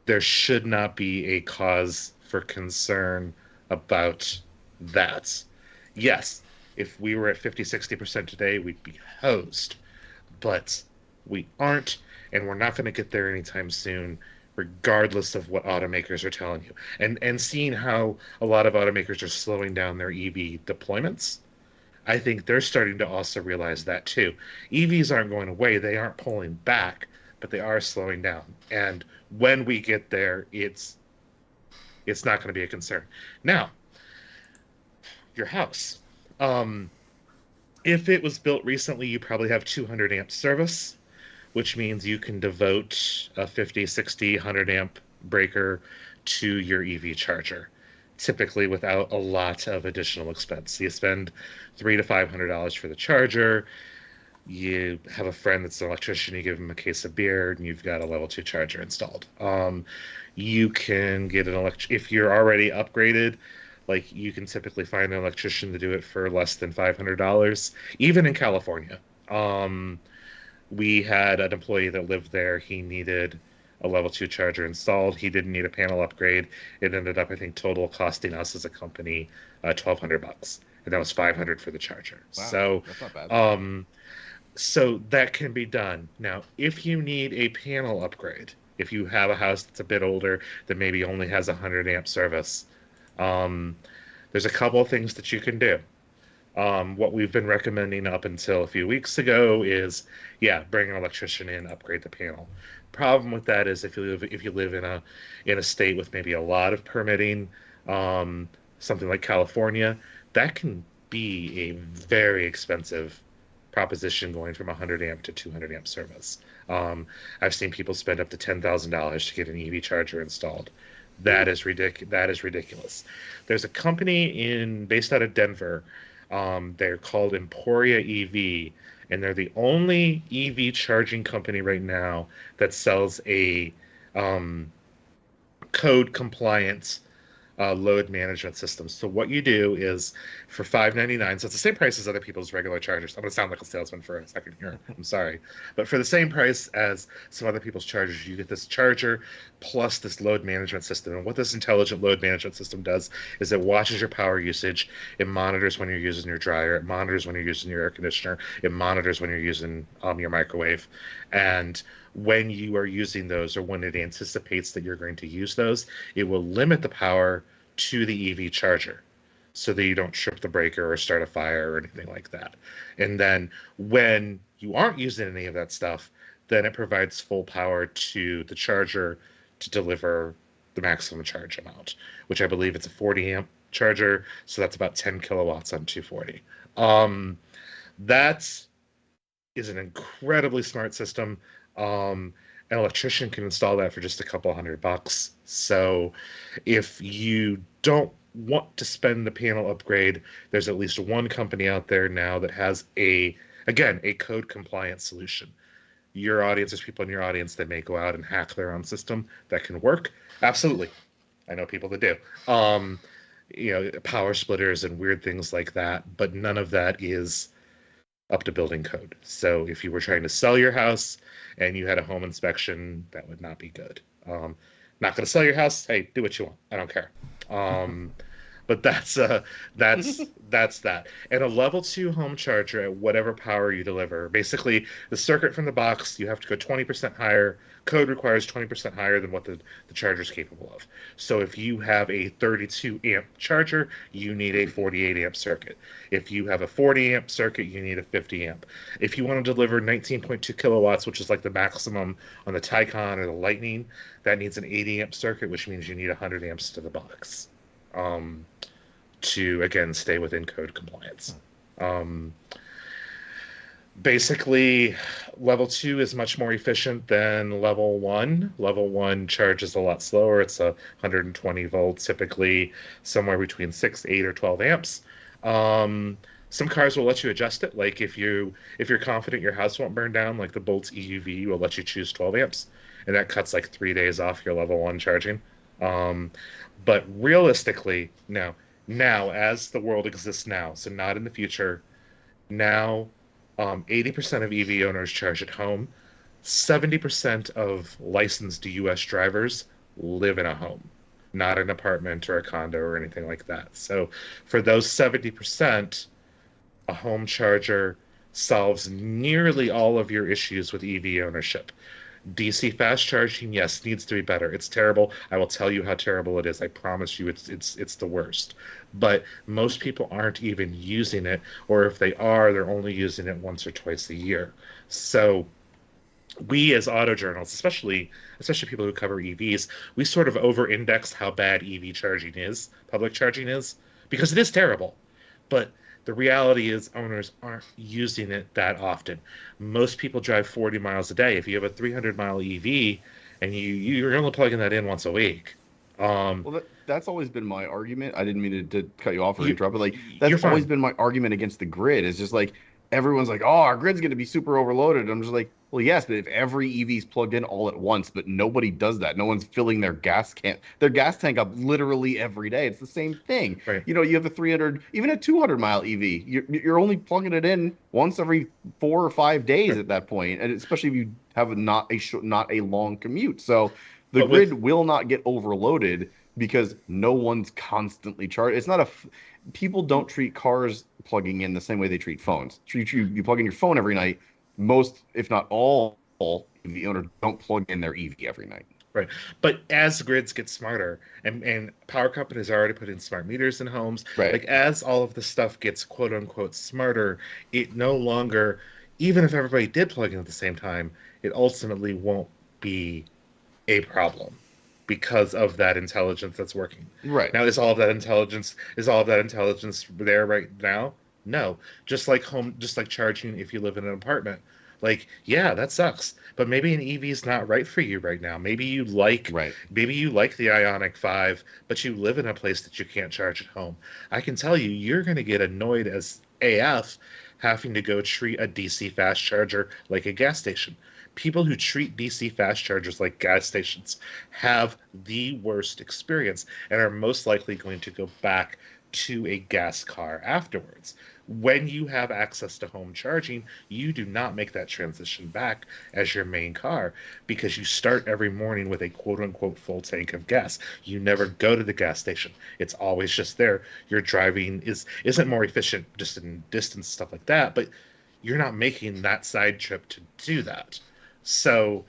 there should not be a cause for concern about that. Yes, if we were at 50-60% today, we'd be hosed, but we aren't, and we're not going to get there anytime soon, regardless of what automakers are telling you. And seeing how a lot of automakers are slowing down their EV deployments, I think they're starting to also realize that too. EVs aren't going away, they aren't pulling back, but they are slowing down. And when we get there, it's not going to be a concern. Now, your house. If it was built recently, you probably have 200 amp service, which means you can devote a 50, 60, 100 amp breaker to your EV charger, typically without a lot of additional expense. You spend $300 to $500 for the charger. You have a friend that's an electrician, you give him a case of beer, and you've got a level 2 charger installed. You can get if you're already upgraded, like you can typically find an electrician to do it for less than $500, even in California. We had an employee that lived there. He needed a level 2 charger installed. He didn't need a panel upgrade. It ended up, I think, total costing us as a company $1,200, and that was $500 for the charger. Wow, so that's not bad. So that can be done. Now, if you need a panel upgrade, if you have a house that's a bit older that maybe only has 100 amp service, there's a couple of things that you can do. What we've been recommending up until a few weeks ago is, bring an electrician in, upgrade the panel. Problem with that is if you live in a state with maybe a lot of permitting, something like California, that can be a very expensive proposition going from 100 amp to 200 amp service. I've seen people spend up to $10,000 to get an EV charger installed. That is ridiculous. There's a company based out of Denver. They're called Emporia EV, and they're the only EV charging company right now that sells a code compliant load management system. So what you do is for $599, so it's the same price as other people's regular chargers. I'm going to sound like a salesman for a second here. I'm sorry. But for the same price as some other people's chargers, you get this charger plus this load management system. And what this intelligent load management system does is it watches your power usage. It monitors when you're using your dryer. It monitors when you're using your air conditioner. It monitors when you're using your microwave. And when you are using those, or when it anticipates that you're going to use those, it will limit the power to the EV charger so that you don't trip the breaker or start a fire or anything like that. And then when you aren't using any of that stuff, then it provides full power to the charger to deliver the maximum charge amount, which I believe it's a 40 amp charger, so that's about 10 kilowatts on 240. That is an incredibly smart system. An electrician can install that for just a couple $100. So if you don't want to spend the panel upgrade, there's at least one company out there now that has a Again, a code compliant solution. Your audience, there's people in your audience that may go out and hack their own system that can work. Absolutely. I know people that do. Power splitters and weird things like that, but none of that is up to building code. So if you were trying to sell your house and you had a home inspection, that would not be good. Not going to sell your house. Hey, do what you want. I don't care. But that's that. And a level 2 home charger at whatever power you deliver. Basically, the circuit from the box, you have to go 20% higher. Code requires 20% higher than what the charger is capable of. So if you have a 32 amp charger, you need a 48 amp circuit. If you have a 40 amp circuit, you need a 50 amp. If you want to deliver 19.2 kilowatts, which is like the maximum on the Taycan or the Lightning, that needs an 80 amp circuit, which means you need 100 amps to the box. To again stay within code compliance. Basically, level 2 is much more efficient than level 1. Level 1 charges a lot slower. It's 120 volts, typically somewhere between 6, 8, or 12 amps. Some cars will let you adjust it. Like if you're confident your house won't burn down, like the Bolt's EUV will let you choose 12 amps, and that cuts like 3 days off your level 1 charging. But realistically, now as the world exists now, so not in the future, now 80% of EV owners charge at home. 70% of licensed US drivers live in a home, not an apartment or a condo or anything like that. So for those 70%, a home charger solves nearly all of your issues with EV ownership. DC fast charging, yes, needs to be better. It's terrible. I will tell you how terrible it is. I promise you, it's the worst. But most people aren't even using it, or if they are, they're only using it once or twice a year. So we as auto journals, especially people who cover EVs, we sort of over-index how bad EV charging is, public charging is, because it is terrible. But the reality is owners aren't using it that often. Most people drive 40 miles a day. If you have a 300-mile EV and you're only plugging that in once a week. Well, that's always been my argument. I didn't mean to cut you off or interrupt, but like that's always been my argument against the grid. It's just like everyone's like, oh, our grid's going to be super overloaded. I'm just like, well, yes, but if every EV is plugged in all at once, but nobody does that. No one's filling their gas tank up literally every day. It's the same thing. Right. You have a 300, even a 200-mile EV. You're only plugging it in once every 4 or 5 days at that point, and especially if you have not a long commute. So the grid will not get overloaded because no one's constantly charged. It's not people don't treat cars plugging in the same way they treat phones. You plug in your phone every night. Most, if not all, EV owners don't plug in their EV every night. Right. But as grids get smarter, and power companies are already putting smart meters in homes, right. Like as all of the stuff gets quote unquote smarter, it no longer, even if everybody did plug in at the same time, it ultimately won't be a problem because of that intelligence that's working. Right. Now, is all of that intelligence there right now? No. Just like charging if you live in an apartment. Like, yeah, that sucks. But maybe an EV is not right for you right now. Maybe you like the Ioniq 5, but you live in a place that you can't charge at home. I can tell you, you're going to get annoyed as AF having to go treat a DC fast charger like a gas station. People who treat DC fast chargers like gas stations have the worst experience and are most likely going to go back to a gas car afterwards. When you have access to home charging, you do not make that transition back as your main car because you start every morning with a quote-unquote full tank of gas. You never go to the gas station. It's always just there. Your driving isn't more efficient just in distance, stuff like that, but you're not making that side trip to do that. So,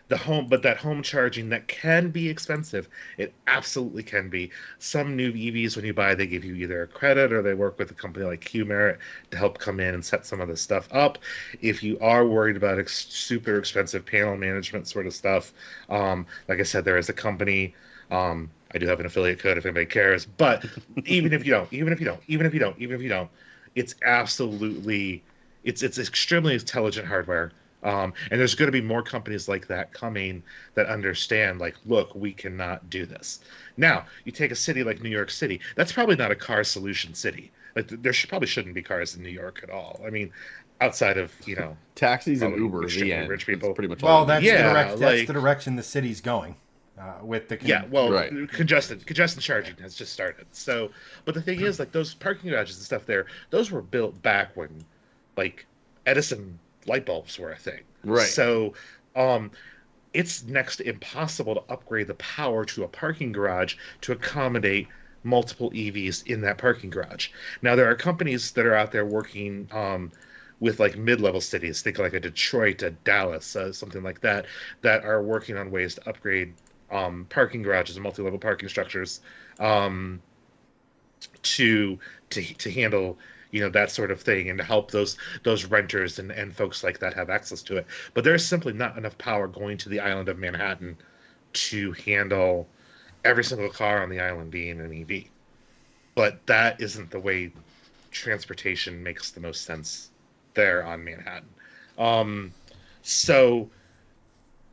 that home charging that can be expensive. It absolutely can be. Some new EVs, when you buy, they give you either a credit or they work with a company like Qmerit to help come in and set some of this stuff up. If you are worried about super expensive panel management sort of stuff, like I said, there is a company. I do have an affiliate code if anybody cares. But even if you don't, it's absolutely, it's extremely intelligent hardware. And there's going to be more companies like that coming that understand, like, look, we cannot do this. Now, you take a city like New York City. That's probably not a car solution city. Like there probably shouldn't be cars in New York at all. I mean, outside of taxis and probably Uber, the extremely end. rich That's people. pretty much all. Well, that's Yeah, that's like the direction the city's going with the well, right. congestion charging has just started. So, but the thing is, like those parking garages and stuff there, those were built back when, like, Edison light bulbs were a thing. Right. So, it's next to impossible to upgrade the power to a parking garage to accommodate multiple EVs in that parking garage. Now, there are companies that are out there working with like mid-level cities, think like a Detroit, a Dallas, something like that, that are working on ways to upgrade parking garages and multi-level parking structures um, to handle that sort of thing, and to help those renters and folks like that have access to it. But there's simply not enough power going to the island of Manhattan to handle every single car on the island being an EV. But that isn't the way transportation makes the most sense there on Manhattan. So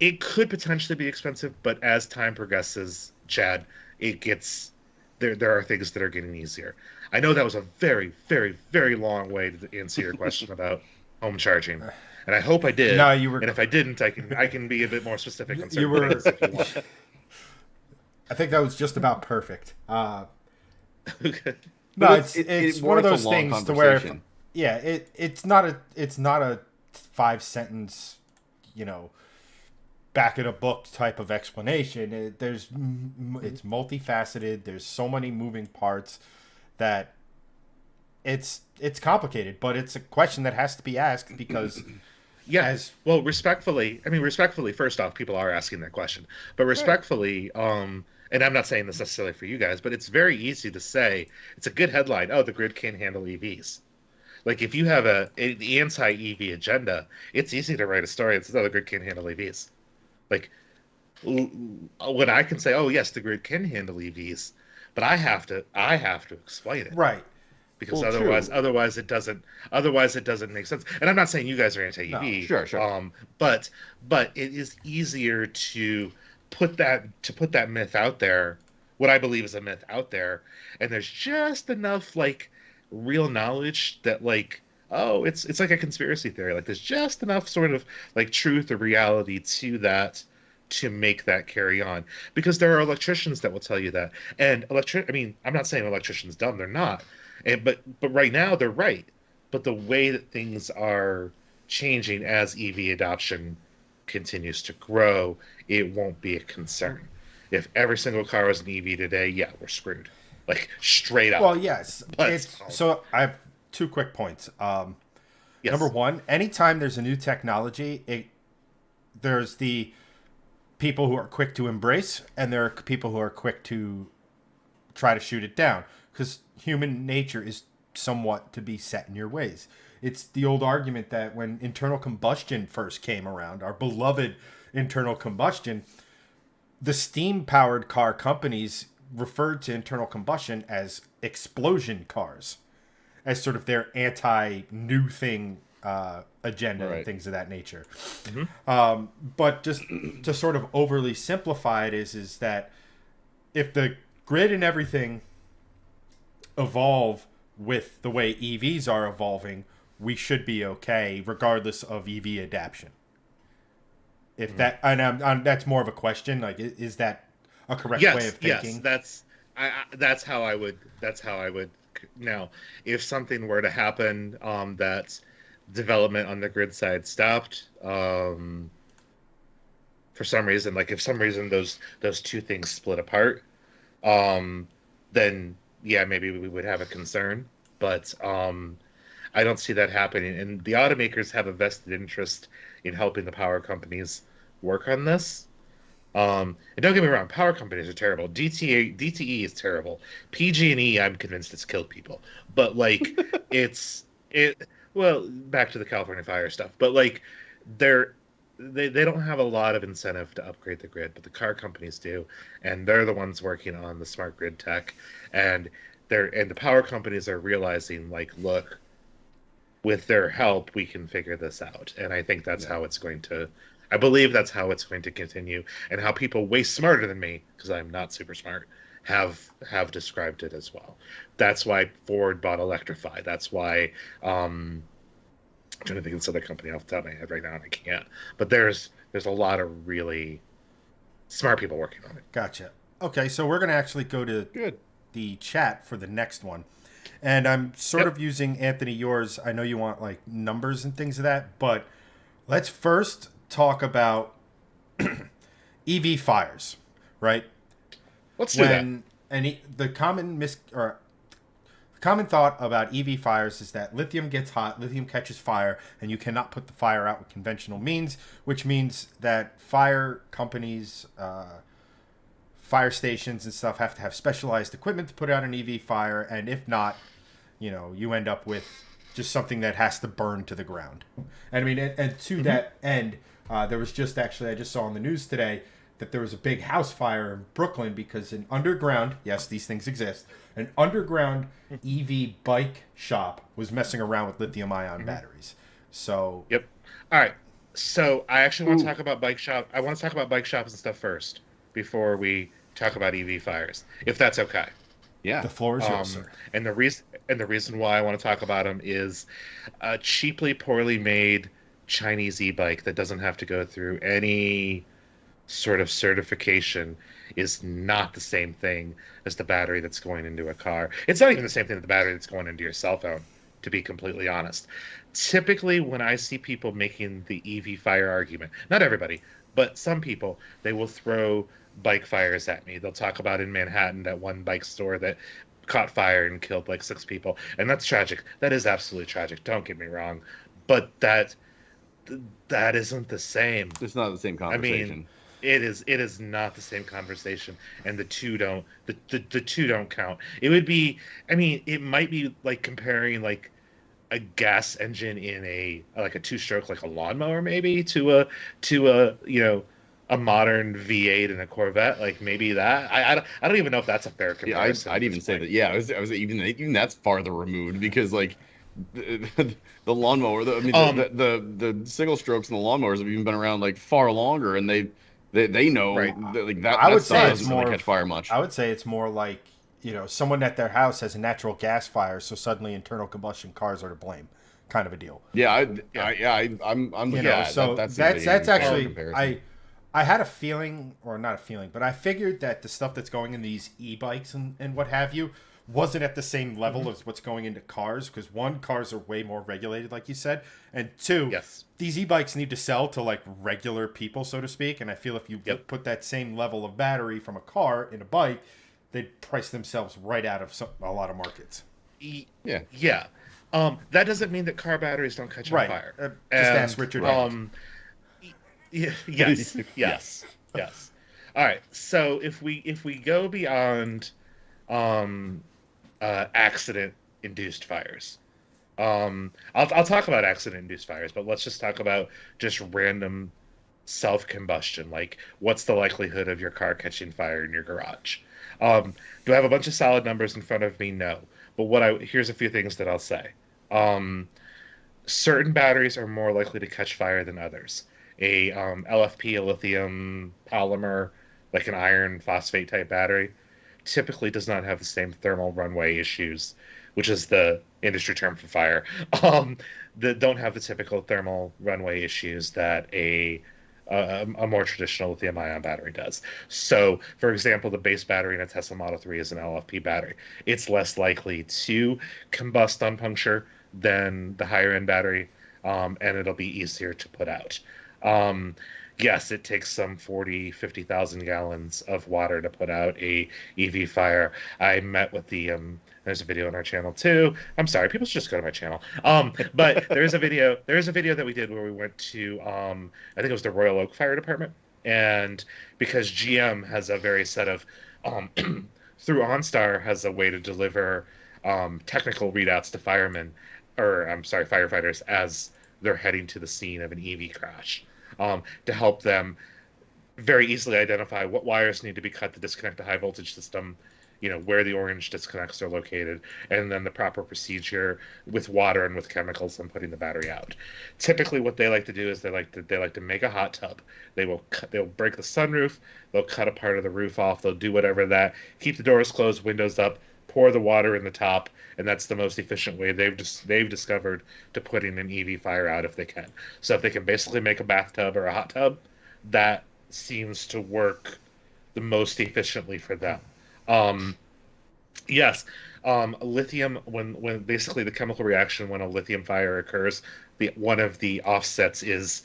it could potentially be expensive, but as time progresses, Chad, it gets there are things that are getting easier. I know that was a very, very, very long way to answer your question about home charging, and I hope I did. No, you were. And if I didn't, I can be a bit more specific on certain You were. things if you want. I think that was just about perfect. Okay. No, it's one of those things to where, it's not a 5 sentence, back in a book type of explanation. It's multifaceted. There's so many moving parts that it's complicated, but it's a question that has to be asked because well, respectfully, first off, people are asking that question, but respectfully, and I'm not saying this necessarily for you guys, but it's very easy to say, it's a good headline, oh, the grid can't handle EVs. Like, if you have an anti-EV agenda, it's easy to write a story that says, oh, the grid can't handle EVs. Like, when I can say, oh, yes, the grid can handle EVs, but I have to explain it. Right. Because otherwise it doesn't make sense. And I'm not saying you guys are anti-EV. No, sure. But it is easier to put that myth out there, what I believe is a myth out there, and there's just enough like real knowledge that like, oh, it's like a conspiracy theory. Like there's just enough sort of like truth or reality to that to make that carry on. Because there are electricians that will tell you that. And I'm not saying electricians dumb, they're not. But right now they're right. But the way that things are changing as EV adoption continues to grow, it won't be a concern. If every single car was an EV today, yeah, we're screwed. Like straight up. Well, yes. So I have 2 quick points. Yes. Number one, anytime there's a new technology, there's the people who are quick to embrace, and there are people who are quick to try to shoot it down. Because human nature is somewhat to be set in your ways. It's the old argument that when internal combustion first came around, our beloved internal combustion, the steam-powered car companies referred to internal combustion as explosion cars, as sort of their anti-new thing agenda and things of that nature. Mm-hmm. But just to sort of overly simplify it is that if the grid and everything evolve with the way EVs are evolving, we should be okay regardless of EV adoption. If that, and that's more of a question. Like, is that a correct way of thinking? Yes, that's how I would. Now, if something were to happen, that development on the grid side stopped, for some reason, like if some reason those 2 things split apart, then yeah, maybe we would have a concern. But I don't see that happening. And the automakers have a vested interest in helping the power companies work on this. And don't get me wrong, power companies are terrible. DTE is terrible. PG&E, I'm convinced it's killed people. But like, well, back to the California fire stuff. But like, they don't have a lot of incentive to upgrade the grid, but the car companies do, and they're the ones working on the smart grid tech. And the power companies are realizing, like, look, with their help, we can figure this out. And I think that's how it's going to. I believe that's how it's going to continue, and how people way smarter than me, because I'm not super smart, have described it as well. That's why Ford bought Electrify. That's why I'm trying to think of this other company off the top of my head right now, and I can't. But there's a lot of really smart people working on it. Gotcha. Okay, so we're gonna actually go to the chat for the next one. And I'm sort of using, Anthony, yours. I know you want like numbers and things of that, but let's first talk about EV fires, right? Let's do that. And the common thought about EV fires is that lithium gets hot, lithium catches fire, and you cannot put the fire out with conventional means, which means that fire companies, fire stations and stuff have to have specialized equipment to put out an EV fire, and if not, you end up with just something that has to burn to the ground. And I mean, and to that end, there was just actually, I just saw on the news today that there was a big house fire in Brooklyn because an underground, yes, these things exist, an underground EV bike shop was messing around with lithium-ion batteries. So, yep. All right. So I actually want to talk about bike shop. I want to talk about bike shops and stuff first before we talk about EV fires, if that's okay. Yeah, the floor is yours, sir. And the reason why I want to talk about them is a cheaply, poorly made Chinese e-bike that doesn't have to go through any sort of certification is not the same thing as the battery that's going into a car. It's not even the same thing as the battery that's going into your cell phone, to be completely honest. Typically, when I see people making the EV fire argument, not everybody, but some people, they will throw bike fires at me. They'll talk about in Manhattan that one bike store that caught fire and killed like 6 people, and that's tragic. That is absolutely tragic. Don't get me wrong, but that isn't the same. It's not the same conversation. I mean, it is not the same conversation, and the two don't count. It would be, I mean, it might be like comparing like a gas engine in a 2-stroke, like a lawnmower, maybe to a a modern V8 and a Corvette, like maybe that. I don't even know if that's a fair comparison. Yeah, I'd even say that. Yeah, I was even that's farther removed because like the lawnmower, the single strokes and the lawnmowers have even been around like far longer, and they know that, like that. I would say it's more catch fire much. I would say it's more like someone at their house has a natural gas fire, so suddenly internal combustion cars are to blame, kind of a deal. Yeah, I'm with that. So that's actually I had a feeling, or not a feeling, but I figured that the stuff that's going in these e-bikes and what have you wasn't at the same level as what's going into cars, because one, cars are way more regulated, like you said, and two, these e-bikes need to sell to like regular people, so to speak, and I feel if you put that same level of battery from a car in a bike, they'd price themselves right out of a lot of markets. Yeah. That doesn't mean that car batteries don't catch on fire. Just ask Richard. Yes. All right. So if we go beyond accident-induced fires, I'll talk about accident-induced fires, but let's just talk about just random self-combustion. Like, what's the likelihood of your car catching fire in your garage? Do I have a bunch of solid numbers in front of me? No. But here's a few things that I'll say. Certain batteries are more likely to catch fire than others. A LFP, a lithium polymer, like an iron phosphate type battery, typically does not have the same thermal runaway issues, which is the industry term for fire. That don't have the typical thermal runaway issues that a more traditional lithium-ion battery does. So, for example, the base battery in a Tesla Model 3 is an LFP battery. It's less likely to combust on puncture than the higher-end battery, and it'll be easier to put out. Yes, it takes some 50,000 gallons of water to put out a EV fire. I met with the there's a video on our channel too. I'm sorry, people should just go to my channel. But there is a video that we did where we went to I think it was the Royal Oak Fire Department, and because GM has a very set of through OnStar has a way to deliver technical readouts to firefighters as they're heading to the scene of an EV crash, to help them very easily identify what wires need to be cut to disconnect the high voltage system, where the orange disconnects are located, and then the proper procedure with water and with chemicals and putting the battery out. Typically, what they like to do is they like to make a hot tub. They'll break the sunroof, they'll cut a part of the roof off, they'll do whatever that, keep the doors closed, windows up, pour the water in the top, and that's the most efficient way they've discovered to putting an EV fire out if they can. So if they can basically make a bathtub or a hot tub, that seems to work the most efficiently for them. Yes, lithium, when basically the chemical reaction when a lithium fire occurs, one of the offsets is,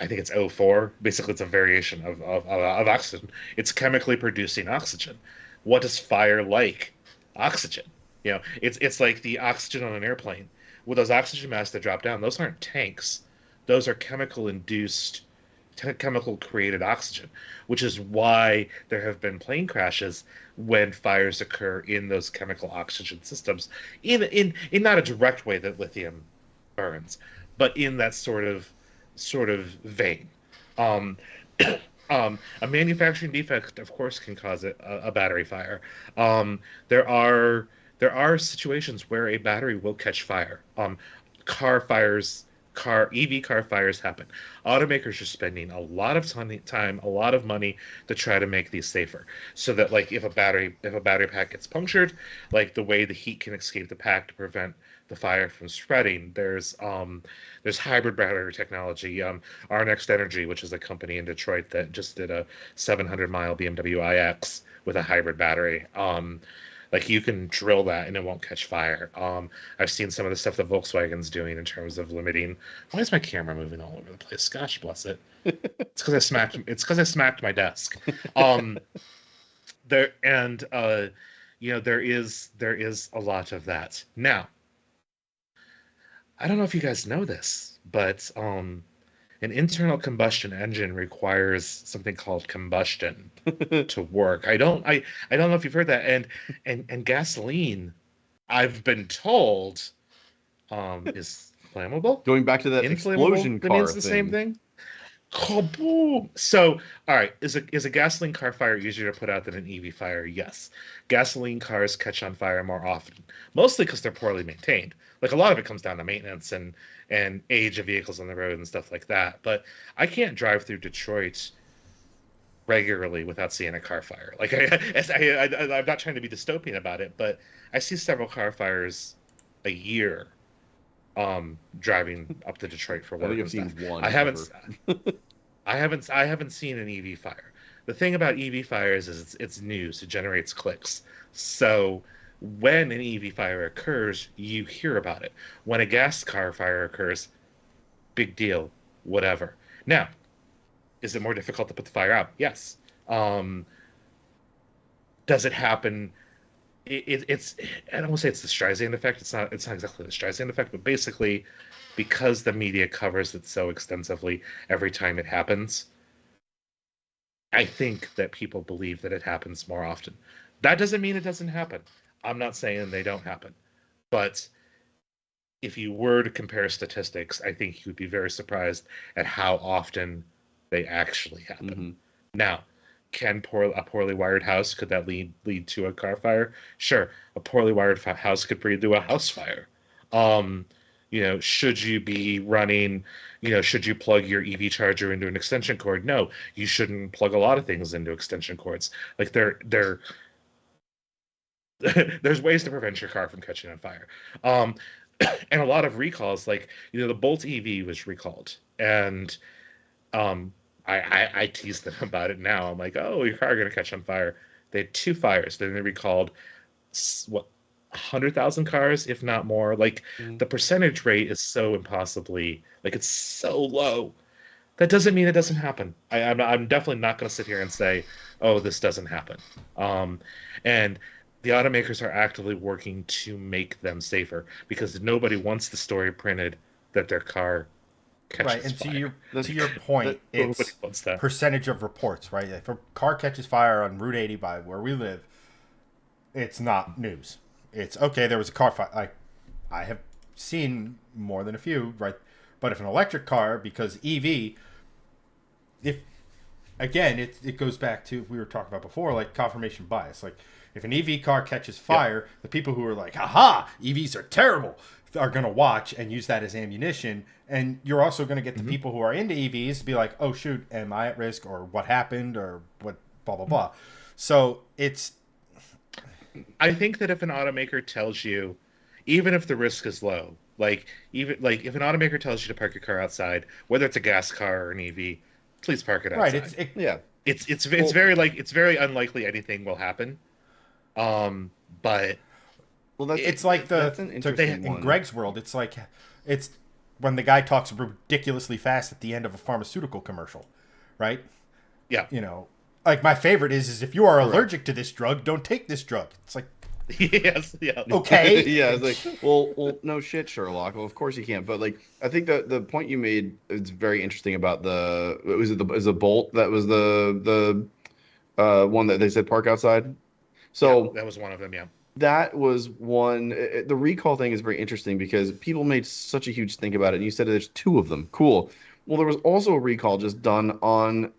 I think it's O4. Basically, it's a variation of oxygen. It's chemically producing oxygen. What is fire like? Oxygen. It's like the oxygen on an airplane. With those oxygen masks that drop down, those aren't tanks. Those are chemical created oxygen, which is why there have been plane crashes when fires occur in those chemical oxygen systems, in not a direct way that lithium burns, but in that sort of vein. A manufacturing defect, of course, can cause a battery fire. There are situations where a battery will catch fire. EV car fires happen. Automakers are spending a lot of time, a lot of money to try to make these safer, so that like if a battery pack gets punctured, like the way the heat can escape the pack to prevent the fire from spreading. There's hybrid battery technology. Our Next Energy, which is a company in Detroit that just did a 700-mile BMW iX with a hybrid battery. Like you can drill that and it won't catch fire. I've seen some of the stuff that Volkswagen's doing in terms of limiting. Why is my camera moving all over the place? Gosh bless it. It's because I smacked my desk. There is a lot of that. Now, I don't know if you guys know this, but an internal combustion engine requires something called combustion to work. I don't know if you've heard that. And gasoline, I've been told, is flammable. Going back to that explosion car means the same thing. Kaboom! So, all right, is a gasoline car fire easier to put out than an EV fire? Yes. Gasoline cars catch on fire more often, mostly because they're poorly maintained. Like a lot of it comes down to maintenance and age of vehicles on the road and stuff like that. But I can't drive through Detroit regularly without seeing a car fire. Like I'm not trying to be dystopian about it, but I see several car fires a year. Driving up to Detroit for work. I think I've seen one. I haven't seen an EV fire. The thing about EV fires is it's news. It generates clicks. So when an EV fire occurs, you hear about it. When a gas car fire occurs, big deal, whatever. Now, is it more difficult to put the fire out? Yes. Does it happen? It's I don't want to say it's the Streisand effect. It's not exactly the Streisand effect, but basically, because the media covers it so extensively every time it happens, I think that people believe that it happens more often. That doesn't mean it doesn't happen. I'm not saying they don't happen, but if you were to compare statistics, I think you would be very surprised at how often they actually happen. Mm-hmm. Now, can a poorly wired house, could that lead to a car fire? Sure, a poorly wired house could lead to a house fire. Should you be running, should you plug your EV charger into an extension cord? No, you shouldn't plug a lot of things into extension cords. Like there's ways to prevent your car from catching on fire. And a lot of recalls, like, the Bolt EV was recalled, and I tease them about it now. I'm like, oh, your car going to catch on fire. They had 2 fires. Then they recalled, 100,000 cars, if not more. Like, the percentage rate is so impossibly, like, it's so low. That doesn't mean it doesn't happen. I'm definitely not going to sit here and say, oh, this doesn't happen. And the automakers are actively working to make them safer, because nobody wants the story printed that their car catches fire. To your point, it's percentage of reports, right? If a car catches fire on Route 80 by where we live, it's not news. It's okay, there was a car fire. I have seen more than a few, right? But if an electric car, because EV, it goes back to, we were talking about before, like confirmation bias. Like, If an EV car catches fire, the people who are like, haha, EVs are terrible, are going to watch and use that as ammunition. And you're also going to get the people who are into EVs to be like, oh, shoot, am I at risk? Or what happened? Or what, blah, blah, blah. So it's... I think that if an automaker tells you, even if the risk is low, like if an automaker tells you to park your car outside, whether it's a gas car or an EV, please park it outside. Right. It's very unlikely anything will happen. But it's like that's an interesting in one. Greg's world. It's like it's when the guy talks ridiculously fast at the end of a pharmaceutical commercial, right? Yeah. You know, like my favorite is if you are allergic to this drug, don't take this drug. It's like, yes, yeah, okay, yeah. It's like, well, no shit, Sherlock. Well, of course you can't. But like, I think the point you made is very interesting about is a Bolt that was the one that they said park outside. So yeah, that was one of them. Yeah. That was one. The recall thing is very interesting because people made such a huge thing about it. And you said there's two of them. Cool. Well, there was also a recall just done on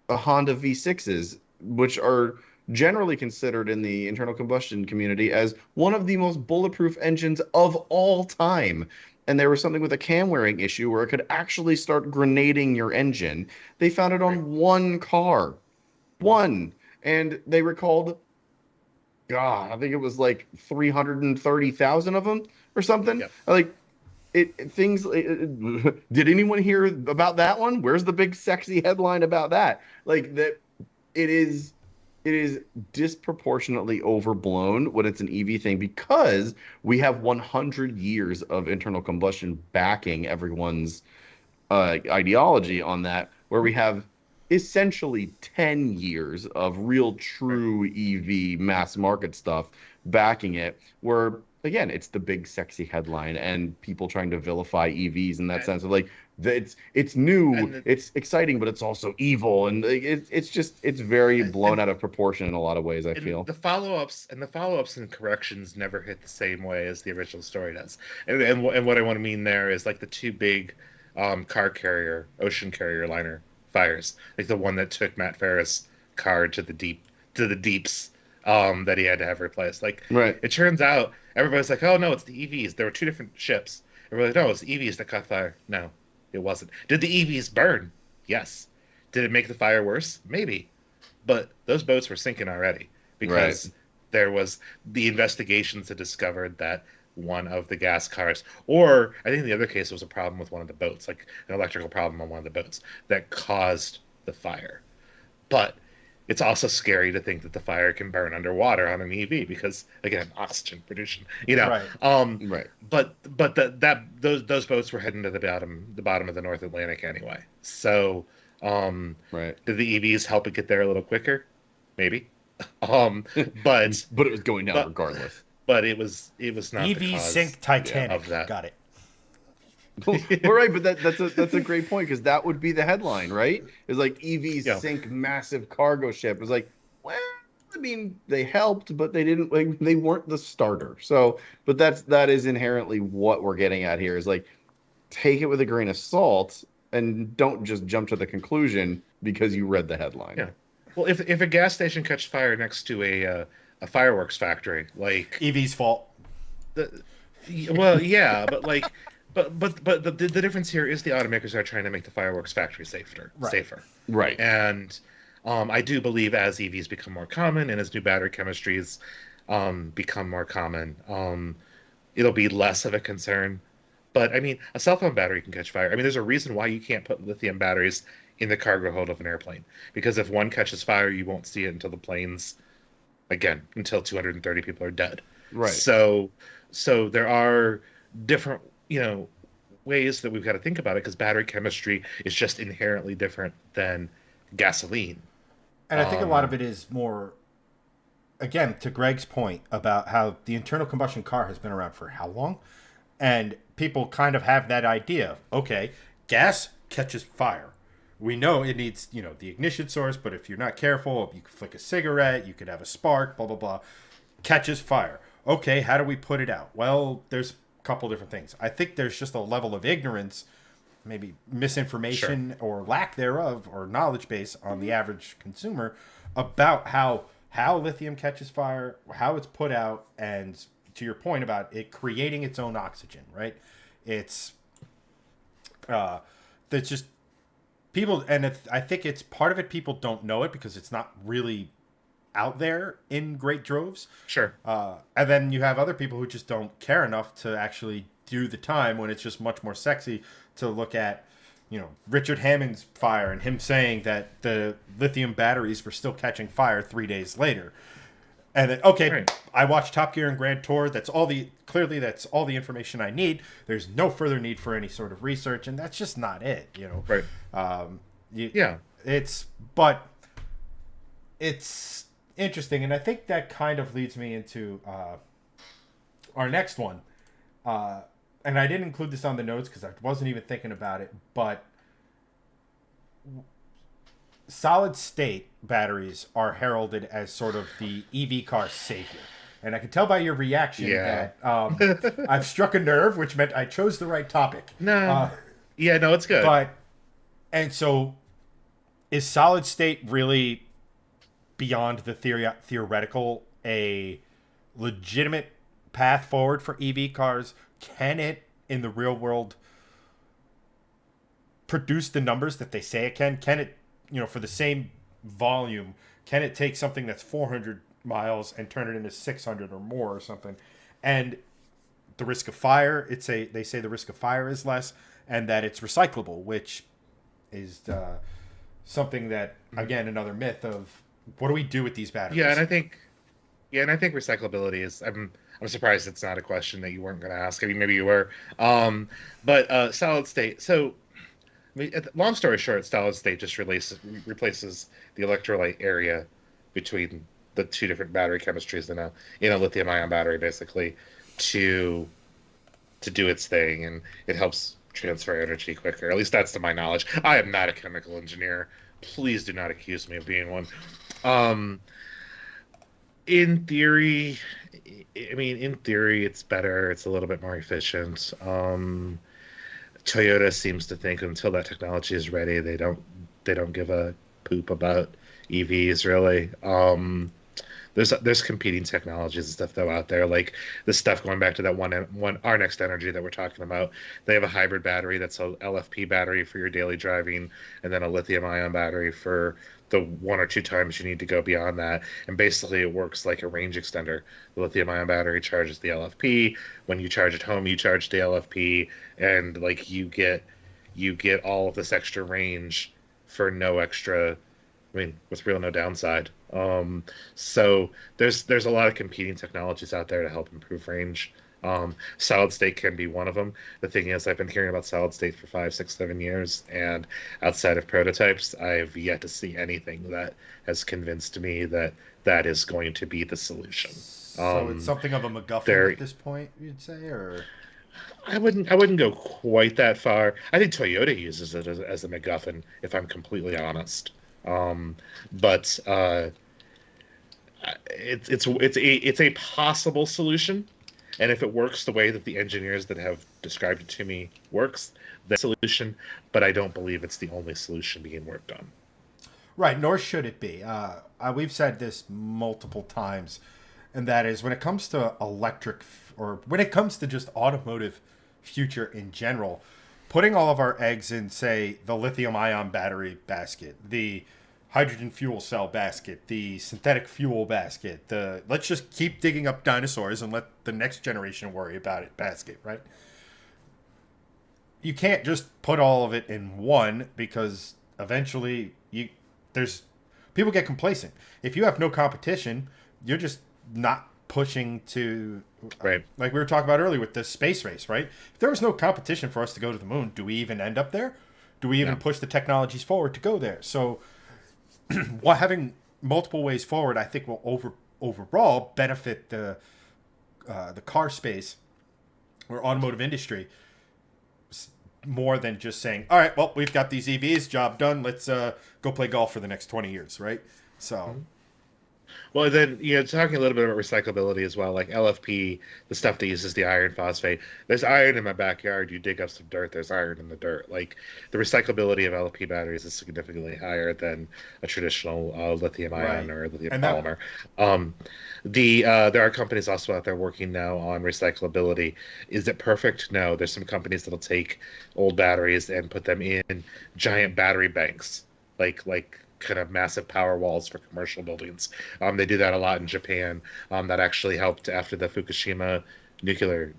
a Honda V6s, which are generally considered in the internal combustion community as one of the most bulletproof engines of all time. And there was something with a cam wearing issue where it could actually start grenading your engine. They found it on one car. One. And they recalled, God, I think it was like 330,000 of them or something. Yep. Like, did anyone hear about that one? Where's the big sexy headline about that? Like that, it is disproportionately overblown when it's an EV thing because we have 100 years of internal combustion backing everyone's ideology on that, where we have essentially 10 years of real true EV mass market stuff backing it, where again, it's the big sexy headline and people trying to vilify EVs in that sense of like it's new, it's exciting, but it's also evil, and it's very blown out of proportion in a lot of ways. I feel the follow-ups and corrections never hit the same way as the original story does. And what I want to mean there is like the two big ocean carrier liner fires, like the one that took Matt Ferris' car to the deeps. That he had to have replaced. Like, right. It turns out everybody's like, "Oh no, it's the EVs." There were two different ships. Everybody's like, "No, it's the EVs that caught fire." No, it wasn't. Did the EVs burn? Yes. Did it make the fire worse? Maybe. But those boats were sinking already because there was the investigations that discovered that one of the gas cars, or I think the other case was a problem with one of the boats, like an electrical problem on one of the boats that caused the fire. But it's also scary to think that the fire can burn underwater on an EV because, again, oxygen production, Right. But those boats were heading to the bottom of the North Atlantic anyway. So, did the EVs help it get there a little quicker? Maybe. But it was going down regardless. But it was not EVs the cause sink Titanic. of that. Got it. Well, right, but that's a great point because that would be the headline, right? It's like EVs sink massive cargo ship. It's like, well, I mean, they helped, but they didn't. Like, they weren't the starter. So, but that is inherently what we're getting at here. Is like, take it with a grain of salt and don't just jump to the conclusion because you read the headline. Yeah. Well, if a gas station catches fire next to a fireworks factory, like EV's fault. Well, yeah, but like. But the difference here is the automakers are trying to make the fireworks factory safer. Right. And I do believe as EVs become more common and as new battery chemistries become more common, it'll be less of a concern. But I mean, a cell phone battery can catch fire. I mean, there's a reason why you can't put lithium batteries in the cargo hold of an airplane, because if one catches fire, you won't see it until the plane's, again, until 230 people are dead. Right. So there are different ways that we've got to think about it because battery chemistry is just inherently different than gasoline. And I think a lot of it is more, again, to Greg's point about how the internal combustion car has been around for how long? And people kind of have that idea of, okay, gas catches fire. We know it needs, the ignition source, but if you're not careful, you could flick a cigarette, you could have a spark, blah, blah, blah, catches fire. Okay, how do we put it out? Well, there's couple different things. I think there's just a level of ignorance, maybe misinformation or lack thereof, or knowledge base on the average consumer about how how lithium catches fire, how it's put out, and to your point about it creating its own oxygen, right? It's that's just people, and I think it's part of it. People don't know it because it's not really out there in great droves. Sure. And then you have other people who just don't care enough to actually do the time when it's just much more sexy to look at, Richard Hammond's fire and him saying that the lithium batteries were still catching fire 3 days later. And then, okay, right. I watched Top Gear and Grand Tour. That's all the information I need. There's no further need for any sort of research, and that's just not it, Right. Yeah. It's interesting, and I think that kind of leads me into our next one. And I didn't include this on the notes because I wasn't even thinking about it, but solid state batteries are heralded as sort of the EV car savior. And I can tell by your reaction that I've struck a nerve, which meant I chose the right topic. No. No, it's good. And so is solid state really, beyond the theoretical, a legitimate path forward for EV cars? Can it, in the real world, produce the numbers that they say it can? Can it, for the same volume, can it take something that's 400 miles and turn it into 600 or more or something? And the risk of fire, they say the risk of fire is less, and that it's recyclable, which is something that, again, another myth of what do we do with these batteries? And I think recyclability is. I'm surprised it's not a question that you weren't going to ask. I mean, maybe you were. But solid state. So, long story short, solid state just replaces the electrolyte area between the two different battery chemistries in a lithium-ion battery, basically, to do its thing, and it helps transfer energy quicker. At least that's to my knowledge. I am not a chemical engineer. Please do not accuse me of being one. In theory, it's better. It's a little bit more efficient. Toyota seems to think until that technology is ready, they don't give a poop about EVs really. There's competing technologies and stuff though out there, like the stuff going back to that one our next energy that we're talking about. They have a hybrid battery that's a LFP battery for your daily driving, and then a lithium-ion battery for the one or two times you need to go beyond that. And basically it works like a range extender. The lithium-ion battery charges the LFP. When you charge at home, you charge the LFP, and like you get all of this extra range for no extra, with real no downside. So there's a lot of competing technologies out there to help improve range. Solid state can be one of them. The thing is, I've been hearing about solid state for 5, 6, 7 years, and outside of prototypes, I've yet to see anything that has convinced me that is going to be the solution. So it's something of a MacGuffin at this point, you'd say, or? I wouldn't go quite that far. I think Toyota uses it as a MacGuffin, if I'm completely honest. But it's a possible solution. And if it works the way that the engineers that have described it to me works, that's the solution. But I don't believe it's the only solution being worked on. Right, nor should it be. We've said this multiple times, and that is when it comes to electric, or when it comes to just automotive future in general, putting all of our eggs in, say, the lithium-ion battery basket, the hydrogen fuel cell basket, the synthetic fuel basket, the let's just keep digging up dinosaurs and let the next generation worry about it basket, right? You can't just put all of it in one, because eventually people get complacent. If you have no competition, you're just not pushing to, right? Like we were talking about earlier with the space race, right? If there was no competition for us to go to the moon, do we even end up there? Do we even push the technologies forward to go there? So having multiple ways forward, I think, will overall benefit the car space or automotive industry more than just saying, all right, well, we've got these EVs, job done, let's go play golf for the next 20 years, right? So Well, then, talking a little bit about recyclability as well, like LFP, the stuff that uses the iron phosphate. There's iron in my backyard. You dig up some dirt, there's iron in the dirt. Like the recyclability of LFP batteries is significantly higher than a traditional lithium ion Right. or lithium And that polymer. Um, there are companies also out there working now on recyclability. Is it perfect? No. There's some companies that'll take old batteries and put them in giant battery banks, like kind of massive power walls for commercial buildings. They do that a lot in Japan. That actually helped after the Fukushima nuclear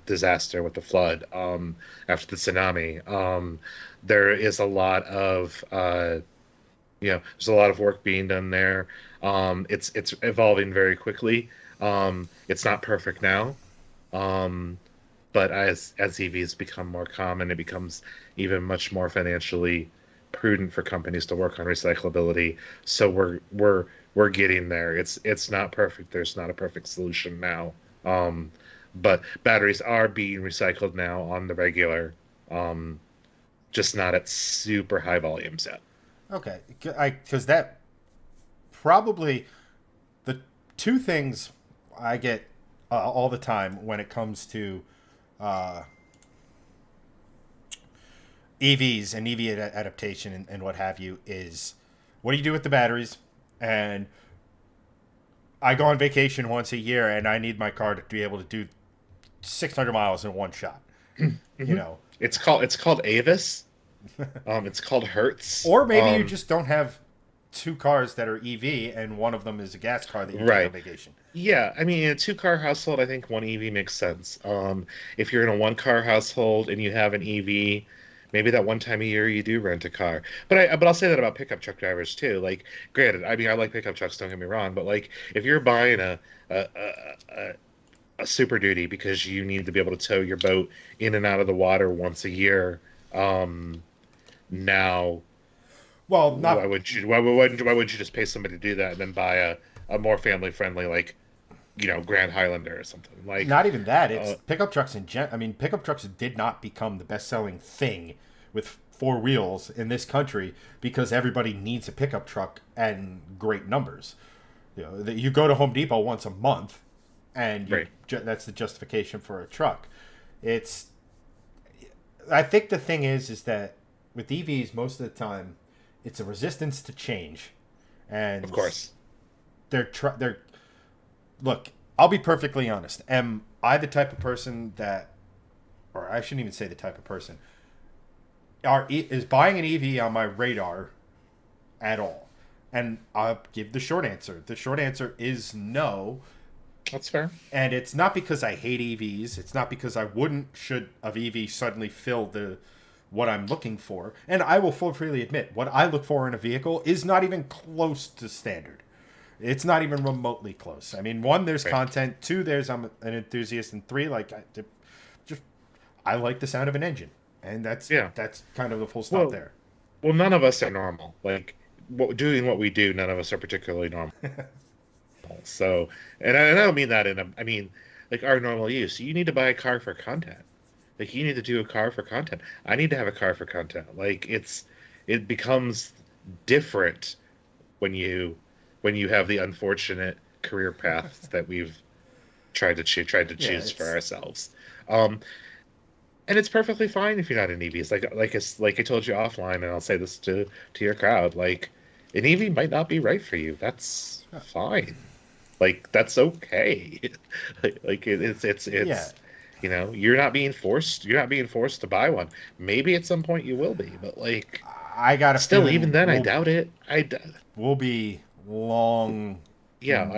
disaster with the flood, after the tsunami. There is a lot of there's a lot of work being done there. It's evolving very quickly. It's not perfect now, um, but as EVs become more common, it becomes even much more financially prudent for companies to work on recyclability. So we're getting there. It's not perfect. There's not a perfect solution now. Um, but batteries are being recycled now on the regular, um, just not at super high volumes yet. Okay, because that probably the two things I get all the time when it comes to uh, EVs and EV adaptation and what have you is what do you do with the batteries? And I go on vacation once a year and I need my car to be able to do 600 miles in one shot. You Hmm. know, It's called Avis. It's called Hertz. or maybe you just don't have two cars that are EV and one of them is a gas car that you take on Right. vacation. Yeah, I mean, in a two-car household, I think one EV makes sense. If you're in a one-car household and you have an EV, maybe that one time a year you do rent a car. But I'll say that about pickup truck drivers too. Like, granted, I mean, I like pickup trucks, don't get me wrong, but like, if you're buying a a, a Super Duty because you need to be able to tow your boat in and out of the water once a year, um, now Well, why not would you why would you just pay somebody to do that and then buy a more family friendly, like, Grand Highlander or something like. not even that. It's uh, pickup trucks in I mean, pickup trucks did not become the best-selling thing with four wheels in this country because everybody needs a pickup truck and great numbers. You go to Home Depot once a month, and right. that's the justification for a truck. It's I think the thing is that with EVs most of the time, it's a resistance to change, Of and course. they're look. I'll be perfectly honest. Am I the type of person that, or I shouldn't even say the type of person, is buying an EV on my radar at all? And I'll give the short answer. The short answer is no. That's fair. And it's not because I hate EVs. It's not because I wouldn't should of EV suddenly fill the what I'm looking for. And I will full freely admit what I look for in a vehicle is not even close to standard. It's not even remotely close. I mean, one, there's Right. content. Two, there's I'm an enthusiast. And three, just I like the sound of an engine, and Yeah. that's kind of the full stop Well, there. well, none of us are normal. Like, doing what we do, none of us are particularly normal. So, and I don't mean that I mean, like, our normal use. You need to buy a car for content. Like, you need to do a car for content. I need to have a car for content. Like, it becomes different when you have the unfortunate career paths that we've tried to Yeah, choose for it's ourselves. Um, and it's perfectly fine if you're not an EV. It's like I told you offline, and I'll say this to your crowd. Like, an EV might not be right for you. That's fine. Like, that's okay. yeah. It's you're not being forced to buy one. Maybe at some point you will be, but like, I got a still, even feeling then, I doubt it. we'll be long. Yeah,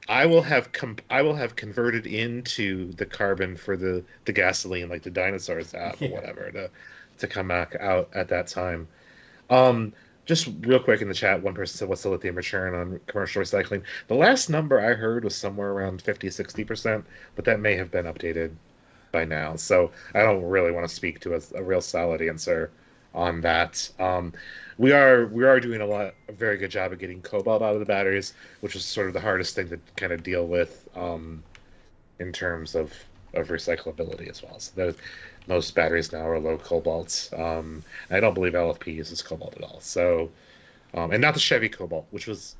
I will have converted into the carbon for the gasoline, like the dinosaurs have or Yeah. whatever, to come back out at that time. Um, just real quick in the chat, one person said, "What's the lithium return on commercial recycling?" The last number I heard was somewhere around 50-60%, but that may have been updated by now. So I don't really want to speak to a real solid answer on that. We are doing a very good job of getting cobalt out of the batteries, which is sort of the hardest thing to kind of deal with, in terms of recyclability as well. So most batteries now are low cobalt. I don't believe LFP uses cobalt at all. So, and not the Chevy Cobalt, which was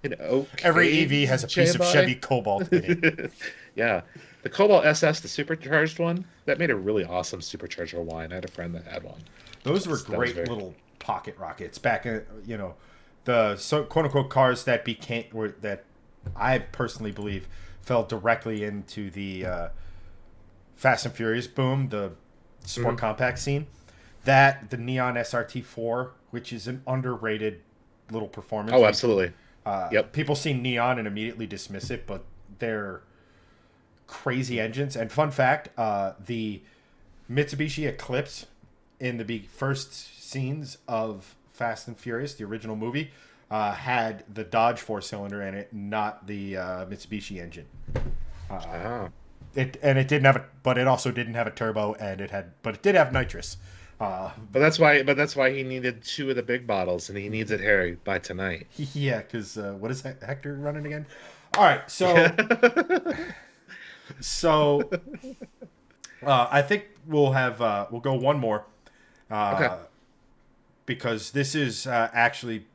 an okay Every EV has a piece of standby. Chevy Cobalt in it. Yeah, the Cobalt SS, the supercharged one, that made a really awesome supercharger wine. I had a friend that had one. Those were That was great very little pocket rockets back in, the quote unquote cars that that I personally believe fell directly into the Fast and Furious boom, the sport compact scene. That the Neon SRT4, which is an underrated little performance. Oh, absolutely. Yep. People see Neon and immediately dismiss it, but they're crazy engines. And fun fact, the Mitsubishi Eclipse in the first scenes of Fast and Furious, the original movie, had the Dodge 4-cylinder in it, not the Mitsubishi engine. It didn't have but it also didn't have a turbo, but it did have nitrous. But that's why he needed 2 of the big bottles, and he needs it, Harry, by tonight. Yeah, because what is Hector running again? All right, so I think we'll go one more, Okay. because this is actually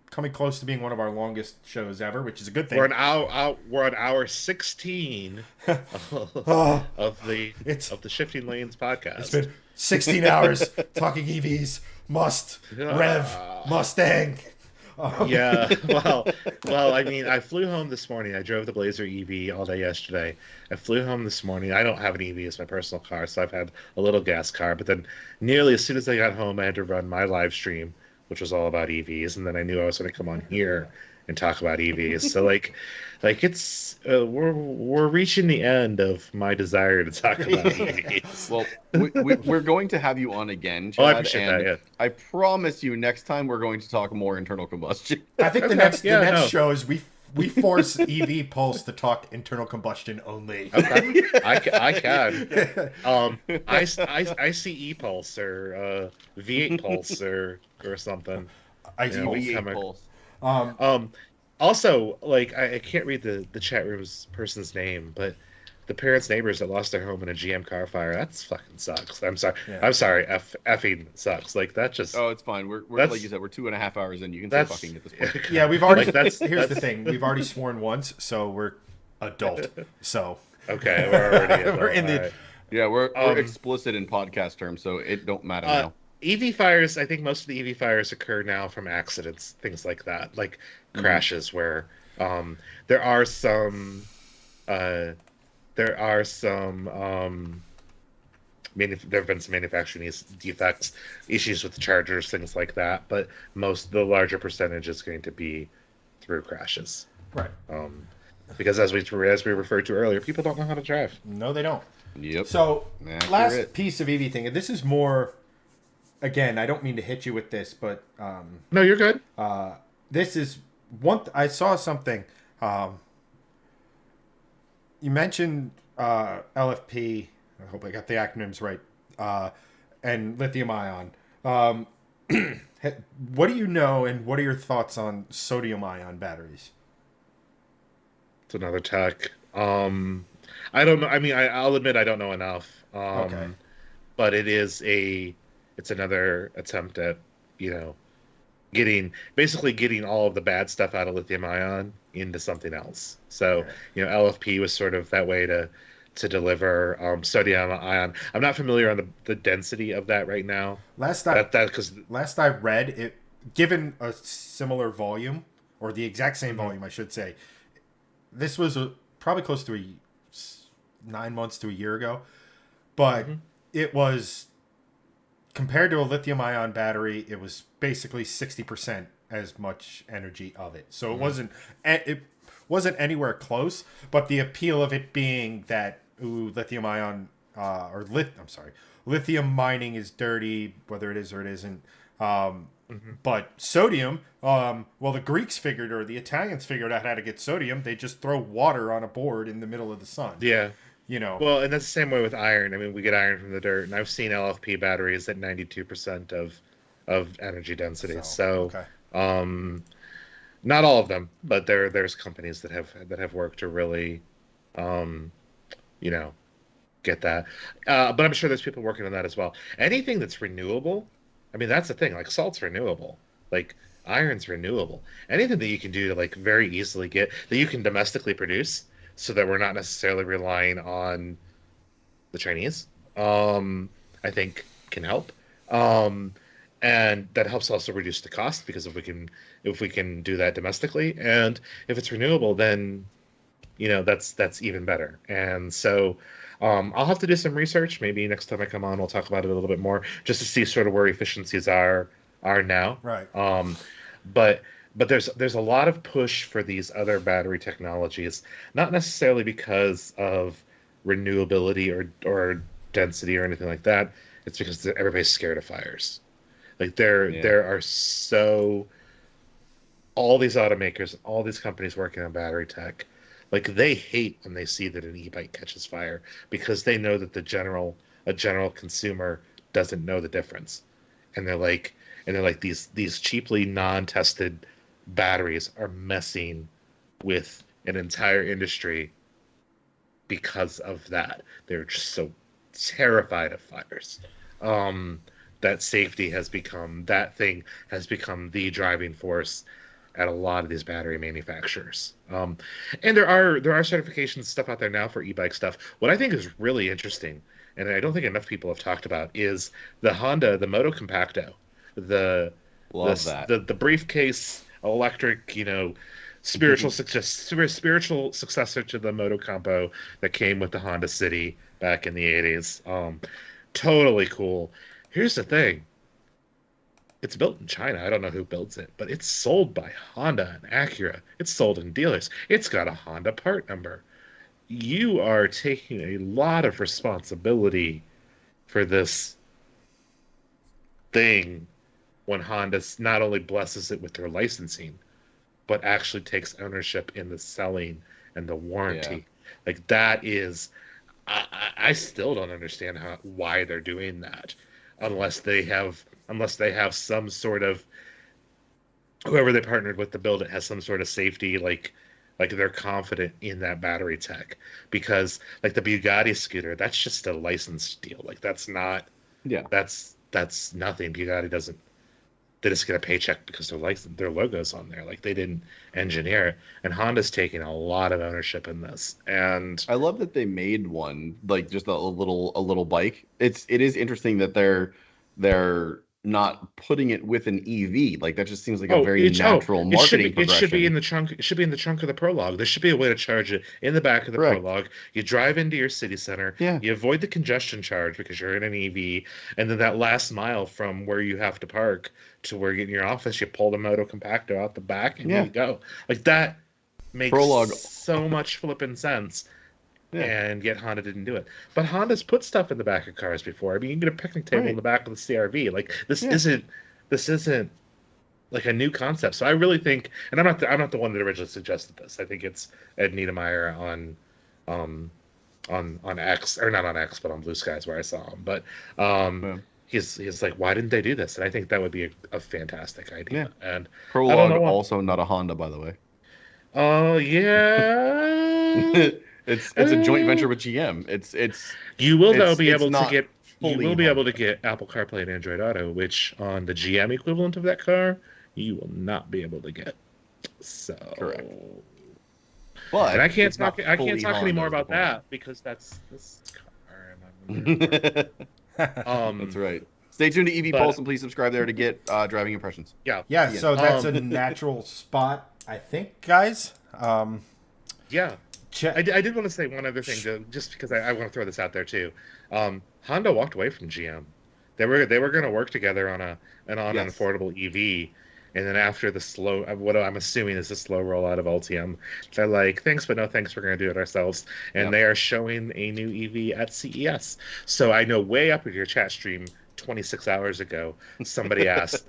coming close to being one of our longest shows ever, which is a good thing. We're on hour 16 of the Shifting Lanes podcast. It's been 16 hours talking EVs. Rev Mustang. Yeah, well, I mean, I flew home this morning. I drove the Blazer EV all day yesterday. I flew home this morning. I don't have an EV as my personal car, so I've had a little gas car. But then, nearly as soon as I got home, I had to run my live stream, which was all about EVs, and then I knew I was going to come on here and talk about EVs. So like it's we're reaching the end of my desire to talk about EVs. Well, we're going to have you on again, Chad. Oh, I appreciate that. Yeah. I promise you, next time we're going to talk more internal combustion. I think the next show is we force EV Pulse to talk internal combustion only. Okay. I can. I see ePulse or V8 Pulse or something. I see V8 Pulse. Also, like I can't read the chat room's person's name, but the parents' neighbors that lost their home in a GM car fire, that's fucking sucks. I'm sorry. Yeah. I'm sorry. Effing sucks. Like that just. Oh, it's fine. We're like you said, we're 2.5 hours in. You can say fucking at this point. Yeah, we've already. Here's the thing. We've already sworn once, so we're adult. So. Okay, we're already adult. We're in the. Right. Yeah, we're explicit in podcast terms, so it don't matter now. EV fires, I think most of the EV fires occur now from accidents, things like that, like crashes where there are some there have been some manufacturing defects, issues with chargers, things like that, but the larger percentage is going to be through crashes. Right. Because as we referred to earlier, people don't know how to drive. No, they don't. Yep. So, last piece of EV thing, and this is more. Again, I don't mean to hit you with this, but no, you're good. This is one. I saw something. You mentioned LFP. I hope I got the acronyms right. And lithium ion. What do you know, and what are your thoughts on sodium ion batteries? It's another tech. I don't know. I mean, I'll admit I don't know enough. Okay. But it's another attempt at, getting all of the bad stuff out of lithium ion into something else. So, LFP was sort of that way to deliver sodium ion. I'm not familiar on the density of that right now. Last I read it, given a similar volume, or the exact same volume, I should say, this was probably close to 9 months to a year ago, but it was, compared to a lithium ion battery, it was basically 60% as much energy of it. So it wasn't anywhere close, but the appeal of it being that lithium ion lithium mining is dirty, whether it is or it isn't. But sodium, the Greeks figured, or the Italians figured out how to get sodium. They just throw water on a board in the middle of the sun. Yeah. Well, and that's the same way with iron. I mean, we get iron from the dirt, and I've seen LFP batteries at 92% of energy density. So, okay. Not all of them, but there's companies that have worked to really, get that. But I'm sure there's people working on that as well. Anything that's renewable, I mean, that's the thing. Like salt's renewable. Like iron's renewable. Anything that you can do to like very easily get that you can domestically produce, so that we're not necessarily relying on the Chinese, I think can help. Um, and that helps also reduce the cost, because if we can do that domestically, and if it's renewable, then that's even better. And so I'll have to do some research. Maybe next time I come on, we'll talk about it a little bit more, just to see sort of where efficiencies are now. Right. But there's a lot of push for these other battery technologies, not necessarily because of renewability or density or anything like that. It's because everybody's scared of fires. Like there are so all these automakers, all these companies working on battery tech, like they hate when they see that an e-bike catches fire, because they know that a general consumer doesn't know the difference, and they're like these cheaply non-tested batteries are messing with an entire industry because of that. They're just so terrified of fires. That safety has become the driving force at a lot of these battery manufacturers. And there are certifications stuff out there now for e-bike stuff. What I think is really interesting, and I don't think enough people have talked about, is the Honda, the Moto Compacto, the briefcase electric, spiritual successor to the Moto Compo that came with the Honda City back in the 80s. Totally cool. Here's the thing. It's built in China. I don't know who builds it, but it's sold by Honda and Acura. It's sold in dealers. It's got a Honda part number. You are taking a lot of responsibility for this thing when Honda not only blesses it with their licensing, but actually takes ownership in the selling and the warranty. Yeah. Like that is, I still don't understand why they're doing that, unless they have some sort of, whoever they partnered with to build it has some sort of safety, like they're confident in that battery tech, because like the Bugatti scooter, that's just a licensed deal. Like that's not, that's nothing. Bugatti doesn't, they just get a paycheck because their logo's on there. Like they didn't engineer it. And Honda's taking a lot of ownership in this. And I love that they made one, like just a little bike. It is interesting that they're not putting it with an EV. Like that just seems like a very natural marketing progression. It should be in the trunk. It should be in the trunk of the Prologue. There should be a way to charge it in the back of the Prologue. You drive into your city center. Yeah. You avoid the congestion charge because you're in an EV, and then that last mile from where you have to park to where you get in your office, you pull the Moto Compacto out the back and you go. Like that makes so much flipping sense. Yeah. And yet Honda didn't do it. But Honda's put stuff in the back of cars before. I mean, you can get a picnic table in the back of the CRV. Like this isn't like a new concept. So I really think, and I'm not the one that originally suggested this. I think it's Ed Niedermeyer on X, or not on X, but on Blue Skies where I saw him. But he's like, why didn't they do this? And I think that would be a fantastic idea. Yeah. And Prologue also not a Honda, by the way. Oh yeah. It's a joint venture with GM. You will be able to get Apple CarPlay and Android Auto, which on the GM equivalent of that car, you will not be able to get. So correct. But and I can't talk anymore about that because that's this car. That's right. Stay tuned to EV Pulse and please subscribe there to get driving impressions. Yeah. So that's a natural spot, I think, guys. Yeah. I did want to say one other thing, just because I want to throw this out there too. Honda walked away from GM. They were going to work together on an affordable EV, and then after the slow, what I'm assuming is the slow rollout of Ultium, they're like, thanks but no thanks, we're going to do it ourselves, and they are showing a new EV at CES. So I know way up in your chat stream 26 hours ago, somebody asked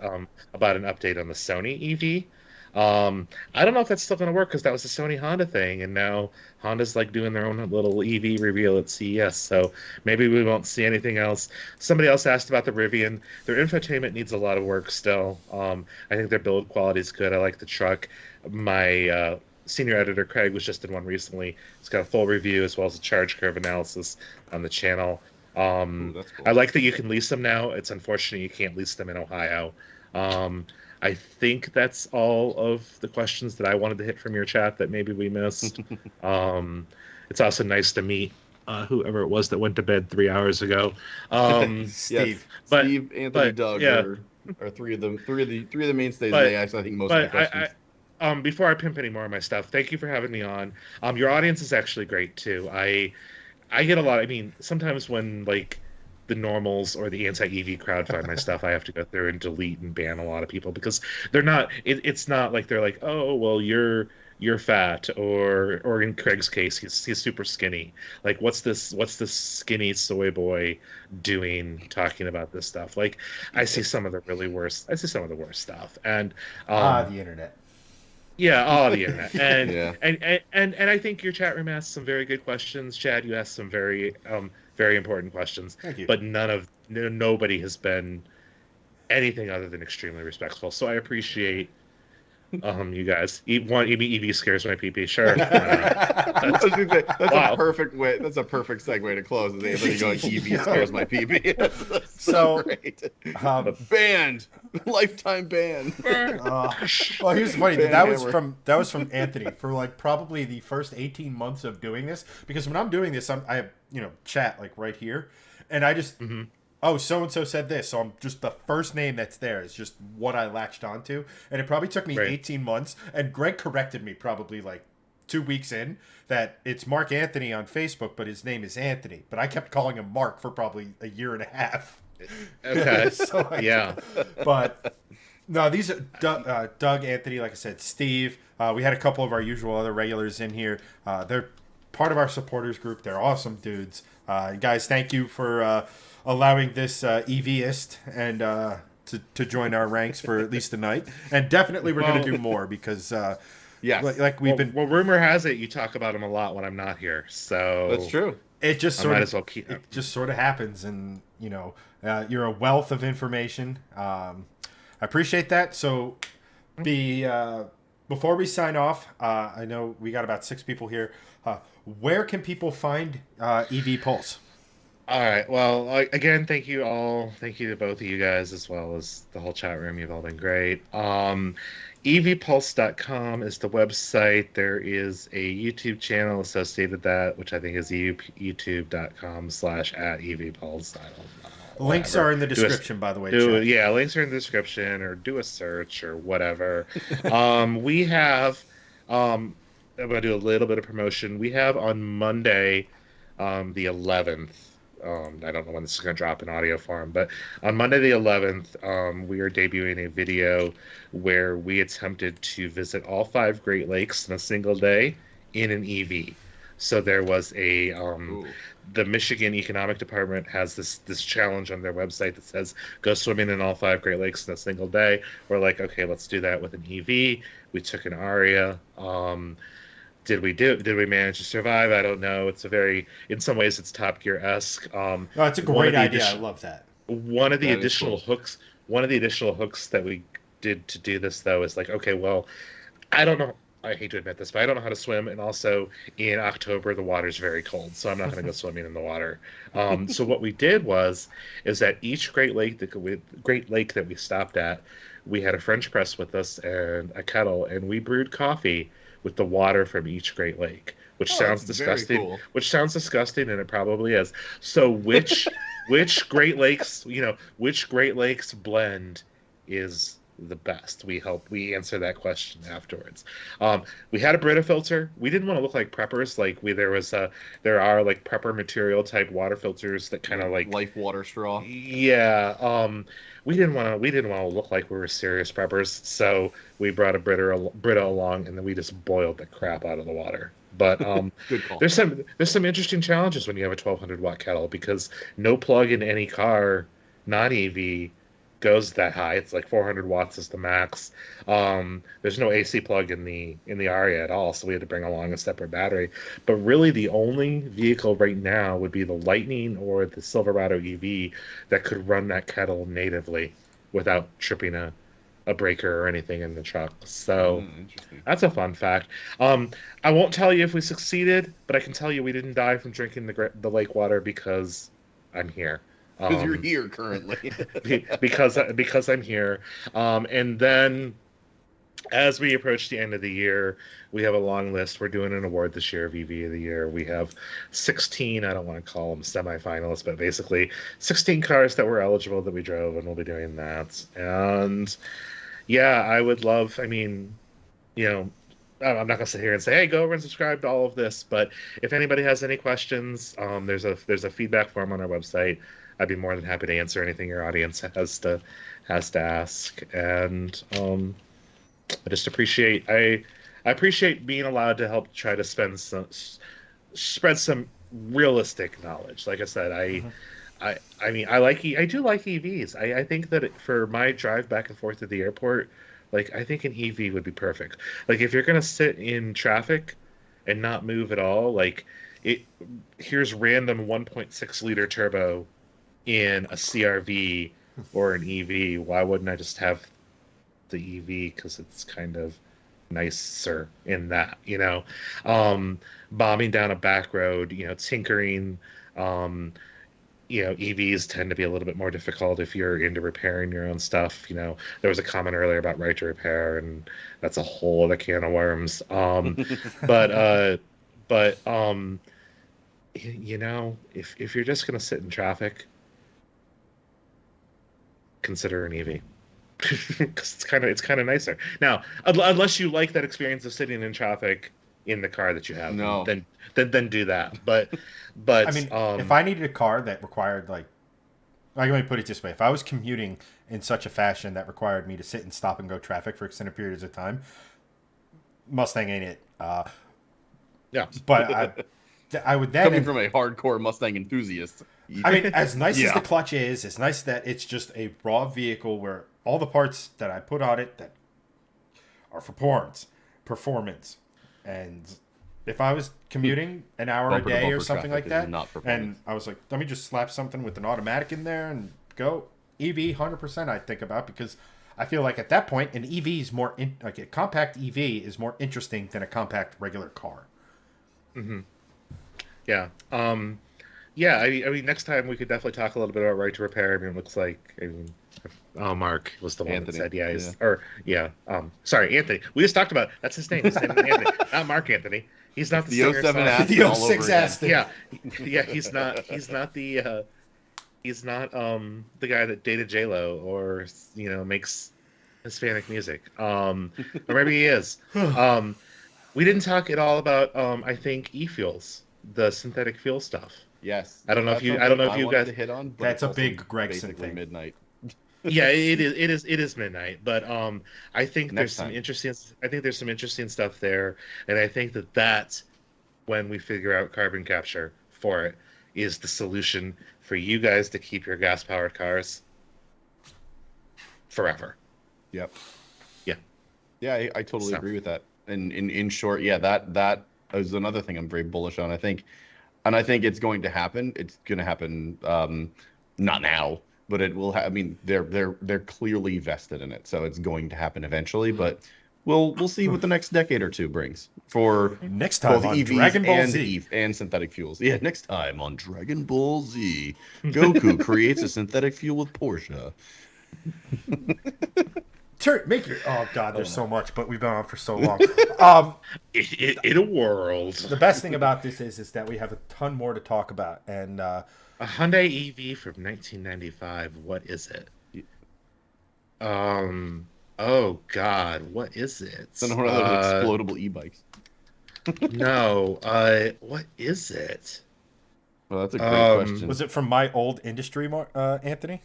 about an update on the Sony EV. I don't know if that's still going to work because that was a Sony Honda thing, and now Honda's like doing their own little EV reveal at CES, so maybe we won't see anything else. Somebody else asked about the Rivian. Their infotainment needs a lot of work still. I think their build quality is good. I like the truck. My senior editor Craig was just in one recently. It's got a full review as well as a charge curve analysis on the channel. Ooh, that's cool. I like that you can lease them now. It's unfortunate you can't lease them in Ohio. I think that's all of the questions that I wanted to hit from your chat that maybe we missed. It's also nice to meet whoever it was that went to bed 3 hours ago. Steve. But Steve, Anthony, Doug yeah, are three of the mainstays. but They asked, I think, most of the questions. Before I pimp any more of my stuff, thank you for having me on. Your audience is actually great too. I get a lot. I mean, sometimes when like the normals or the anti-EV crowd find my stuff, I have to go through and delete and ban a lot of people because they're not. It's not like they're like, oh well, you're fat, or in Craig's case, he's super skinny. Like, what's this skinny soy boy doing talking about this stuff? Like, I see some of the worst stuff, and the internet. yeah, all the internet, and Yeah. and I think your chat room asked some very good questions. Chad, you asked some very important questions. Thank you. But nobody has been anything other than extremely respectful. So I appreciate you guys. EV scares my pee. Sure. That's Wow. a perfect way. That's a perfect segue to close. Is Anthony going, EV scares my PB. That's So, great. Banned, lifetime ban. Well, here's funny. Ban That was hammer. from Anthony for like probably the first 18 months of doing this, because when I'm doing this, I have chat like right here, and I just oh, so and so said this, so I'm just the first name that's there is just what I latched onto, and it probably took me 18 months. And Greg corrected me probably like 2 weeks in that it's Mark Anthony on Facebook, but his name is Anthony. But I kept calling him Mark for probably a year and a half. Okay. So Yeah. But no, these are Doug, Anthony, like I said, Steve. We had a couple of our usual other regulars in here. They're part of our supporters group. They're awesome dudes. Guys, thank you for allowing this EVist and to join our ranks for at least a night. And definitely we're going to do more because Yes. like we've been. Well, rumor has it you talk about him a lot when I'm not here. So That's true. It just I sort might of as well keep it just sort of happens, and you're a wealth of information. I appreciate that. So, before we sign off, I know we got about 6 people here. Where can people find EV Pulse? All right. Well, again, thank you all. Thank you to both of you guys as well as the whole chat room. You've all been great. evpulse.com is the website. There is a YouTube channel associated with that, which I think is youtube.com/@evpulse. I don't know. Links Whatever. are in the description, by the way. Yeah, links are in the description, or do a search or whatever. We have, I'm going to do a little bit of promotion. We have on Monday, the 11th. I don't know when this is going to drop in audio form, but on Monday the 11th, we are debuting a video where we attempted to visit all 5 Great Lakes in a single day in an EV. So there was a the Michigan Economic Department has this challenge on their website that says go swimming in all 5 Great Lakes in a single day. We're like, okay, let's do that with an EV. We took an Aria. Did we manage to survive? I don't know. In some ways, it's Top Gear-esque. Oh, it's a great idea. I love that. One of the That is additional cool. hooks that we did to do this, though, is like, okay, well, I don't know. I hate to admit this, but I don't know how to swim, and also in October the water's very cold, so I'm not going to go swimming in the water. So what we did is that each Great Lake that we stopped at, we had a French press with us and a kettle, and we brewed coffee with the water from each Great Lake, which sounds that's very disgusting. cool. Which sounds disgusting, and it probably is. So which Great Lakes, which Great Lakes blend is the best? We answer that question afterwards. We had a Brita filter. We didn't want to look like preppers. There are like prepper material type water filters that kind of like life water straw. Yeah. We didn't want to look like we were serious preppers, so we brought a Brita along, and then we just boiled the crap out of the water. But Good call. there's some interesting challenges when you have a 1200 watt kettle, because no plug in any car, non-EV, goes that high. It's like 400 watts is the max. There's no AC plug in the Aria at all, so we had to bring along a separate battery. But really, the only vehicle right now would be the Lightning or the Silverado EV that could run that kettle natively without tripping a breaker or anything in the truck. So Interesting. that's a fun fact. I won't tell you if we succeeded, but I can tell you we didn't die from drinking the lake water because I'm here. Because you're here currently. because I'm here. And then as we approach the end of the year, we have a long list. We're doing an award this year of EV of the Year. We have 16, I don't want to call them semifinalists, but basically 16 cars that were eligible that we drove, and we'll be doing that. And yeah, I would love, I mean, you know, I'm not gonna sit here and say, "Hey, go over and subscribe to all of this." But if anybody has any questions, there's a feedback form on our website. I'd be more than happy to answer anything your audience has to ask. And I just appreciate I appreciate being allowed to help try to spread some realistic knowledge. Like I said, I mean, I do like EVs. I think that for my drive back and forth to the airport, like, I think an EV would be perfect. Like, if you're gonna sit in traffic and not move at all, like, here's random 1.6 liter turbo in a CRV or an EV. Why wouldn't I just have the EV? Because it's kind of nicer in that, you know. Bombing down a back road, you know, tinkering. You know, EVs tend to be a little bit more difficult if you're into repairing your own stuff. You know, there was a comment earlier about right to repair, and that's a whole other can of worms. But you know, if you're just gonna sit in traffic, consider an EV. Because it's kind of nicer. Now, unless you like that experience of sitting in traffic in the car that you have, no, then do that. But I mean, if I needed a car that required, like, let me put it this way: if I was commuting in such a fashion that required me to sit and stop and go traffic for extended periods of time, Mustang ain't it. Yeah, but I would then, coming from a hardcore Mustang enthusiast. I mean, as nice as the clutch is, it's nice that it's just a raw vehicle where all the parts that I put on it that are for performance. And if I was commuting an hour a day or something like that, and I was like, let me just slap something with an automatic in there and go, EV 100% I'd think about, because I feel like at that point an EV is more like a compact EV is more interesting than a compact regular car. Mm-hmm. Yeah. Yeah, I mean, next time we could definitely talk a little bit about right to repair. I mean, it looks like, Mark was the one Anthony. that said, sorry, Anthony. We just talked about, that's his name. His name is Anthony, not Mark Anthony. He's not the singer. 07 Aston, the 06 Aston. Yeah, he's not the guy that dated J-Lo or, you know, makes Hispanic music. Or maybe he is. We didn't talk at all about, I think, e-fuels, the synthetic fuel stuff. Yes. I don't know if you guys to hit on. But that's a big Gregson thing. Midnight. Yeah, it is midnight, but I think there's some interesting stuff there, and I think that when we figure out carbon capture for it is the solution for you guys to keep your gas powered cars forever. Yep. Yeah, I totally agree with that. And in short, yeah, that is another thing I'm very bullish on. I think it's going to happen. It's going to happen, not now, but it will. I mean, they're clearly vested in it, so it's going to happen eventually. But we'll see what the next decade or two brings for next time both on EVs Dragon Ball and Z and synthetic fuels. Yeah, next time on Dragon Ball Z, Goku creates a synthetic fuel with Porsche. Oh God, there's so much, but we've been on for so long. In a world. The best thing about this is that we have a ton more to talk about, and a Hyundai EV from 1995. What is it? Oh God, what is it? It's one of those explodable e-bikes. No. What is it? Well, that's a great question. Was it from my old industry, Anthony?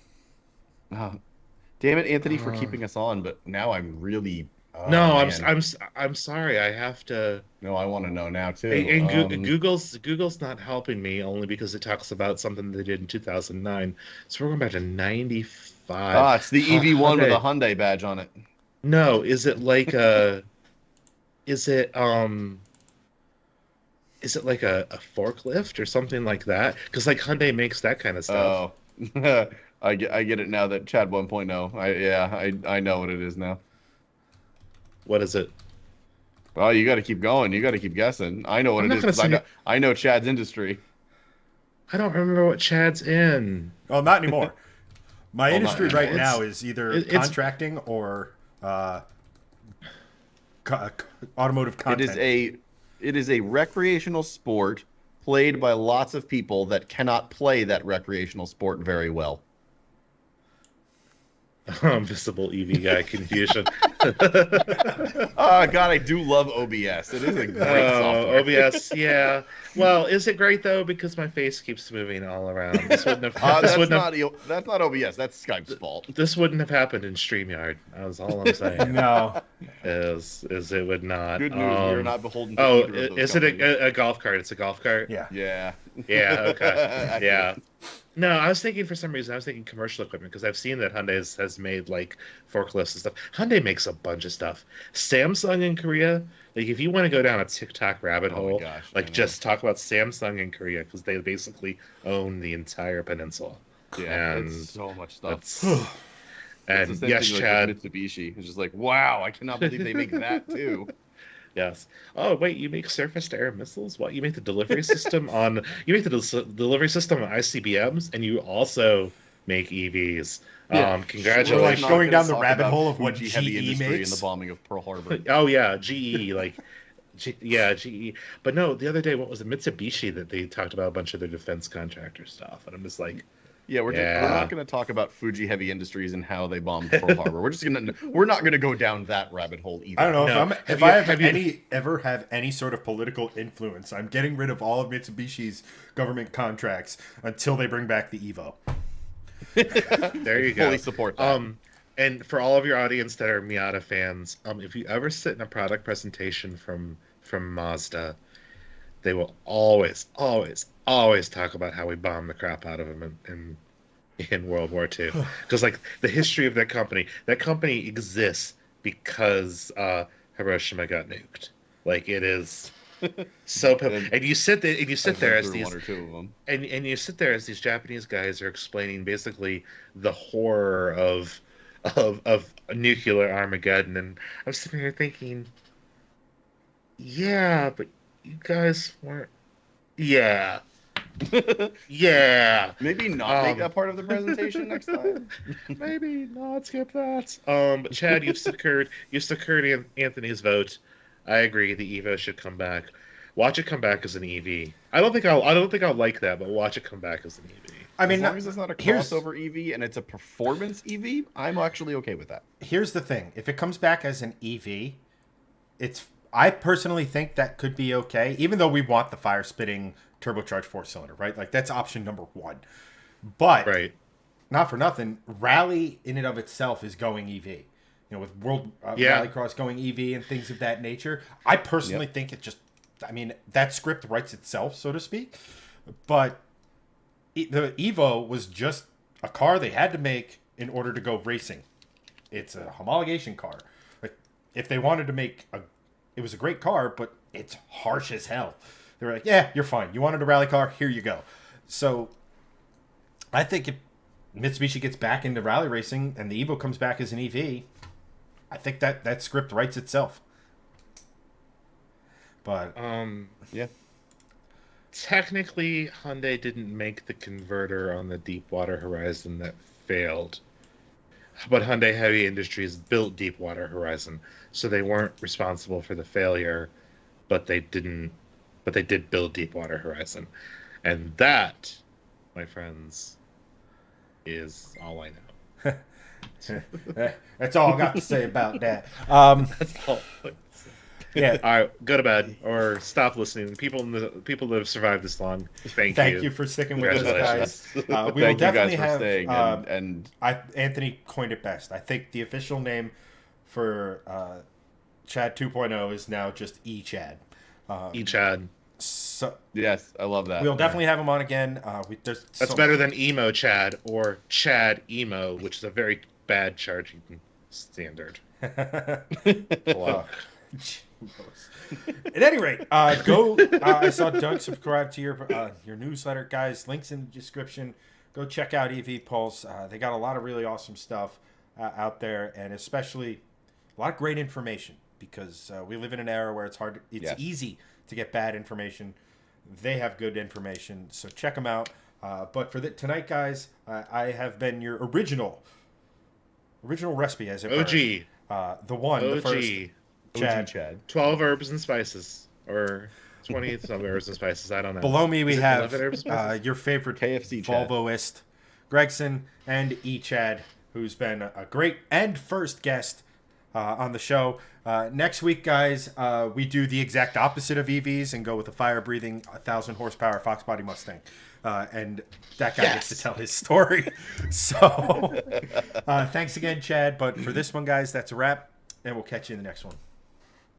Damn it, Anthony, for keeping us on, but now I'm really. No, man. I'm sorry. I have to. No, I want to know now too. And Google's not helping me, only because it talks about something they did in 2009. So we're going back to 95. It's the EV1 with a Hyundai badge on it. No, is it like a? Is it like a forklift or something like that? Because like Hyundai makes that kind of stuff. Oh. I get it now that Chad 1.0. I know what it is now. What is it? Well, you got to keep going. You got to keep guessing. I know what it is. I know Chad's industry. I don't remember what Chad's in. Oh, not anymore. My industry not right anymore. now is either It's contracting or co- automotive It is content. a recreational sport played by lots of people that cannot play that recreational sport very well. Visible EV guy confusion. Oh God, I do love OBS. It is a great software. OBS, yeah. Well, is it great though? Because my face keeps moving all around. This wouldn't have. That's not OBS. That's Skype's fault. This wouldn't have happened in StreamYard. That's all I'm saying. No. Is it would not. Good news. We are not beholden to Oh, either of those is companies. it a golf cart? It's a golf cart. Yeah. Yeah. Yeah. Okay. Yeah. No, I was thinking for some reason I was thinking commercial equipment because I've seen that Hyundai has made like forklifts and stuff. Hyundai makes a bunch of stuff. Samsung in Korea, like if you want to go down a TikTok rabbit Oh my hole, gosh, I like know. just talk about Samsung in Korea because they basically own the entire peninsula. Yeah. And It's so much stuff. That's It's and the same yes, thing Chad. like with Mitsubishi. It's just like, wow, I cannot believe they make that too. Yes. Oh, wait, you make surface-to-air missiles? What? You make the delivery system on delivery system on ICBMs, and you also make EVs. Yeah. Congratulations. We're like Not going gonna down the talk rabbit about hole of what Fuji heavy GE industry in makes. the bombing of Pearl Harbor. Oh yeah, GE like yeah, GE. But no, the other day what was it? Mitsubishi that they talked about a bunch of their defense contractor stuff, and I'm just like, Yeah, we're Yeah. not going to talk about Fuji Heavy Industries and how they bombed Pearl Harbor. We're not going to go down that rabbit hole either. I don't know No. if Have I you- have you- ever have any sort of political influence. I'm getting rid of all of Mitsubishi's government contracts until they bring back the Evo. there you go. Fully support that. And for all of your audience that are Miata fans, if you ever sit in a product presentation from Mazda, they will always, always, always talk about how we bombed the crap out of them in World War II. Because like the history of that company exists because Hiroshima got nuked. Like it is so. And you sit there as these one or two of them. and you sit there as these Japanese guys are explaining basically the horror of nuclear Armageddon, and I'm sitting here thinking, yeah, but you guys weren't. Yeah, yeah. Maybe not make that part of the presentation next time. Maybe not skip that. But Chad, you've secured Anthony's vote. I agree. The Evo should come back. Watch it come back as an EV. I don't think I'll like that, but watch it come back as an EV. I mean, as long as it's not a here's- crossover EV and it's a performance EV, I'm actually okay with that. Here's the thing: if it comes back as an EV, I personally think that could be okay, even though we want the fire spitting turbocharged 4-cylinder, right? Like that's option number one. But Right. not for nothing, Rally in and of itself is going EV. You know, with World Yeah. Rallycross going EV and things of that nature. I personally think it just, I mean, that script writes itself, so to speak. But the Evo was just a car they had to make in order to go racing. It's a homologation car. Like, if they wanted to make it was a great car, but it's harsh as hell. They were like, yeah, you're fine. You wanted a rally car? Here you go. So I think if Mitsubishi gets back into rally racing and the Evo comes back as an EV, I think that script writes itself. But Yeah. Technically, Hyundai didn't make the converter on the Deepwater Horizon that failed. But Hyundai Heavy Industries built Deepwater Horizon, so they weren't responsible for the failure, but they did build Deepwater Horizon. And that, my friends, is all I know. that's all I got to say about that. That's all. Yeah. All right, go to bed or stop listening. People that have survived this long, thank you. Thank you for sticking with us, guys. Congratulations. We will Thank you guys definitely for have. staying. And Anthony coined it best. I think the official name for Chad 2.0 is now just eChad. Chad. So yes, I love that. we'll definitely have him on again. That's better than Emo Chad or Chad Emo, which is a very bad charging standard. Wow. At any rate, go. I saw Doug subscribe to your newsletter, guys. Links in the description. Go check out EV Pulse. They got a lot of really awesome stuff out there, and especially a lot of great information because we live in an era where it's hard. It's Yes. easy to get bad information. They have good information, so check them out. But for tonight, guys, I have been your original recipe, as it were. OG. The one, OG. the first. Chad. OG Chad. 12 herbs and spices. Or 20 some herbs and spices. I don't know. Below me, we have your favorite KFC Chad. Volvoist, Gregson, and Chad, who's been a great and first guest on the show. Next week, guys, we do the exact opposite of EVs and go with a fire-breathing 1,000 horsepower Fox Body Mustang. And that guy gets to tell his story. So thanks again, Chad. But for this one, guys, that's a wrap. And we'll catch you in the next one.